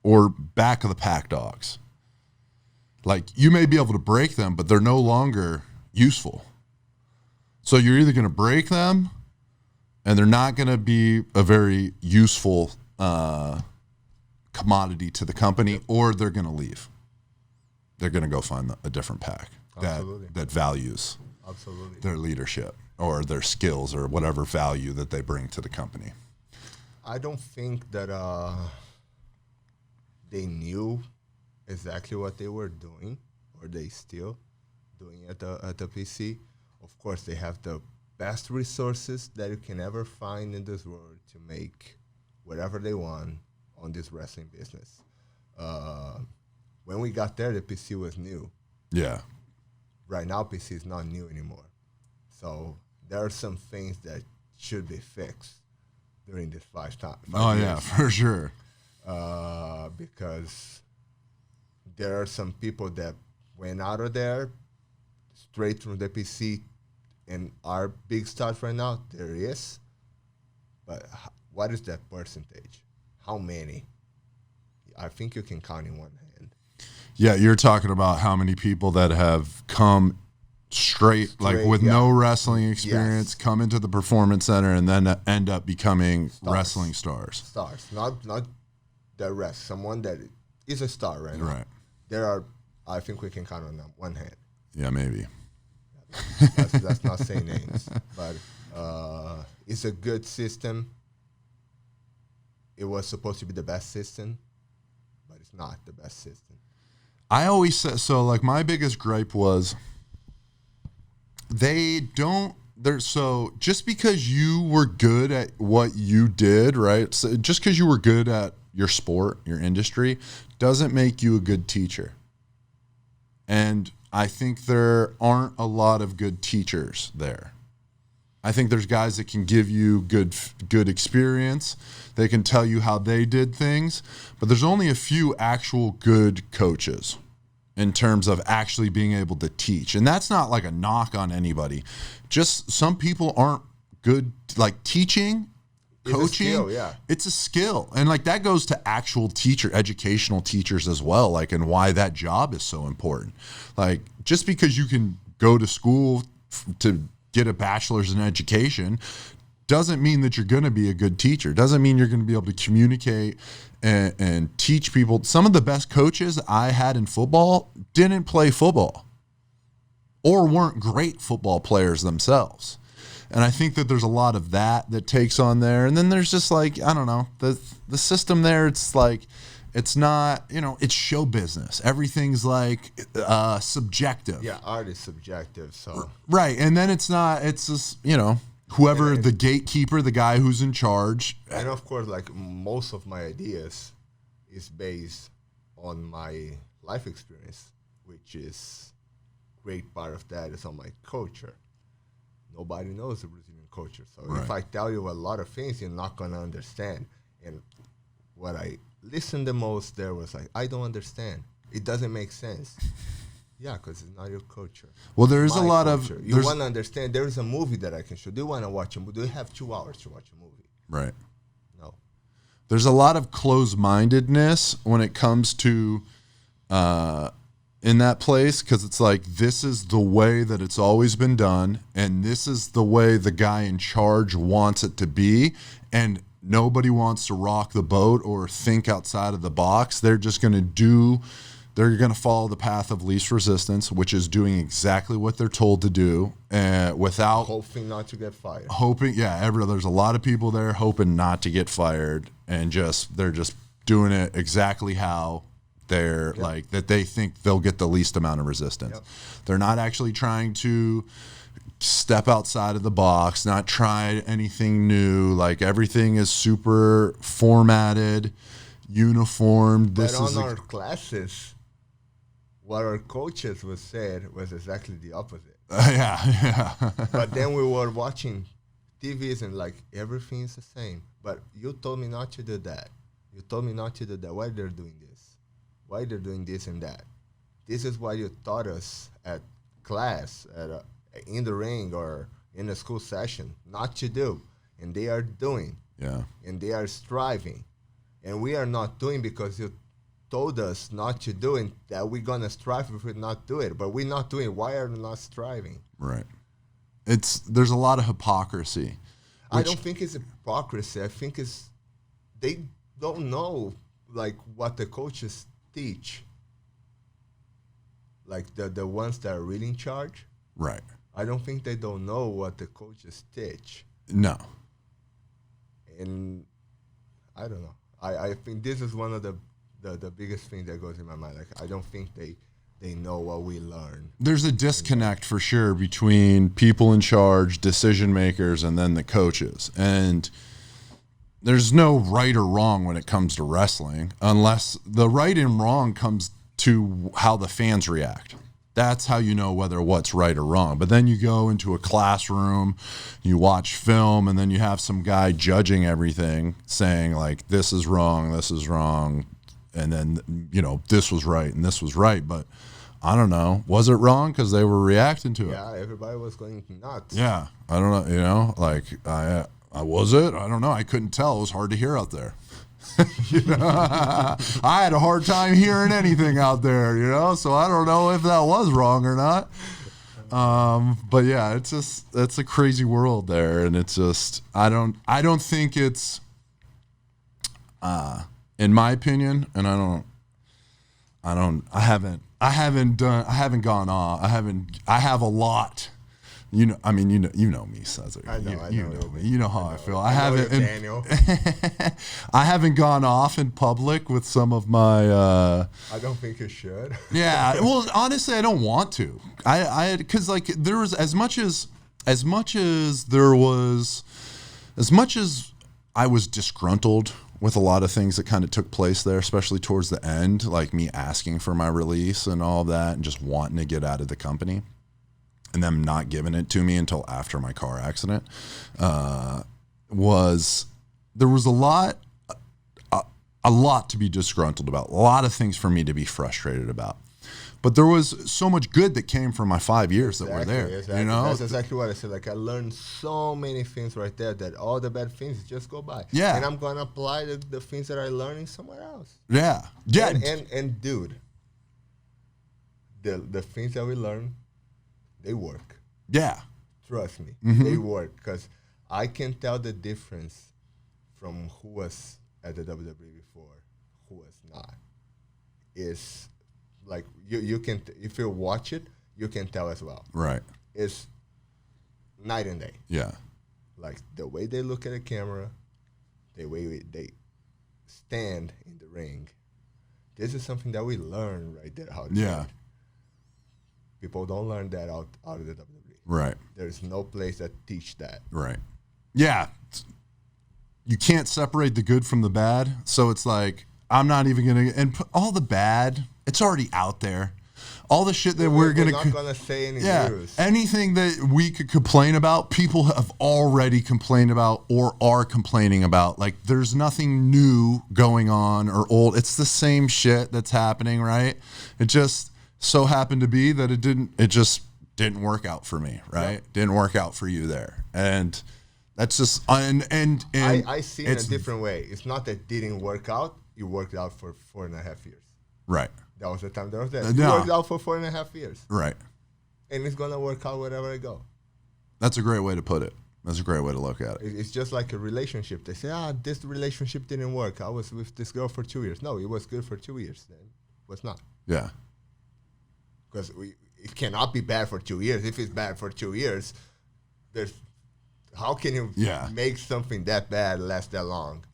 or back of the pack dogs. Like, you may be able to break them, but they're no longer useful. So you're either going to break them, and they're not going to be a very useful commodity to the company, or they're going to leave. They're going to go find a different pack that values their leadership or their skills or whatever value that they bring to the company. I don't think that they knew exactly what they were doing, or they still doing at the PC. Of course, they have the best resources that you can ever find in this world to make whatever they want on this wrestling business. When we got there, the PC was new. Yeah. Right now, PC is not new anymore. So there are some things that should be fixed during this 5 years. Yeah, for sure. Because there are some people that went out of there straight from the PC and are big stars right now. There is. But what is that percentage? How many? I think you can count in one hand. Yeah, you're talking about how many people that have come straight like with no wrestling experience, come into the performance center and then end up becoming wrestling stars. Stars, not the rest. Someone that is a star right now. Right. There are, I think we can count on them one hand. Yeah, maybe. That's not saying names, but it's a good system. It was supposed to be the best system, but it's not the best system. I always said, so like my biggest gripe was so just because you were good at what you did, right? So just because you were good at your sport, your industry, doesn't make you a good teacher. And I think there aren't a lot of good teachers there. I think there's guys that can give you good experience. They can tell you how they did things, but there's only a few actual good coaches in terms of actually being able to teach. And that's not like a knock on anybody. Just some people aren't good, like teaching, coaching. It's a skill, it's a skill. And like that goes to actual educational teachers as well, like, and why that job is so important. Like just because you can go to school to get a bachelor's in education doesn't mean that you're going to be a good teacher. Doesn't mean you're going to be able to communicate and teach people. Some of the best coaches I had in football didn't play football or weren't great football players themselves. And I think that there's a lot of that takes on there. And then there's just like, I don't know, the system there, it's like, it's not, it's show business. Everything's like subjective. Yeah, art is subjective. So right. And then it's just, whoever the gatekeeper, the guy who's in charge. And of course, like most of my ideas is based on my life experience, which is great part of that is on my culture. Nobody knows the Brazilian culture. So if I tell you a lot of things, you're not going to understand. And what I listened the most there was like, I don't understand. It doesn't make sense. Yeah, because it's not your culture. Well, there is a lot of... You want to understand. There is a movie that I can show. Do you want to watch a movie? Do you have 2 hours to watch a movie? Right. No. There's a lot of closed-mindedness when it comes to in that place, because it's like, this is the way that it's always been done, and this is the way the guy in charge wants it to be, and nobody wants to rock the boat or think outside of the box. They're just going to do they're going to follow the path of least resistance, which is doing exactly what they're told to do, without hoping not to get fired. There's a lot of people there hoping not to get fired, and they're just doing it exactly how they're like that. They think they'll get the least amount of resistance. They're not actually trying to step outside of the box, not try anything new. Like, everything is super formatted, uniformed. But on our classes, what our coaches was said was exactly the opposite. But then we were watching TVs and like everything is the same. But you told me not to do that. You told me not to do that. Why they're doing this? Why they're doing this and that? This is what you taught us at class, in the ring or in a school session, not to do. And they are doing. Yeah. And they are striving. And we are not doing because you told us not to do it, that we're going to strive if we not do it. But we're not doing it. Why are we not striving? Right. There's a lot of hypocrisy. I don't think it's hypocrisy. I think they don't know like what the coaches teach. Like the ones that are really in charge. Right. I don't think they don't know what the coaches teach. No. And I don't know. I think this is one of the biggest things that goes in my mind. Like, I don't think they know what we learn. There's a disconnect for sure between people in charge, decision makers, and then the coaches. And there's no right or wrong when it comes to wrestling, unless the right and wrong comes to how the fans react. That's how you know whether what's right or wrong. But then you go into a classroom, you watch film, and then you have some guy judging everything, saying like, this is wrong, and then, this was right and this was right. But I don't know. Was it wrong because they were reacting to it? Yeah, everybody was going nuts. Yeah, I don't know. Like, I was it? I don't know. I couldn't tell. It was hard to hear out there. I had a hard time hearing anything out there, so I don't know if that was wrong or not. But yeah, it's a crazy world there, and it's just I don't think it's in my opinion, and I haven't gone off. I have a lot. You know me, Cezar. I know me. You know how I feel. I Daniel. I haven't gone off in public with some of my. I don't think you should. Yeah, well, honestly, I don't want to. Because like there was as much as I was disgruntled with a lot of things that kind of took place there, especially towards the end, like me asking for my release and all that, and just wanting to get out of the company. And them not giving it to me until after my car accident, there was a lot to be disgruntled about, a lot of things for me to be frustrated about. But there was so much good that came from my 5 years that were there. Exactly. That's exactly what I said. Like, I learned so many things right there that all the bad things just go by. Yeah. And I'm going to apply the things that I'm learning somewhere else. Yeah. Yeah. And dude, the things that we learn, they work. Yeah. Trust me. Mm-hmm. They work, because I can tell the difference from who was at the WWE before, who was not. It's like you can if you watch it, you can tell as well. Right. It's night and day. Yeah. Like the way they look at a camera, the way they stand in the ring. This is something that we learn right there. How to Yeah. train. People don't learn that out of the WWE. Right. There's no place that teach that. Right. Yeah. You can't separate the good from the bad. So it's like, I'm not even going to, and all the bad, it's already out there. All the shit that we're going to. We're not going to say any news. Anything that we could complain about, people have already complained about or are complaining about. Like, there's nothing new going on or old. It's the same shit that's happening, right? It just so happened to be that it just didn't work out for me, right? Yep. Didn't work out for you there. And that's just, and I see it in a different way. It's not that it didn't work out. It worked out for 4.5 years. Right. That was the time that was there. It worked out for 4.5 years. Right. And it's going to work out wherever I go. That's a great way to put it. That's a great way to look at it. It's just like a relationship. They say, this relationship didn't work. I was with this girl for 2 years. No, it was good for 2 years then. was not. Yeah. Because it cannot be bad for 2 years. If it's bad for 2 years, how can you make something that bad last that long?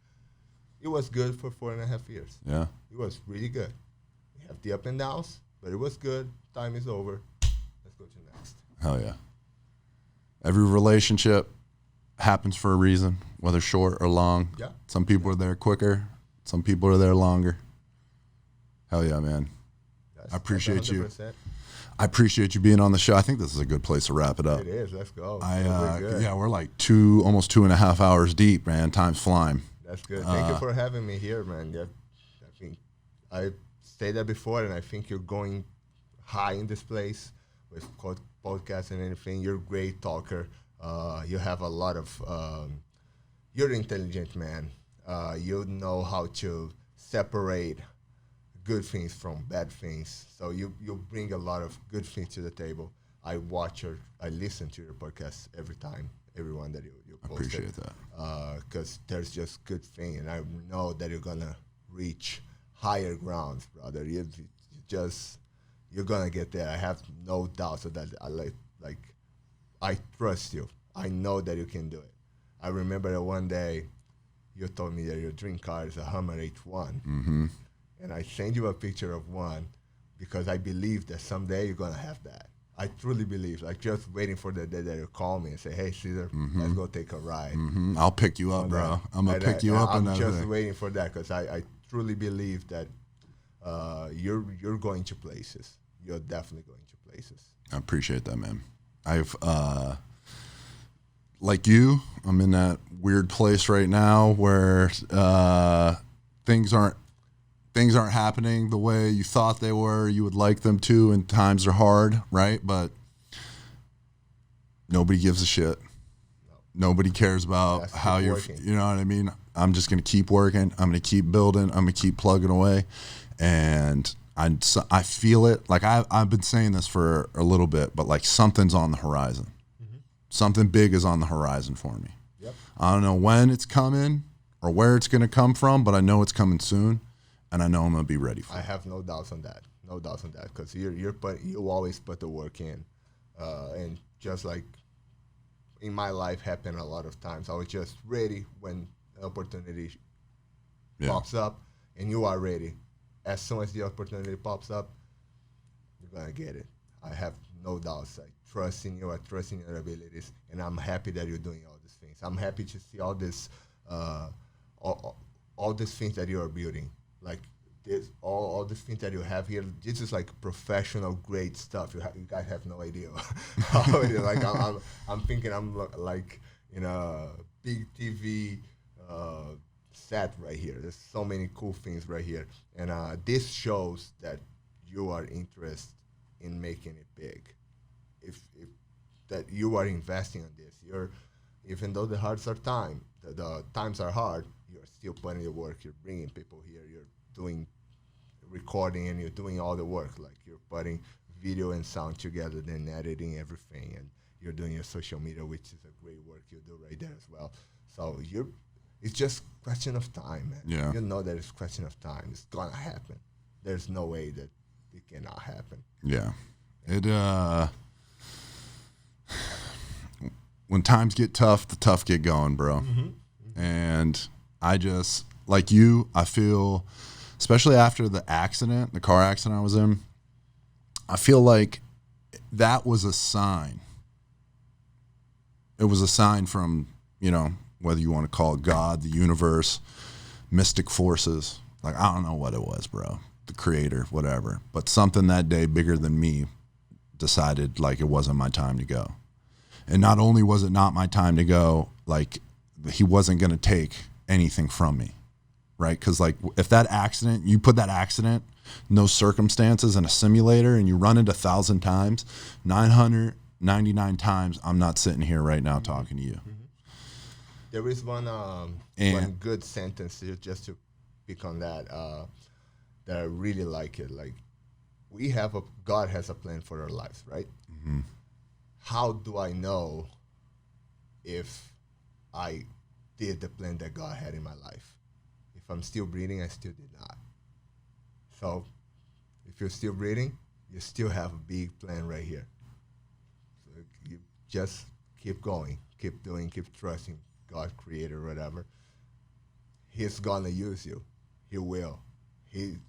It was good for 4.5 years. Yeah. It was really good. We have the up and downs, but it was good. Time is over. Let's go to next. Hell yeah. Every relationship happens for a reason, whether short or long. Yeah. Some people are there quicker. Some people are there longer. Hell yeah, man. I appreciate you. I appreciate you being on the show. I think this is a good place to wrap it up. It is. Let's go. We're like almost 2.5 hours deep, man. Time's flying. That's good. Thank you for having me here, man. Yeah, I think I said that before, and I think you're going high in this place with podcasts and anything. You're a great talker. You have a lot of. You're an intelligent man. You know how to separate good things from bad things. So you bring a lot of good things to the table. I listen to your podcast everyone that you posted. I appreciate that. Because there's just good thing, and I know that you're gonna reach higher grounds, brother. You're gonna get there. I have no doubts of that. I trust you. I know that you can do it. I remember that one day you told me that your dream car is a Hummer H1. Mm-hmm. And I sent you a picture of one because I believe that someday you're going to have that. I truly believe, like just waiting for the day that you call me and say, hey, Cezar, let's go take a ride. Mm-hmm. I'll pick you up, bro. I'm going to pick you up. I'm just waiting for that because I truly believe that you're going to places. You're definitely going to places. I appreciate that, man. I've, like you, I'm in that weird place right now where things aren't happening the way you thought they were, you would like them to, and times are hard, right? But nobody gives a shit. No. Nobody cares about how you're, you know what I mean? I'm just going to keep working. I'm going to keep building. I'm going to keep plugging away. And I feel it. Like I've been saying this for a little bit, but like something's on the horizon. Mm-hmm. Something big is on the horizon for me. Yep. I don't know when it's coming or where it's going to come from, but I know it's coming soon. And I know I'm gonna be ready for it. I have no doubts on that. No doubts on that because you always put the work in, and just like in my life happened a lot of times. I was just ready when an opportunity pops up, and you are ready. As soon as the opportunity pops up, you're gonna get it. I have no doubts. I trust in you. I trust in your abilities, and I'm happy that you're doing all these things. I'm happy to see all this, all these things that you are building. Like this, all the things that you have here, this is like professional, great stuff. You guys have no idea. Like I'm thinking I'm like in a big TV set right here. There's so many cool things right here, and this shows that you are interested in making it big. If that you are investing on this, even though the times are hard. You're still putting the work. You're bringing people here. You're doing recording and you're doing all the work. Like you're putting video and sound together, then editing everything, and you're doing your social media, which is a great work you do right there as well. So it's just question of time, man. Yeah. You know that it's question of time. It's gonna happen. There's no way that it cannot happen. Yeah. When times get tough, the tough get going, bro. Mm-hmm. Mm-hmm. And I just, like you, I feel, especially after the car accident I was in, I feel like that was a sign. It was a sign from, whether you want to call it God, the universe, mystic forces. Like, I don't know what it was, bro. The creator, whatever. But something that day bigger than me decided like it wasn't my time to go. And not only was it not my time to go, like he wasn't going to take anything from me, right? Because like if you put that accident, no circumstances in a simulator and you run it 1,000 times, 999 times, I'm not sitting here right now talking to you. Mm-hmm. There is one good sentence just to pick on that that I really like it. Like God has a plan for our lives, right? Mm-hmm. How do I know if I did the plan that God had in my life? If I'm still breathing, I still did not. So If you're still breathing, you still have a big plan right here. So you just keep going, keep doing, keep trusting God, Creator, whatever. He's gonna use you. He will.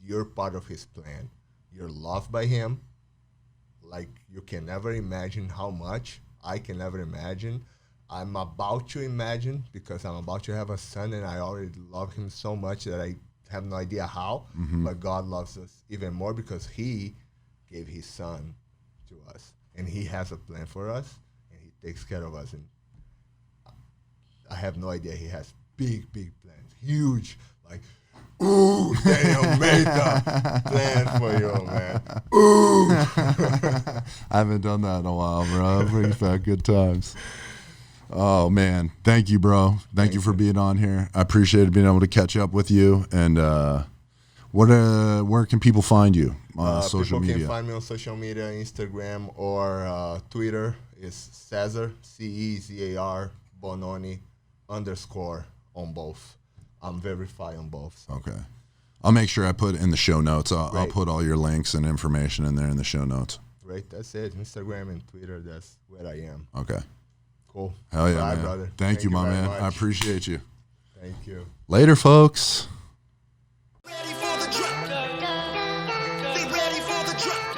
You're part of His plan. You're loved by Him. Like you can never imagine how much. I can never imagine. I'm about to imagine because I'm about to have a son and I already love him so much that I have no idea how. But God loves us even more because He gave His son to us. And He has a plan for us and He takes care of us. And I have no idea. He has big, big plans. Huge. Like, ooh, Daniel made the plan for you, man. Ooh. I haven't done that in a while, bro. Brings back good times. Oh, man. Thank you, bro. Thank you for being on here. I appreciated being able to catch up with you. And where can people find you on social media? People can find me on social media, Instagram or Twitter. It's Cezar, Cezar Bononi _ on both. I'm verified on both. So. Okay. I'll make sure I put in the show notes. I'll put all your links and information in there in the show notes. Great. That's it. Instagram and Twitter, that's where I am. Okay. Cool. Hell yeah, Bye, man. brother. Thank you, my man. much. I appreciate you. Thank you. Later, folks. Ready for the drop. Be ready for the drop.